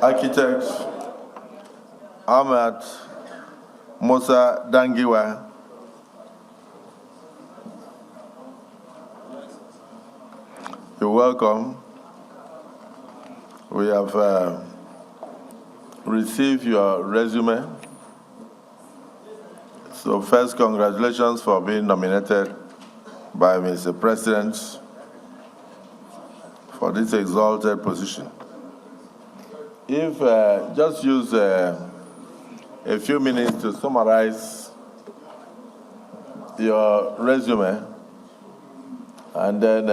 Architect Ahmad Musa Dangiwa, you're welcome. We have received your resume. So first, congratulations for being nominated by Mr. President for this exalted position. If just use a few minutes to summarize your resume, and then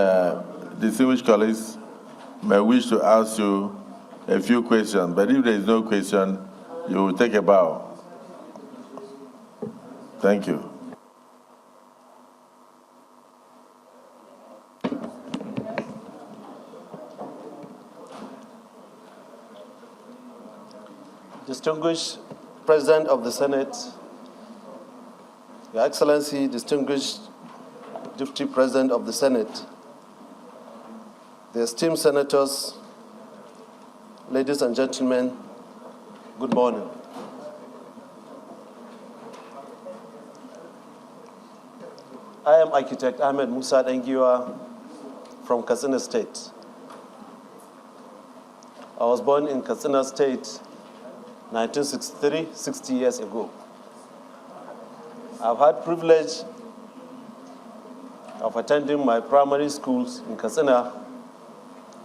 distinguished colleagues may wish to ask you a few questions. But if there is no question, you will take a bow. Thank you. Distinguished President of the Senate, Your Excellency, distinguished Deputy President of the Senate, the esteemed senators, ladies and gentlemen, good morning. I am Architect Ahmed Musa Dangiwa from Katsina State. I was born in Katsina State 1963, 60 years ago. I've had privilege of attending my primary schools in Katsina,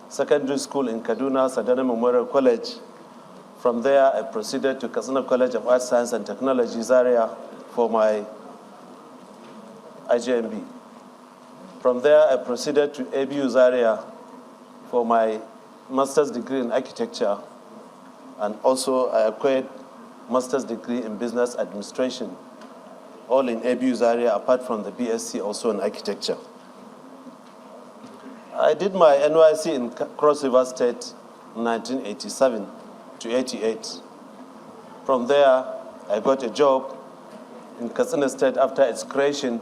secondary school in Kaduna, Sadana Memorial College. From there, I proceeded to Katsina College of Arts, Science and Technology, Zaria, for my IJMB. From there, I proceeded to ABU Zaria for my master's degree in architecture, and also I acquired master's degree in business administration, all in ABU Zaria, apart from the BSc also in architecture. I did my NYC in Cross River State in 1987 to 88. From there, I got a job in Katsina State after its creation.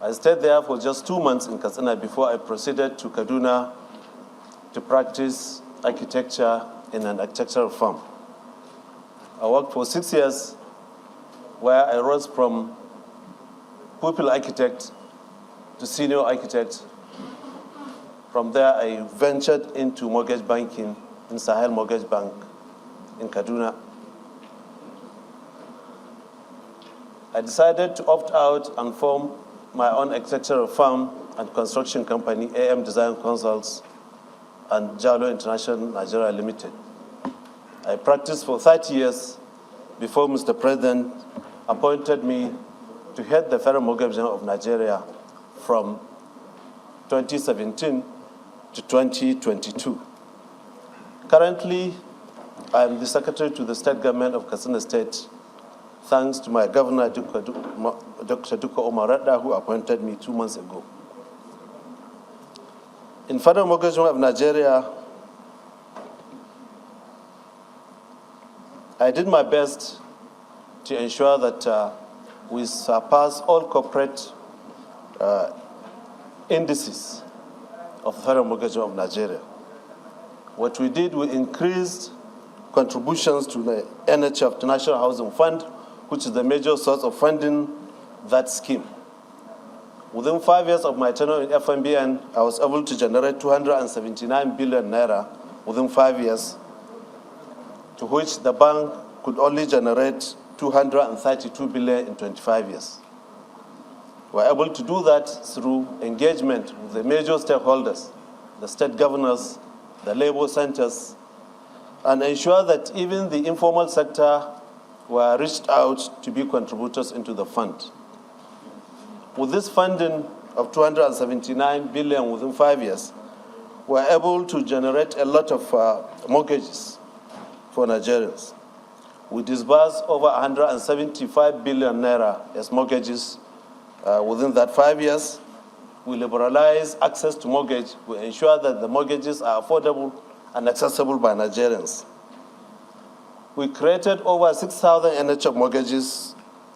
I stayed there for just 2 months in Katsina before I proceeded to Kaduna to practice architecture in an architectural firm. I worked for 6 years where I rose from pupil architect to senior architect From there, I ventured into mortgage banking in Sahel Mortgage Bank in Kaduna. I decided to opt out and form my own architectural firm and construction company, AM Design Consults and Jalo International Nigeria Limited. I practiced for 30 years before Mr. President appointed me to head the Federal Mortgage Bank of Nigeria from 2017 to 2022. Currently, I am the Secretary to the State Government of Katsina State, thanks to my Governor, Dr. Duko Omarada, who appointed me 2 months ago. In Federal Mortgage Bank of Nigeria, I did my best to ensure that we surpass all corporate indices of the Federal Mortgage Bank of Nigeria. What we did, we increased contributions to the NHF, the National Housing Fund, which is the major source of funding that scheme. Within 5 years of my tenure in FMBN, I was able to generate 279 billion naira within 5 years, to which the bank could only generate 232 billion in 25 years. We were able to do that through engagement with the major stakeholders, the state governors, the labor centers, and ensure that even the informal sector were reached out to be contributors into the fund. With this funding of 279 billion within 5 years, we were able to generate a lot of mortgages for Nigerians. We disbursed over 175 billion naira as mortgages within that 5 years. We liberalize access to mortgage. We ensure that the mortgages are affordable and accessible by Nigerians. We created over 6,000 NHF mortgages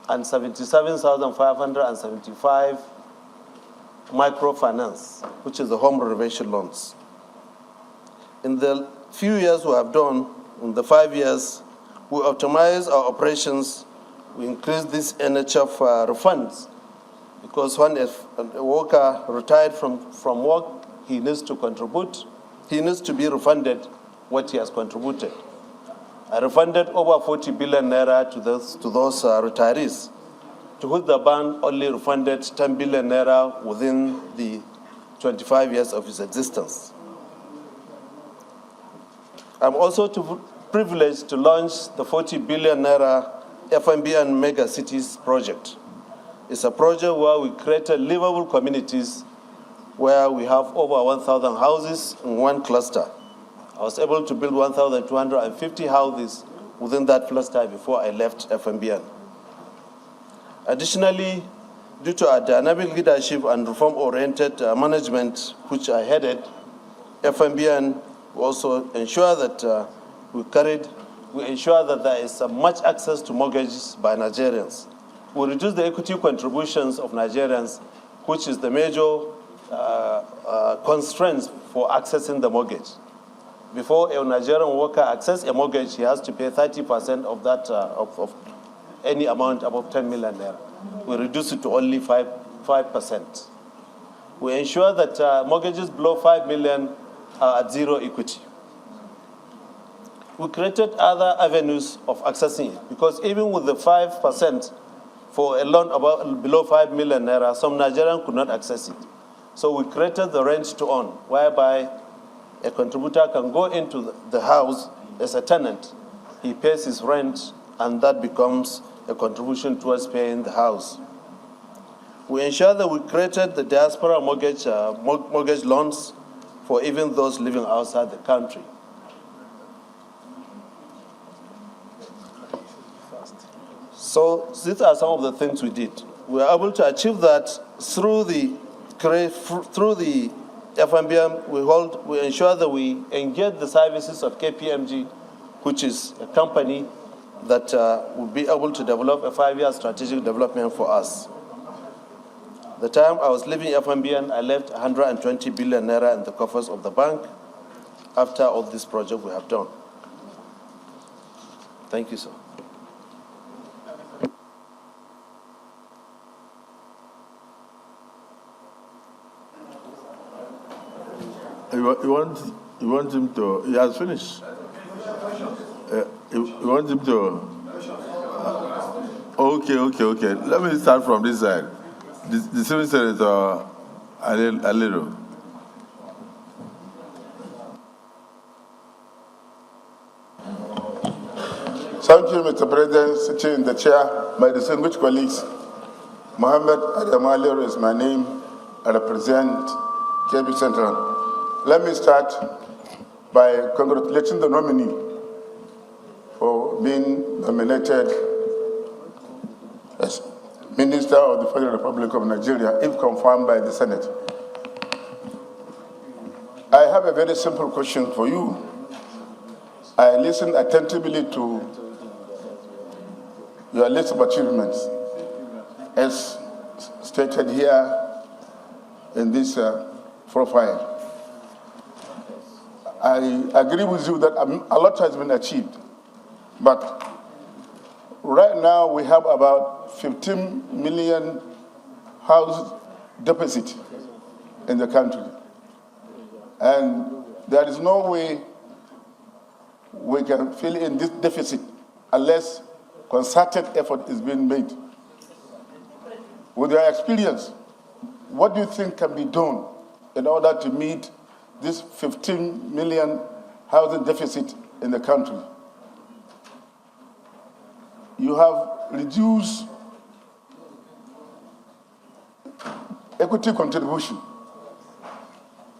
and 77,575 microfinance, which is the home renovation loans. In the few years we have done, in the 5 years, we optimized our operations. We increased these NHF refunds, because when a worker retired from work, he needs to contribute. He needs to be refunded what he has contributed. I refunded over 40 billion naira to those retirees, to which the bank only refunded 10 billion naira within the 25 years of its existence. I'm also privileged to launch the 40 billion naira FMBN Mega Cities project. It's a project where we created livable communities where we have over 1,000 houses in one cluster. I was able to build 1,250 houses within that cluster before I left FMBN. Additionally, due to our dynamic leadership and reform-oriented management, which I headed, FMBN will also ensure that we ensure that there is much access to mortgages by Nigerians. We reduce the equity contributions of Nigerians, which is the major constraints for accessing the mortgage. Before a Nigerian worker accesses a mortgage, he has to pay 30% of that, of any amount above 10 million naira. We reduce it to only 5%. We ensure that mortgages below 5 million are at zero equity. We created other avenues of accessing it, because even with the 5% for a loan below 5 million naira, some Nigerians could not access it. So we created the rent to own, whereby a contributor can go into the house as a tenant. He pays his rent, and that becomes a contribution towards paying the house. We ensure that we created the diaspora mortgage loans for even those living outside the country. So these are some of the things we did. We were able to achieve that through the FMBM. We ensure that we engage the services of KPMG, which is a company that will be able to develop a 5-year strategic development for us. The time I was leaving FMBN, I left 120 billion naira in the coffers of the bank after all this project we have done. Thank you, sir. You want him to? He has finished. You want him to? Okay. Let me start from this side. The civil senator, Alero. Thank you, Mr. President, sitting in the chair. My distinguished colleagues, Mohammed Adam Alero is my name. I represent KB Central. Let me start by congratulating the nominee for being nominated as Minister of the Federal Republic of Nigeria, if confirmed by the Senate. I have a very simple question for you. I listened attentively to your list of achievements as stated here in this profile. I agree with you that a lot has been achieved, but right now we have about 15 million house deficit in the country. And there is no way we can fill in this deficit unless concerted effort is being made. With your experience, what do you think can be done in order to meet this 15 million housing deficit in the country? You have reduced equity contribution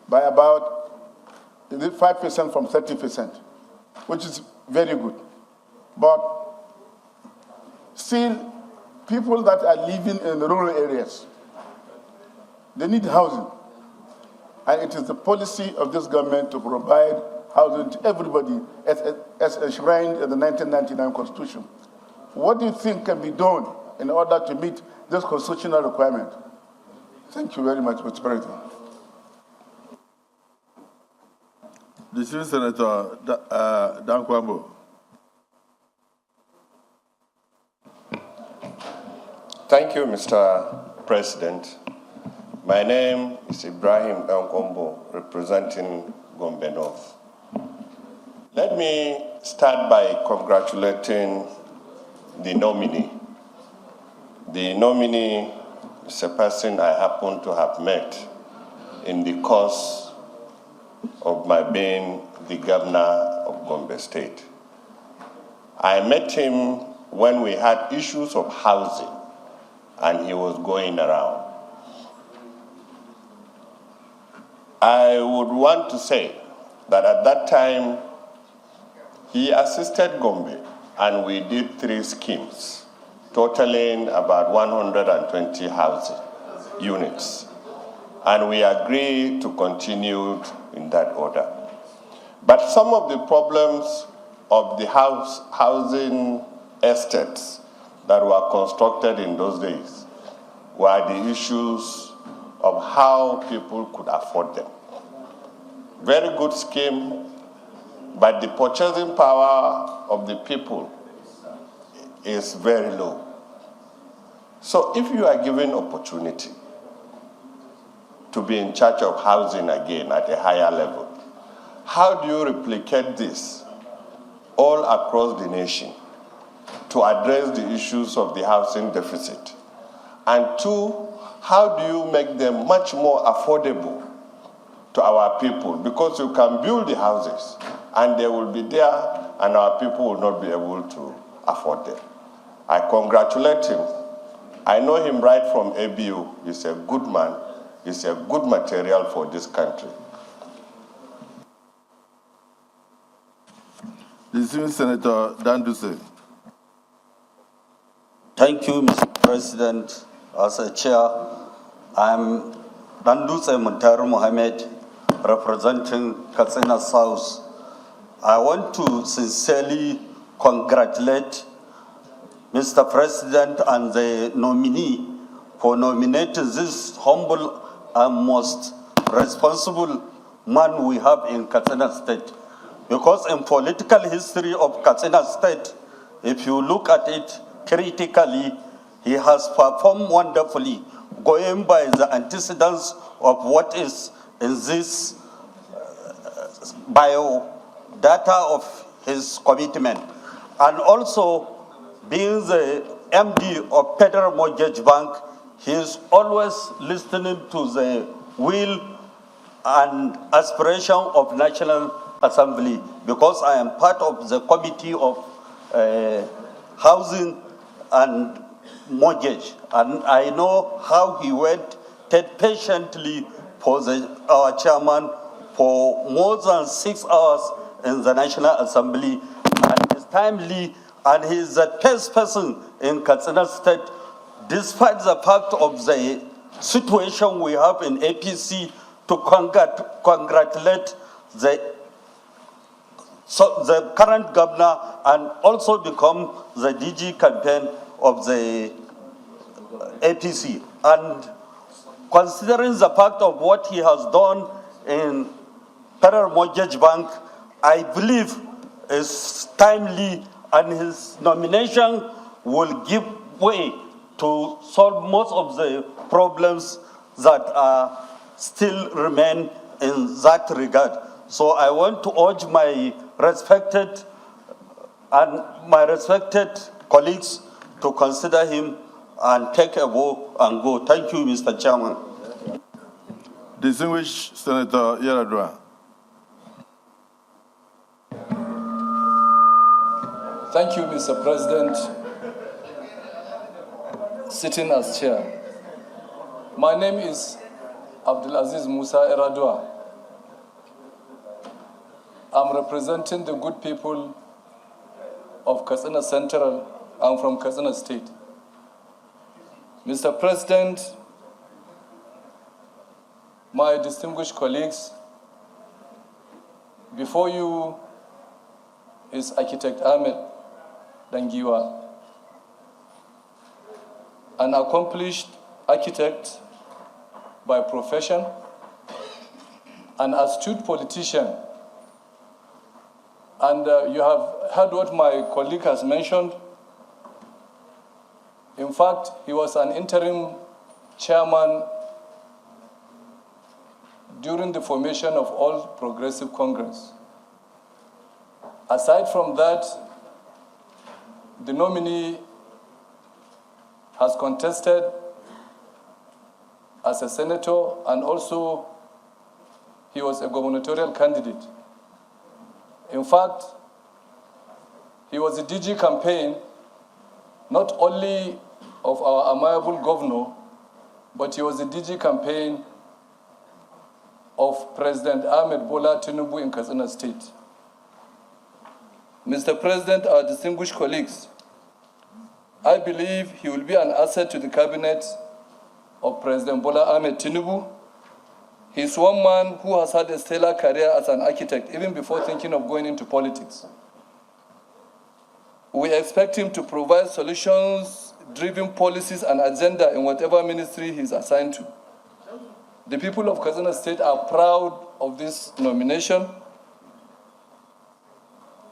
by about 5% from 30%, which is very good. But still, people that are living in the rural areas, they need housing. And it is the policy of this government to provide housing to everybody as enshrined in the 1999 Constitution. What do you think can be done in order to meet this constitutional requirement? Thank you very much, Mr. President. The Senior Senator, Dangiwa. Thank you, Mr. President. My name is Ibrahim Dangiwa, representing Gombe North. Let me start by congratulating the nominee. The nominee is a person I happen to have met in the course of my being the governor of Gombe State. I met him when we had issues of housing and he was going around. I would want to say that at that time, he assisted Gombe and we did 3 schemes, totaling about 120 housing units. And we agreed to continue in that order. But some of the problems of the housing estates that were constructed in those days were the issues of how people could afford them. Very good scheme, but the purchasing power of the people is very low. So if you are given opportunity to be in charge of housing again at a higher level, how do you replicate this all across the nation to address the issues of the housing deficit? And 2, how do you make them much more affordable to our people? Because you can build the houses and they will be there and our people will not be able to afford them. I congratulate him. I know him right from ABU. He's a good man. He's a good material for this country. The Senior Senator Danduse. Thank you, Mr. President. As a chair, I'm Danduse Muntaru Mohammed, representing Katsina South. I want to sincerely congratulate Mr. President and the nominee for nominating this humble and most responsible man we have in Katsina State. Because in political history of Katsina State, if you look at it critically, he has performed wonderfully, going by the antecedents of what is in this data of his commitment, and also being the MD of Federal Mortgage Bank, he is always listening to the will and aspiration of National Assembly, because I am part of the Committee of Housing and Mortgage, and I know how he waited patiently for our chairman for more than 6 hours in the National Assembly, and is timely, and he is the first person in Katsina State, despite the fact of the situation we have in APC, to congratulate the current governor and also become the DG campaign of the APC. And considering the fact of what he has done in Federal Mortgage Bank, I believe is timely, and his nomination will give way to solve most of the problems that still remain in that regard. So I want to urge my respected colleagues to consider him and take a vote and go. Thank you, Mr. Chairman. Distinguished Senator El-Rufai. Thank you, Mr. President. Sitting as chair. My name is Abdulaziz Musa Eradua. I'm representing the good people of Katsina Central. I'm from Katsina State. Mr. President, my distinguished colleagues, before you is Architect Ahmed Dangiwa, an accomplished architect by profession, an astute politician. And you have heard what my colleague has mentioned. In fact, he was an interim chairman during the formation of All Progressive Congress. Aside from that, the nominee has contested as a senator, and also he was a gubernatorial candidate. In fact, he was a DG campaign, not only of our amiable governor, but he was a DG campaign of President Ahmed Bola Tinubu in Katsina State. Mr. President, our distinguished colleagues, I believe he will be an asset to the cabinet of President Bola Ahmed Tinubu. He's one man who has had a stellar career as an architect, even before thinking of going into politics. We expect him to provide solutions-driven policies and agenda in whatever ministry he's assigned to. The people of Katsina State are proud of this nomination.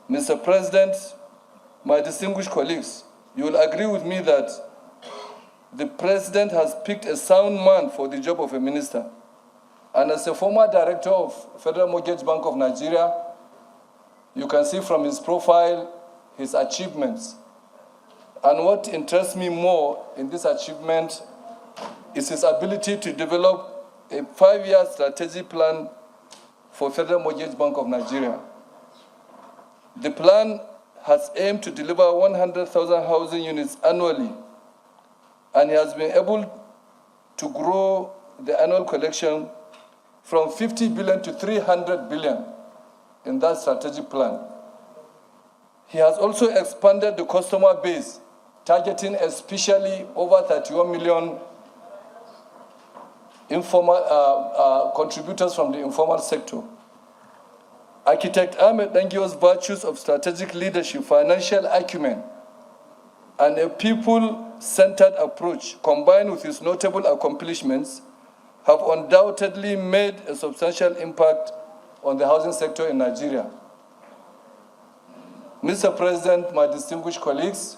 Mr. President, my distinguished colleagues, you will agree with me that the President has picked a sound man for the job of a minister. And as a former director of Federal Mortgage Bank of Nigeria, you can see from his profile his achievements. And what interests me more in this achievement is his ability to develop a 5-year strategic plan for Federal Mortgage Bank of Nigeria. The plan has aimed to deliver 100,000 housing units annually, and he has been able to grow the annual collection from 50 billion to 300 billion in that strategic plan. He has also expanded the customer base, targeting especially over 31 million informal contributors from the informal sector. Architect Ahmed Dangiwa's virtues of strategic leadership, financial acumen, and a people-centered approach, combined with his notable accomplishments, have undoubtedly made a substantial impact on the housing sector in Nigeria. Mr. President, my distinguished colleagues,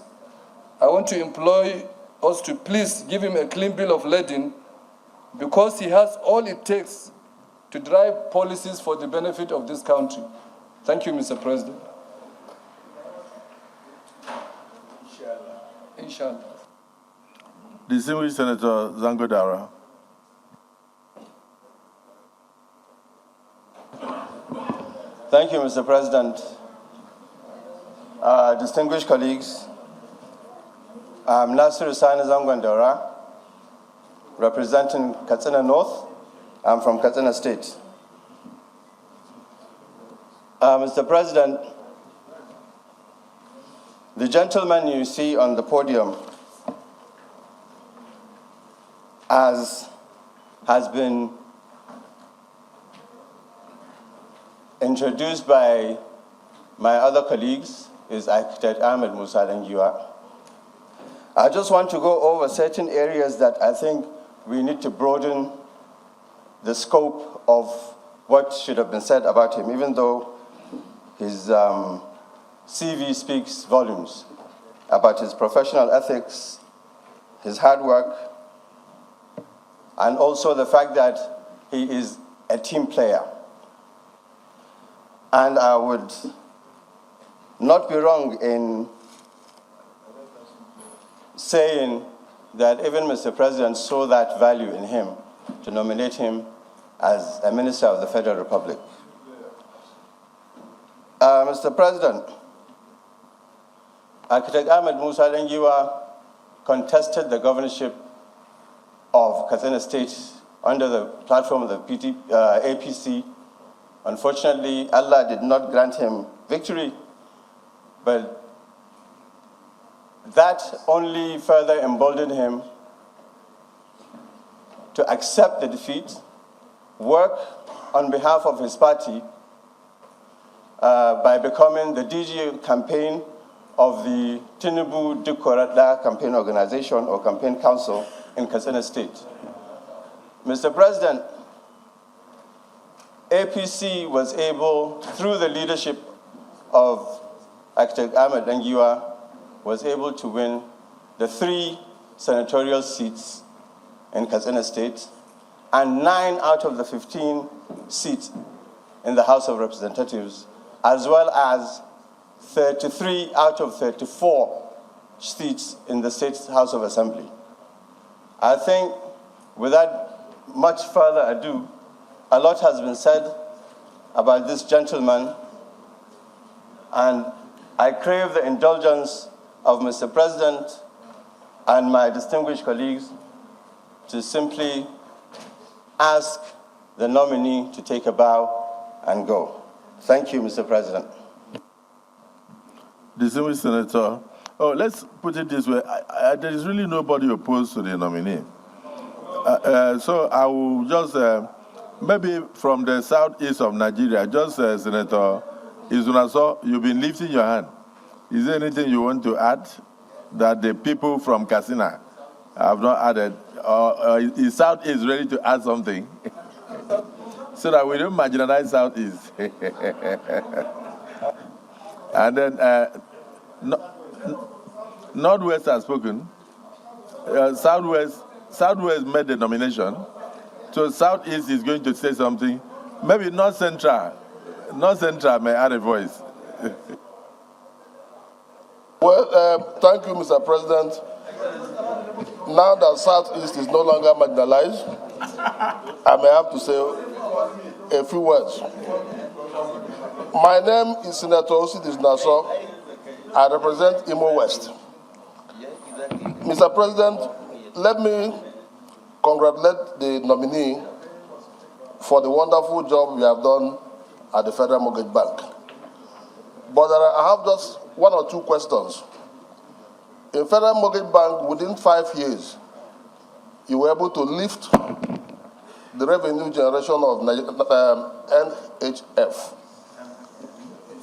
I want to employ us to please give him a clean bill of lading, because he has all it takes to drive policies for the benefit of this country. Thank you, Mr. President. Inshallah. Distinguished Senator Zangodara. Thank you, Mr. President. Distinguished colleagues, I'm Nasir Hussaini Zangondara, representing Katsina North. I'm from Katsina State. Mr. President, the gentleman you see on the podium has been introduced by my other colleagues, is Architect Ahmed Musa Dangiwa. I just want to go over certain areas that I think we need to broaden the scope of what should have been said about him, even though his CV speaks volumes about his professional ethics, his hard work, and also the fact that he is a team player. And I would not be wrong in saying that even Mr. President saw that value in him to nominate him as a minister of the Federal Republic. Mr. President, Architect Ahmed Musa Dangiwa contested the governorship of Katsina State under the platform of the APC. Unfortunately, Allah did not grant him victory, but that only further emboldened him to accept the defeat, work on behalf of his party by becoming the DG campaign of the Tinubu Dukorada Campaign Organization or Campaign Council in Katsina State. Mr. President, APC was able, through the leadership of Architect Ahmed Dangiwa, was able to win the 3 senatorial seats in Katsina State and 9 out of the 15 seats in the House of Representatives, as well as 33 out of 34 seats in the State House of Assembly. I think without much further ado, a lot has been said about this gentleman, and I crave the indulgence of Mr. President and my distinguished colleagues to simply ask the nominee to take a bow and go. Thank you, Mr. President. Distinguished Senator, let's put it this way. There is really nobody opposed to the nominee. So I will just, maybe from the southeast of Nigeria, just Senator Izunaso, you've been lifting your hand. Is there anything you want to add that the people from Katsina have not added? Or is Southeast ready to add something? So that we don't marginalize Southeast. And then Northwest has spoken. Southwest made the nomination. So Southeast is going to say something. Maybe North Central. North Central may add a voice. Well, thank you, Mr. President. Now that Southeast is no longer marginalized, I may have to say a few words. My name is Senator Osidis Nassau. I represent Imo West. Mr. President, let me congratulate the nominee for the wonderful job we have done at the Federal Mortgage Bank. But I have just 1 or 2 questions. In Federal Mortgage Bank, within 5 years, you were able to lift the revenue generation of NHF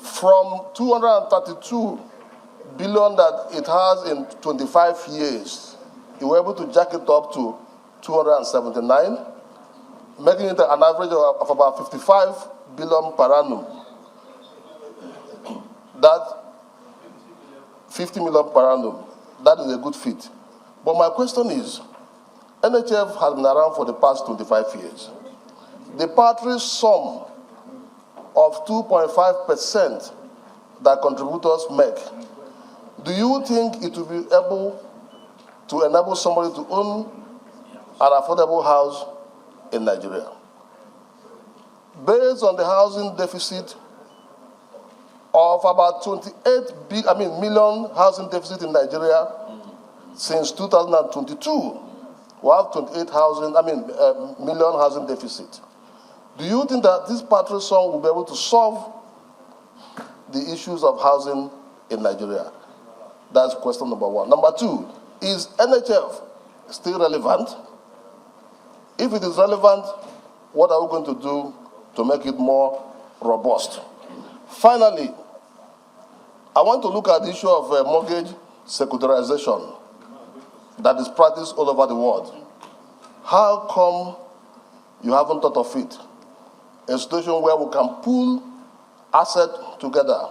from 232 billion that it has in 25 years. You were able to jack it up to 279, making it an average of about 55 billion per annum. That 50 million per annum, that is a good feat. But my question is, NHF has been around for the past 25 years. the paltry sum of 2.5% that contributors make, do you think it will be able to enable somebody to own an affordable house in Nigeria? Based on the housing deficit of about 28 million housing deficit in Nigeria since 2022, we have 28 million housing deficit. Do you think that this paltry sum will be able to solve the issues of housing in Nigeria? That's question number one. Number two, is NHF still relevant? If it is relevant, what are we going to do to make it more robust? Finally, I want to look at the issue of mortgage secularization that is practiced all over the world. How come you haven't thought of it? A situation where we can pool assets together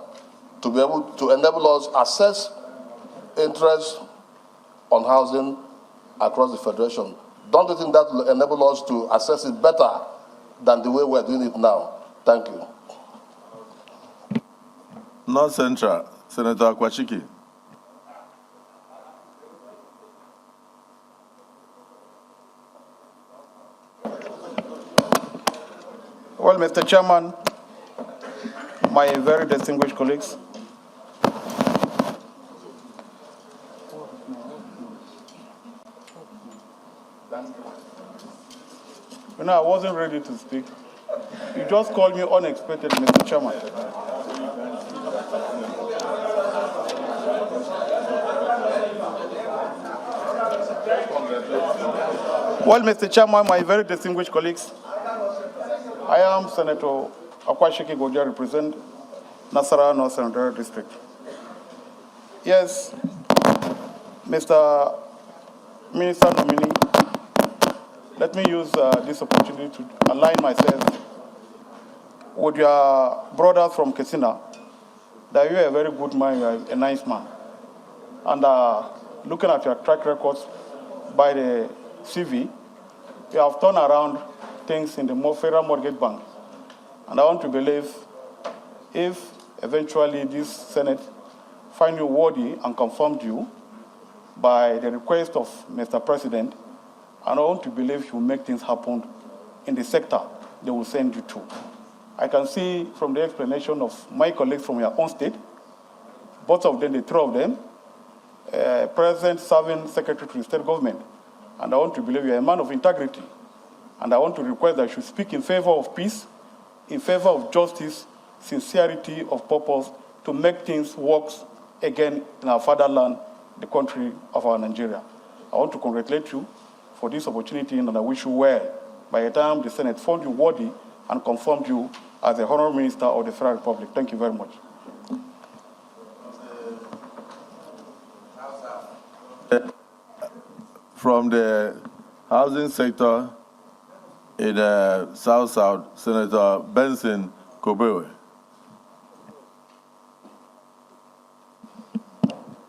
to be able to enable us access interest on housing across the Federation. Don't you think that will enable us to access it better than the way we're doing it now? Thank you. North Central, Senator Kwashiki. Well, Mr. Chairman, my very distinguished colleagues, I wasn't ready to speak. You just called me unexpected, Mr. Chairman. Well, Mr. Chairman, my very distinguished colleagues, I am Senator Akwashiki Goja, represent Nasarawa North Senatorial District. Yes, Mr. Minister nominee, let me use this opportunity to align myself with your brothers from Katsina, that you are a very good man, you are a nice man. And looking at your track records by the CV, you have turned around things in the Federal Mortgage Bank. And I want to believe if eventually this Senate find you worthy and confirmed you by the request of Mr. President, and I want to believe you will make things happen in the sector they will send you to. I can see from the explanation of my colleagues from your own state, both of them, the three of them, President serving Secretary to the state government. And I want to believe you are a man of integrity. And I want to request that you should speak in favor of peace, in favor of justice, sincerity of purpose, to make things work again in our fatherland, the country of our Nigeria. I want to congratulate you for this opportunity, and I wish you well by the time the Senate found you worthy and confirmed you as the Honorable Minister of the Federal Republic. Thank you very much. From the housing sector in the South-South, Senator Benson Kobewe.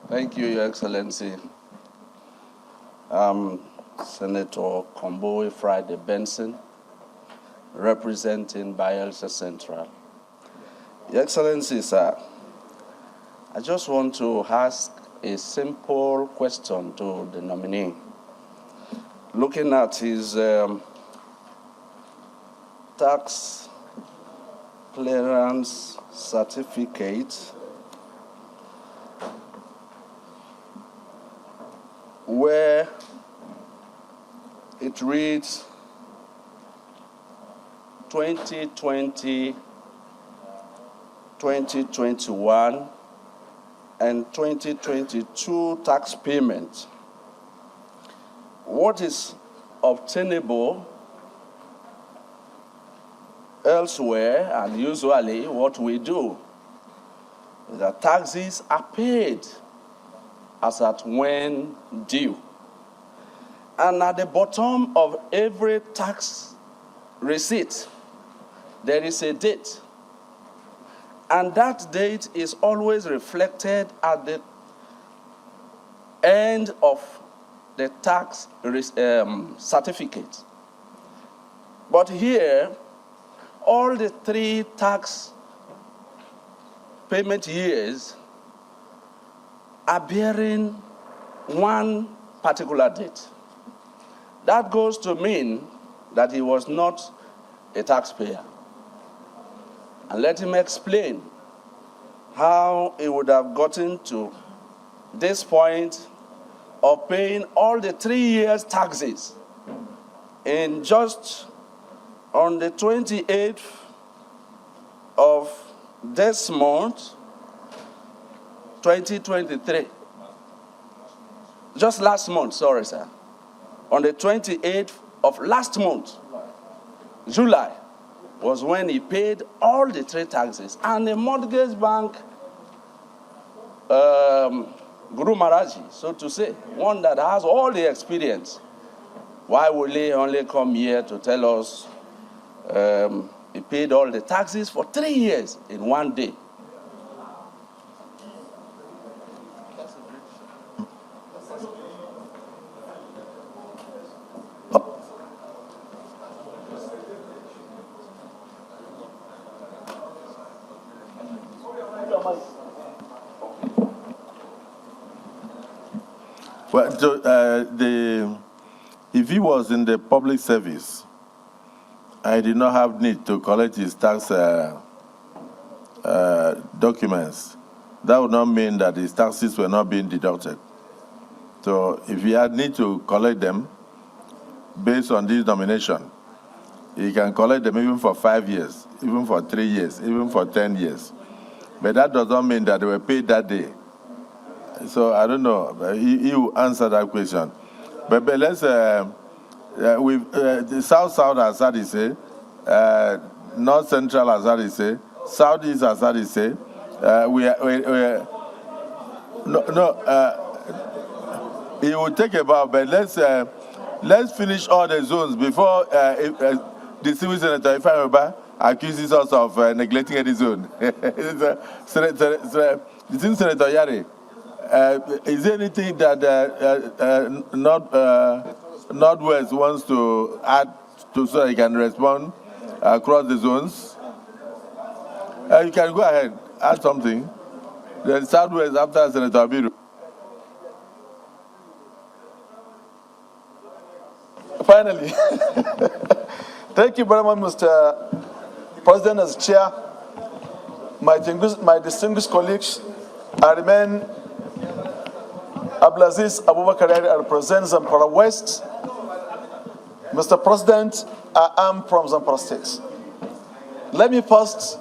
Thank you, Your Excellency. Senator Kombowe Friday Benson, representing Bayelsa Central. Your Excellency, sir, I just want to ask a simple question to the nominee. Looking at his tax clearance certificate, where it reads 2020, 2021, and 2022 tax payment. What is obtainable elsewhere, and usually what we do, the taxes are paid as at when due. And at the bottom of every tax receipt, there is a date. And that date is always reflected at the end of the tax certificate. But here, all the 3 tax payment years are bearing one particular date. That goes to mean that he was not a taxpayer. And let him explain how he would have gotten to this point of paying all the 3 years' taxes in just on the 28th of this month, 2023. Just last month, sorry, sir. On the 28th of last month, July, was when he paid all the 3 taxes. And the mortgage bank, Guru Maharaji, so to say, one that has all the experience, why will he only come here to tell us he paid all the taxes for 3 years in one day? Well, so, if he was in the public service, I did not have need to collect his tax documents. That would not mean that his taxes were not being deducted. So if he had need to collect them based on this nomination, he can collect them even for 5 years, even for 3 years, even for 10 years. But that does not mean that they were paid that day. So I don't know. He will answer that question. But let's, the South has had his say, North Central has had his say, Southeast has had his say. He will take about, but let's finish all the zones before the civil senator, if I remember, accuses us of neglecting any zone. Senator Yari, is there anything that Northwest wants to add to so he can respond across the zones? You can go ahead, add something. Then Southwest after Senator Abiru. Finally, thank you very much, Mr. President, as chair. My distinguished colleagues, I remain Abdulaziz Abubakar. I represent Zamfara West. Mr. President, I am from Zamfara State. Let me first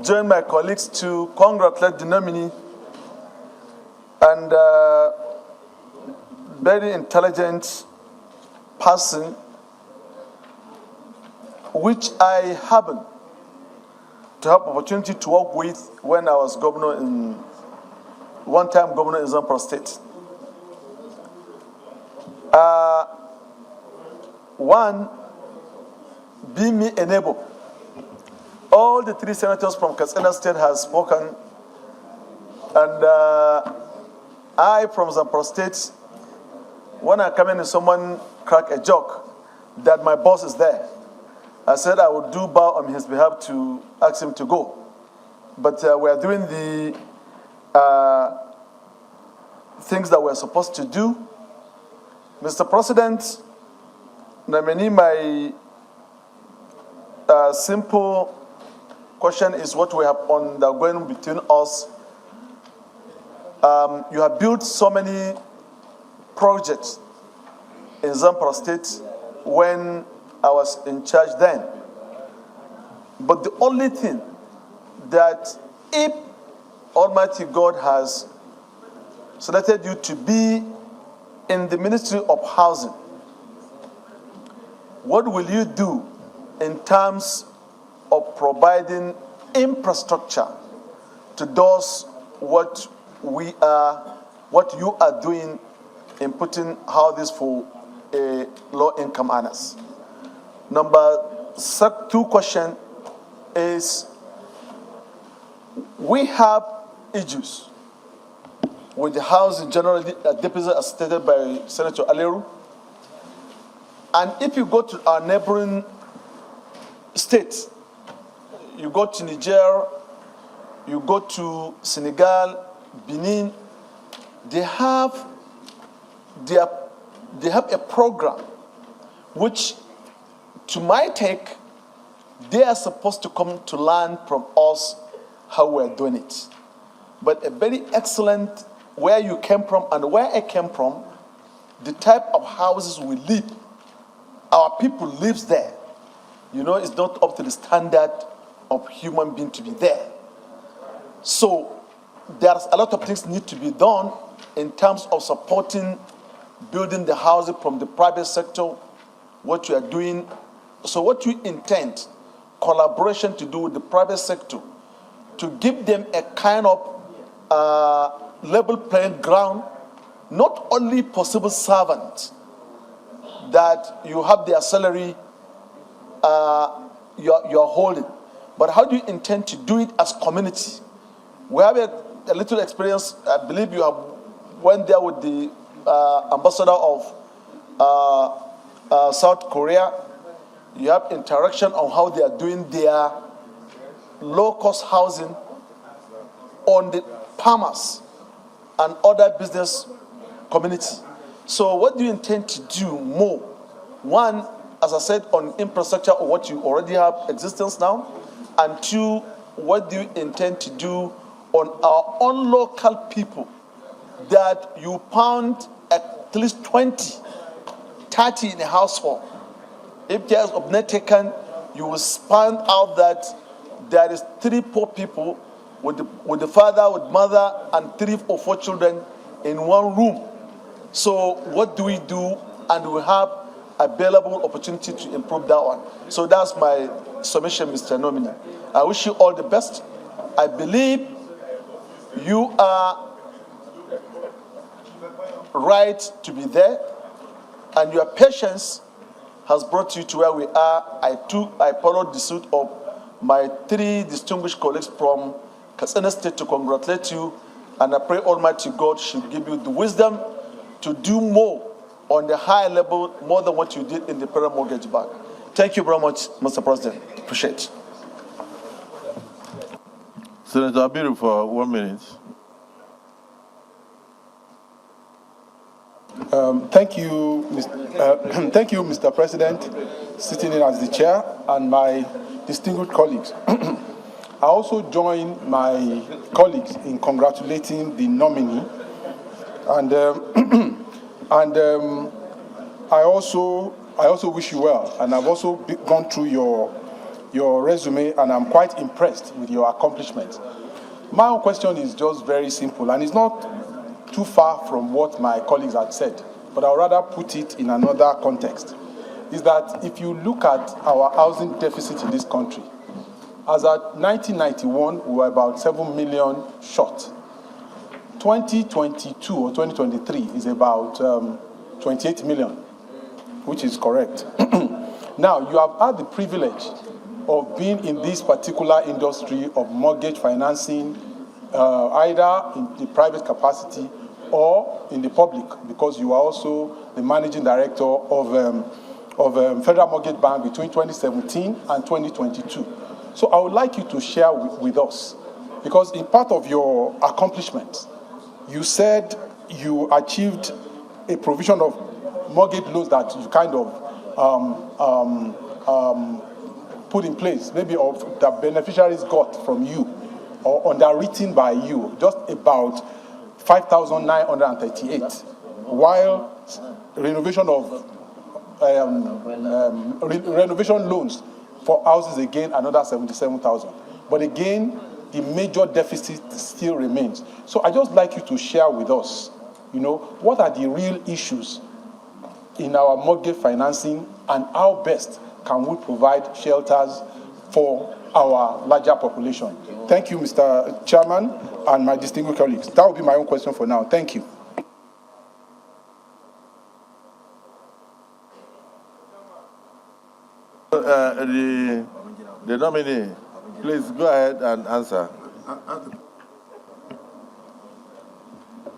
join my colleagues to congratulate the nominee and very intelligent person, which I happened to have opportunity to work with when I was one-time governor in Zamfara State. One, being me a neighbor. All the 3 senators from Katsina State has spoken, and I from Zamfara State, when I come in and someone crack a joke that my boss is there, I said I would do bow on his behalf to ask him to go. But we are doing the things that we're supposed to do. Mr. President, nominee, my simple question is what we have undergone between us. You have built so many projects in Zamfara State when I was in charge then. But the only thing that if Almighty God has selected you to be in the Ministry of Housing, what will you do in terms of providing infrastructure to those what you are doing in putting houses for low-income earners? Number 2 question is, we have issues with the housing generally, deficit as stated by Senator El-Rufai. And if you go to our neighboring states, you go to Niger, you go to Senegal, Benin, they have a program which, to my take, they are supposed to come to learn from us how we're doing it. But a very excellent, where you came from and where I came from, the type of houses we live, our people lives there. You know, it's not up to the standard of human being to be there. So there's a lot of things need to be done in terms of supporting, building the housing from the private sector, what you are doing. So what you intend, collaboration to do with the private sector, to give them a kind of level playing ground, not only for civil servants, that you have their salary you're holding, but how do you intend to do it as community? We have a little experience. I believe you have went there with the ambassador of South Korea. You have interaction on how they are doing their low-cost housing on the farmers and other business community. So what do you intend to do more? One, as I said, on infrastructure or what you already have existence now. And two, what do you intend to do on our own local people that you found at least 20, 30 in a household? If care is not taken, you will find out that there is 3 poor people with the father, with mother, and 3 or 4 children in one room. So what do we do? And we have available opportunity to improve that one. So that's my submission, Mr. Nominee. I wish you all the best. I believe you are right to be there, and your patience has brought you to where we are. I followed the suit of my 3 distinguished colleagues from Katsina State to congratulate you, and I pray Almighty God should give you the wisdom to do more on the higher level, more than what you did in the Federal Mortgage Bank. Thank you very much, Mr. President. Appreciate it. Senator Abiru for 1 minute. Thank you, Mr. President, sitting in as the chair, and my distinguished colleagues. I also join my colleagues in congratulating the nominee, and I also wish you well. And I've also gone through your resume, and I'm quite impressed with your accomplishments. My own question is just very simple, and it's not too far from what my colleagues had said, but I'll rather put it in another context. Is that if you look at our housing deficit in this country, as at 1991, we were about 7 million short. 2022 or 2023 is about 28 million, which is correct. Now, you have had the privilege of being in this particular industry of mortgage financing, either in the private capacity or in the public, because you are also the managing director of Federal Mortgage Bank between 2017 and 2022. So I would like you to share with us, because in part of your accomplishments, you said you achieved a provision of mortgage loans that you kind of put in place, maybe of the beneficiaries got from you or underwritten by you, just about 5,938, while renovation loans for houses, again, another 77,000. But again, the major deficit still remains. So I just like you to share with us, what are the real issues in our mortgage financing, and how best can we provide shelters for our larger population. Thank you, Mr. Chairman, and my distinguished colleagues. That will be my own question for now. Thank you. The nominee, please go ahead and answer.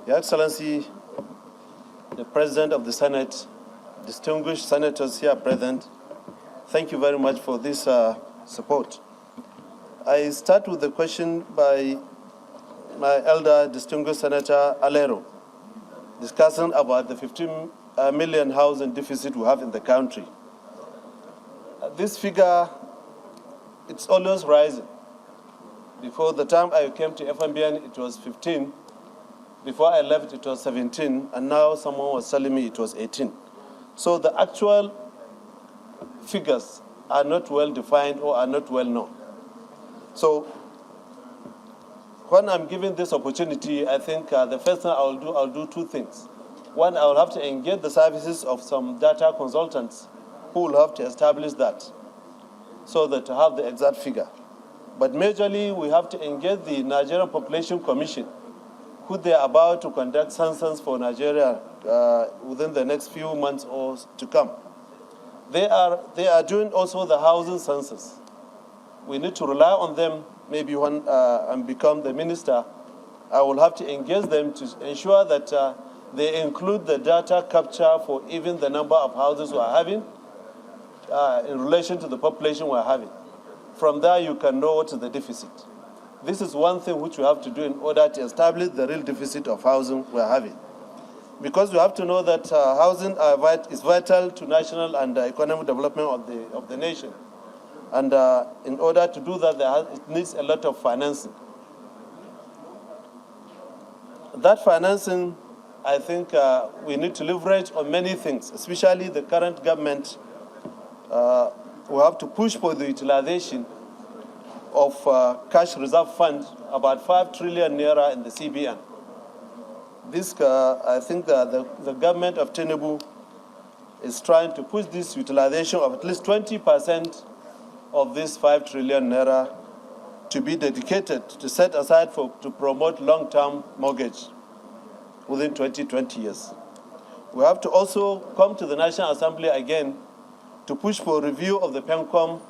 Your Excellency, the President of the Senate, distinguished senators here present, thank you very much for this support. I start with the question by my elder distinguished Senator Alero, discussing about the 15 million housing deficit we have in the country. This figure, it's always rising. Before the time I came to FMBN, it was 15. Before I left, it was 17, and now someone was telling me it was 18. So the actual figures are not well defined or are not well known. So when I'm given this opportunity, I think the first thing I'll do two things. One, I will have to engage the services of some data consultants who will have to establish that so that to have the exact figure. But majorly, we have to engage the Nigerian Population Commission, who they are about to conduct census for Nigeria within the next few months or to come. They are doing also the housing census. We need to rely on them. Maybe when I become the minister, I will have to engage them to ensure that they include the data capture for even the number of houses we are having in relation to the population we are having. From there, you can know what is the deficit. This is one thing which we have to do in order to establish the real deficit of housing we are having. Because we have to know that housing is vital to national and economic development of the nation. And in order to do that, it needs a lot of financing. That financing, I think we need to leverage on many things, especially the current government. We have to push for the utilization of cash reserve fund, about 5 trillion naira in the CBN. This, I think the government of Tinubu is trying to push this utilization of at least 20% of this 5 trillion naira to be dedicated, to set aside to promote long-term mortgage within 20 years. We have to also come to the National Assembly again to push for review of the PENCOM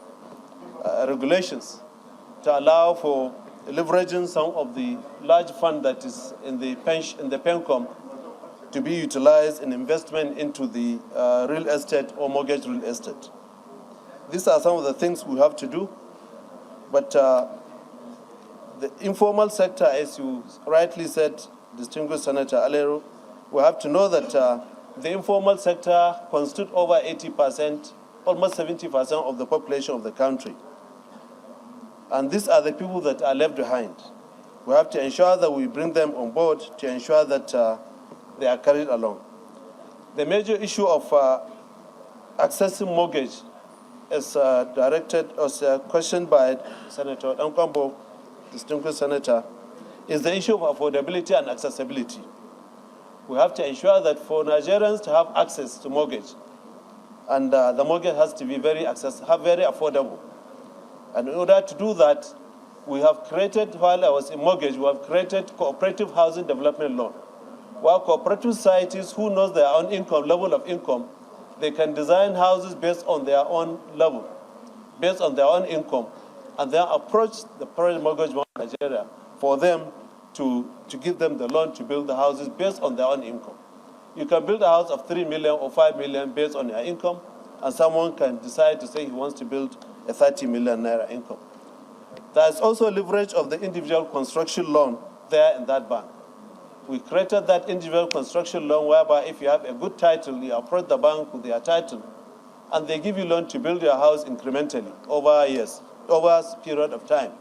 regulations to allow for leveraging some of the large fund that is in the PENCOM to be utilized in investment into the real estate or mortgage real estate. These are some of the things we have to do. But the informal sector, as you rightly said, distinguished Senator Alero, we have to know that the informal sector constitutes over 80%, almost 70% of the population of the country. And these are the people that are left behind. We have to ensure that we bring them on board to ensure that they are carried along. The major issue of accessing mortgage is questioned by Senator Dangiwa, distinguished senator, is the issue of affordability and accessibility. We have to ensure that for Nigerians to have access to mortgage, and the mortgage has to be very affordable. And in order to do that, we have created, while I was in mortgage, we have created cooperative housing development loan, where cooperative societies who know their own income, level of income, they can design houses based on their own level, based on their own income, and then approach the private mortgage bank in Nigeria for them to give them the loan to build the houses based on their own income. You can build a house of 3 million or 5 million based on your income, and someone can decide to say he wants to build a 30 million naira income. There is also leverage of the individual construction loan there in that bank. We created that individual construction loan whereby if you have a good title, you approach the bank with your title, and they give you loan to build your house incrementally over years, over a period of time.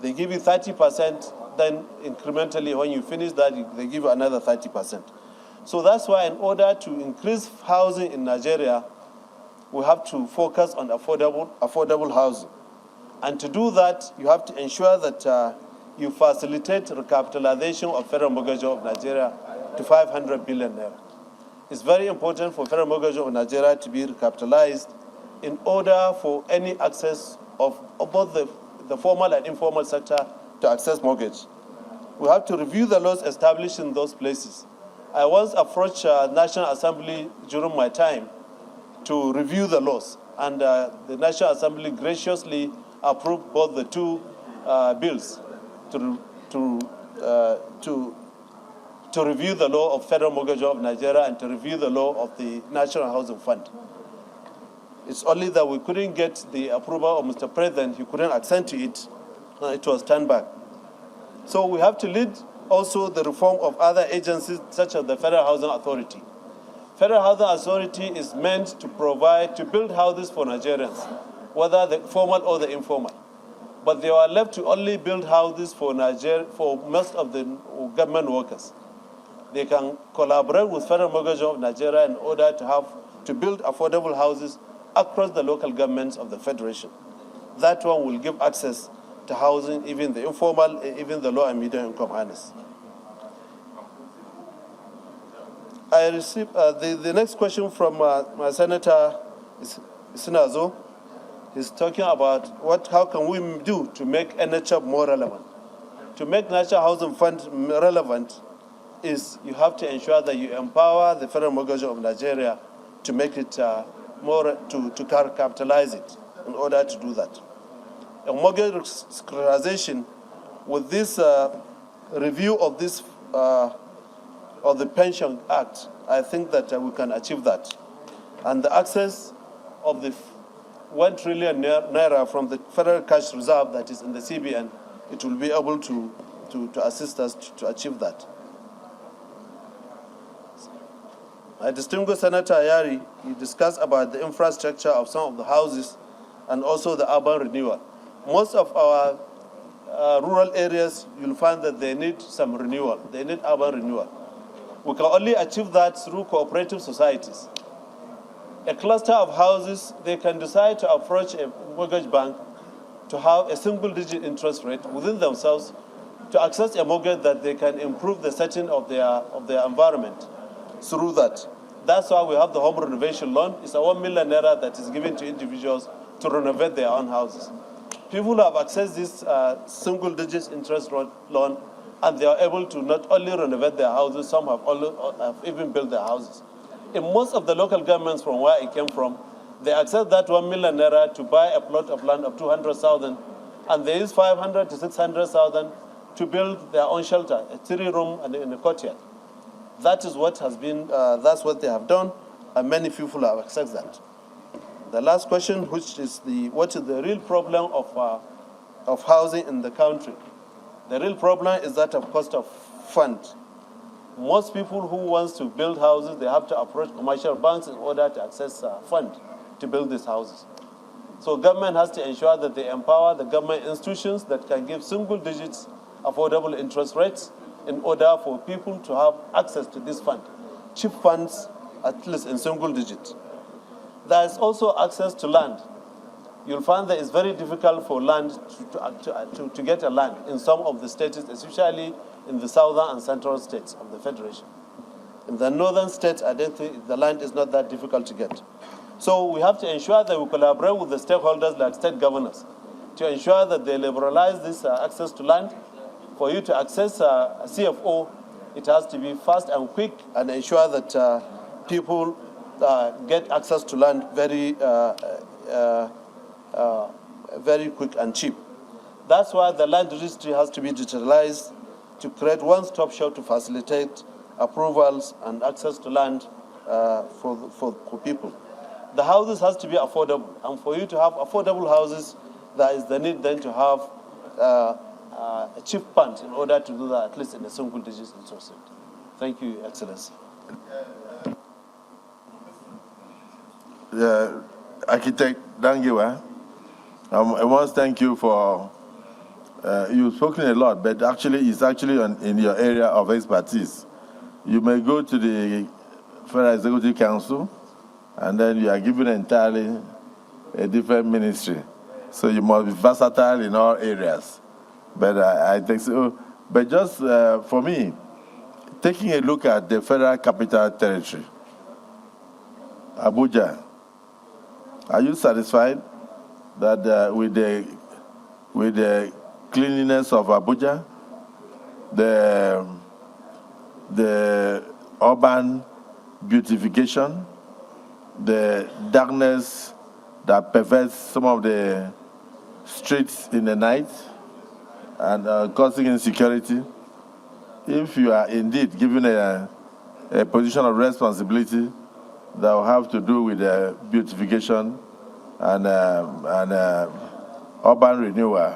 They give you 30%, then incrementally when you finish that, they give you another 30%. So that's why in order to increase housing in Nigeria, we have to focus on affordable housing. And to do that, you have to ensure that you facilitate recapitalization of Federal Mortgage of Nigeria to 500 billion naira. It's very important for Federal Mortgage of Nigeria to be recapitalized in order for any access of both the formal and informal sector to access mortgage. We have to review the laws established in those places. I once approached National Assembly during my time to review the laws, and the National Assembly graciously approved both the two bills to review the law of Federal Mortgage of Nigeria and to review the law of the National Housing Fund. It's only that we couldn't get the approval of Mr. President. He couldn't accent to it. It was turned back. So we have to lead also the reform of other agencies such as the Federal Housing Authority. Federal Housing Authority is meant to provide, to build houses for Nigerians, whether the formal or the informal. But they are left to only build houses for most of the government workers. They can collaborate with Federal Mortgage of Nigeria in order to build affordable houses across the local governments of the Federation. That one will give access to housing, even the informal, even the low and medium income earners. I received the next question from my Senator Sinazo. He's talking about how can we do to make NHF more relevant. To make National Housing Fund relevant is you have to ensure that you empower the Federal Mortgage of Nigeria to make it more, to capitalize it in order to do that. A mortgage securitization with this review of this of the Pension Act, I think that we can achieve that. And the access of the 1 trillion naira from the Federal Cash Reserve that is in the CBN, it will be able to assist us to achieve that. My distinguished Senator Ayari, he discussed about the infrastructure of some of the houses and also the urban renewal. Most of our rural areas, you'll find that they need some renewal. They need urban renewal. We can only achieve that through cooperative societies. A cluster of houses, they can decide to approach a mortgage bank to have a single-digit interest rate within themselves to access a mortgage that they can improve the setting of their environment through that. That's why we have the home renovation loan. It's a 1 million naira that is given to individuals to renovate their own houses. People who have accessed this single-digit interest loan, and they are able to not only renovate their houses, some have even built their houses. In most of the local governments from where I came from, they access that 1 million naira to buy a plot of land of 200,000, and they use 500 to 600,000 to build their own shelter, a 3-room and in a courtyard. That is what has been, that's what they have done, and many people have accessed that. The last question, which is what is the real problem of housing in the country? The real problem is that of cost of fund. Most people who want to build houses, they have to approach commercial banks in order to access fund to build these houses. So government has to ensure that they empower the government institutions that can give single digits affordable interest rates in order for people to have access to this fund. Cheap funds, at least in single digits. There is also access to land. You'll find that it's very difficult for land to get a land in some of the states, especially in the southern and central states of the Federation. In the northern states, I don't think the land is not that difficult to get. So we have to ensure that we collaborate with the stakeholders like state governors to ensure that they liberalize this access to land. For you to access a CFO, it has to be fast and quick and ensure that people get access to land very quick and cheap. That's why the land registry has to be digitalized to create one-stop shop to facilitate approvals and access to land for people. The houses has to be affordable, and for you to have affordable houses, there is the need then to have a cheap fund in order to do that, at least in a single-digit interest rate. Thank you, Excellency. Architect Dangiwa, I want to thank you for, you've spoken a lot, but actually it's actually in your area of expertise. You may go to the Federal Executive Council, and then you are given entirely a different ministry. So you must be versatile in all areas. But I think so. But just for me, taking a look at the Federal Capital Territory, Abuja, are you satisfied that with the cleanliness of Abuja, the urban beautification, the darkness that pervades some of the streets in the night and causing insecurity? If you are indeed given a position of responsibility that will have to do with the beautification and urban renewal,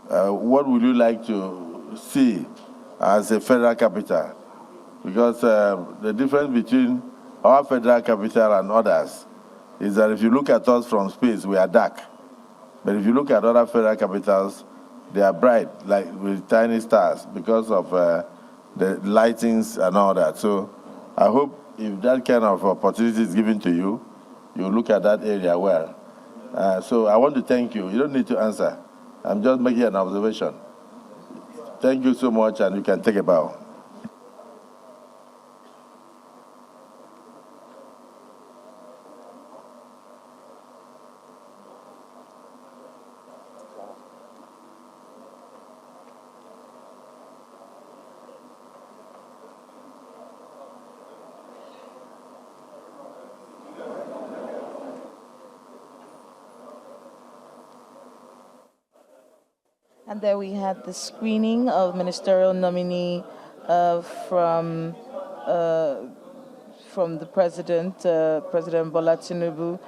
what would you like to see as a federal capital? Because the difference between our federal capital and others is that if you look at us from space, we are dark. But if you look at other federal capitals, they are bright, like with tiny stars, because of the lightings and all that. So I hope if that kind of opportunity is given to you, you look at that area well. So I want to thank you. You don't need to answer. I'm just making an observation. Thank you so much, and you can take a bow. And there we had the screening of ministerial nominee from the president, President Bola Tinubu,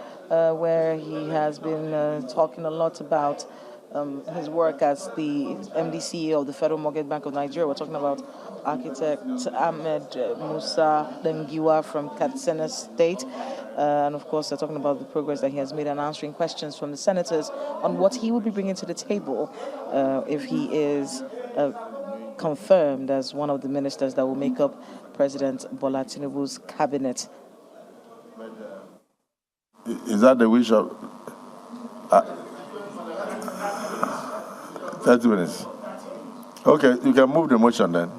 where he has been talking a lot about his work as the MD CEO of the Federal Mortgage Bank of Nigeria. We're talking about architect Ahmed Musa Dangiwa from Katsina State. And of course, they're talking about the progress that he has made and answering questions from the senators on what he will be bringing to the table if he is confirmed as one of the ministers that will make up President Bola Tinubu's cabinet. Is that the wish of 30 minutes? Okay, you can move the motion then.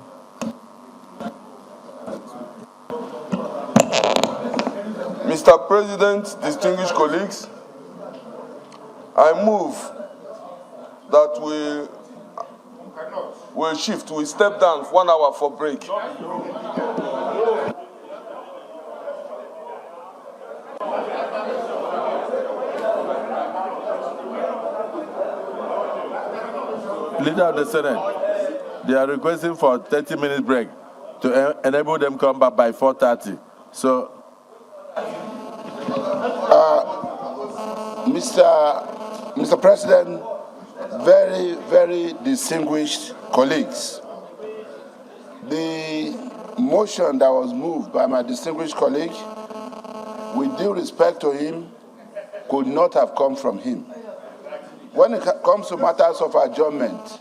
Mr. President, distinguished colleagues, I move that we shift, we step down 1 hour for break. Leader of the Senate, they are requesting for a 30-minute break to enable them come back by 4:30. So, Mr. President, very, very distinguished colleagues, the motion that was moved by my distinguished colleague, with due respect to him, could not have come from him. When it comes to matters of adjournment,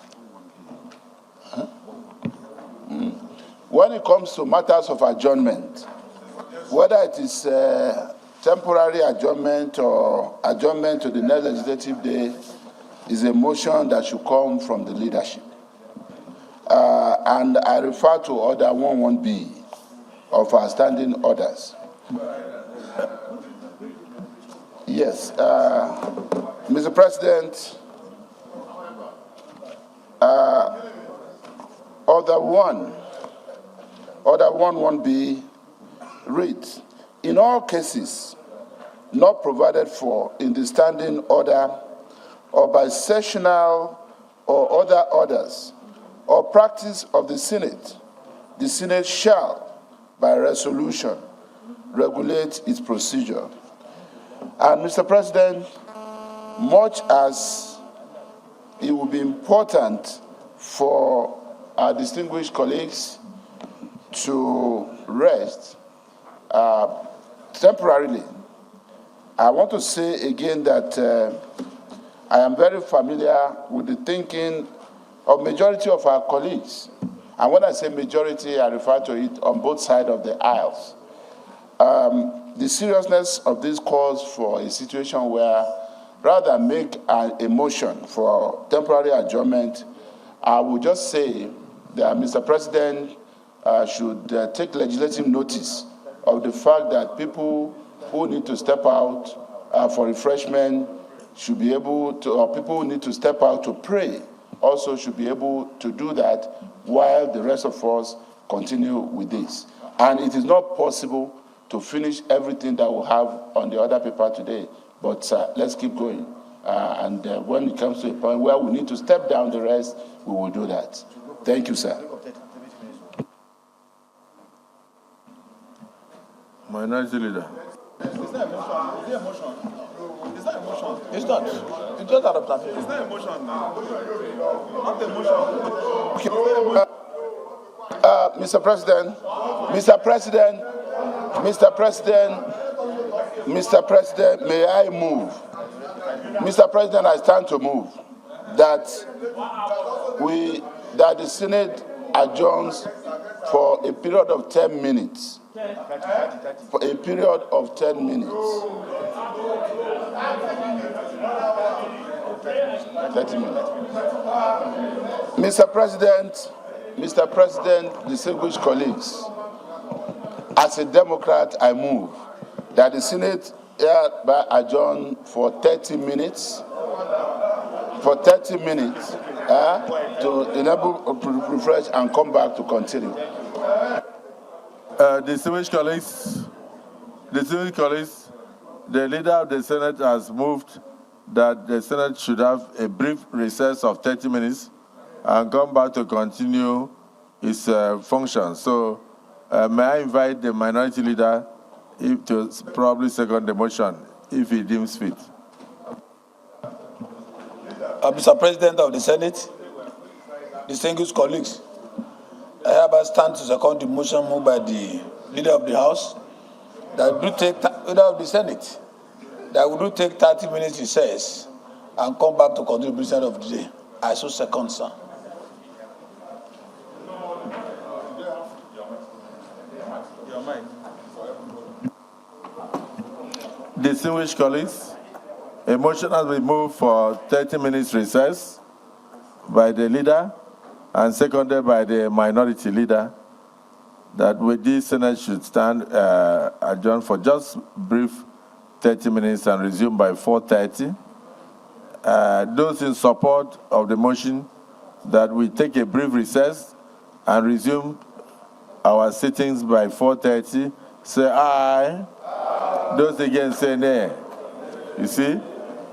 whether it is temporary adjournment or adjournment to the next legislative day, is a motion that should come from the leadership. And I refer to Order 11B of our standing orders. Yes, Mr. President, Order 11B reads, in all cases not provided for in the standing order or by sessional or other orders or practice of the Senate shall, by resolution, regulate its procedure. And Mr. President, much as it will be important for our distinguished colleagues to rest temporarily, I want to say again that I am very familiar with the thinking of majority of our colleagues. And when I say majority, I refer to it on both sides of the aisles. The seriousness of this calls for a situation where, rather than make a motion for temporary adjournment, I would just say that Mr. President should take legislative notice of the fact that people who need to step out for refreshment should be able to, or people who need to step out to pray also should be able to do that while the rest of us continue with this. And it is not possible to finish everything that we have on the other paper today, but let's keep going. And when it comes to a point where we need to step down the rest, we will do that. Thank you, sir. Minority Leader. Is there a motion? It's not a motion. It's not. It's just an observation. It's not a motion now. Not a motion. Mr. President, may I move? Mr. President, I stand to move that the Senate adjourns for a period of 10 minutes. For a period of 10 minutes. 30 minutes. Mr. President, distinguished colleagues, as a Democrat, I move that the Senate hereby adjourn for 30 minutes. For 30 minutes to enable refresh and come back to continue. Distinguished colleagues, the leader of the Senate has moved that the Senate should have a brief recess of 30 minutes and come back to continue its function. So may I invite the minority leader to probably second the motion if he deems fit. Mr. President of the Senate, distinguished colleagues, I hereby stand to second the motion moved by the Leader of the House that do take Leader of the Senate that we do take 30 minutes recess and come back to continue the business of the day. I so second, sir. Distinguished colleagues, a motion has been moved for 30 minutes recess by the leader and seconded by the minority leader that with this Senate should stand adjourned for just brief 30 minutes and resume by 4:30. Those in support of the motion that we take a brief recess and resume our sittings by 4:30, say aye. Those against say nay. You see,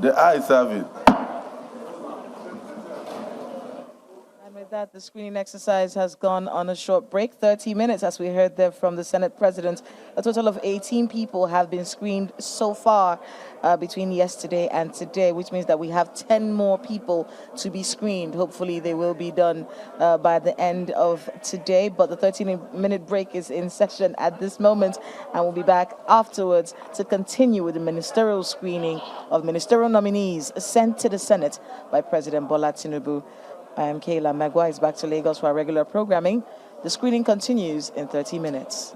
the ayes have it. And with that, the screening exercise has gone on a short break, 30 minutes, as we heard there from the Senate President. A total of 18 people have been screened so far between yesterday and today, which means that we have 10 more people to be screened. Hopefully they will be done by the end of today. But the 13-minute break is in session at this moment, and we'll be back afterwards to continue with the ministerial screening of ministerial nominees sent to the Senate by President Bola Tinubu. I am Kayla Magwa. Is back to Lagos for our regular programming. The screening continues in 30 minutes.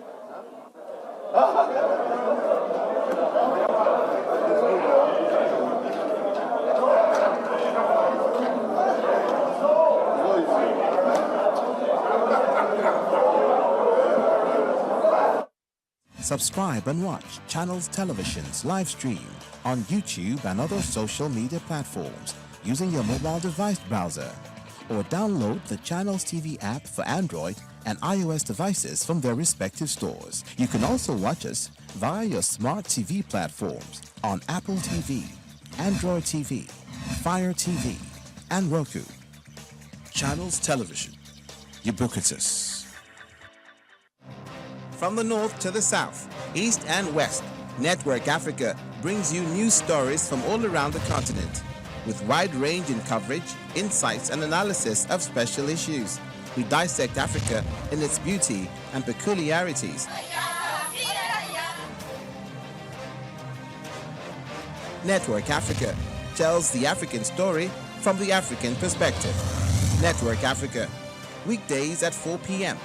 Subscribe and watch Channels Television's live stream on YouTube and other social media platforms using your mobile device browser, or download the Channels TV app for Android and iOS devices from their respective stores. You can also watch us via your smart TV platforms on Apple TV, Android TV, Fire TV, and Roku. Channels Television, ubiquitous. From the north to the south, east and west, Network Africa brings you news stories from all around the continent, with wide-ranging coverage, insights, and analysis of special issues. We dissect Africa in its beauty and peculiarities. Network Africa tells the African story from the African perspective. Network Africa, weekdays at 4 p.m.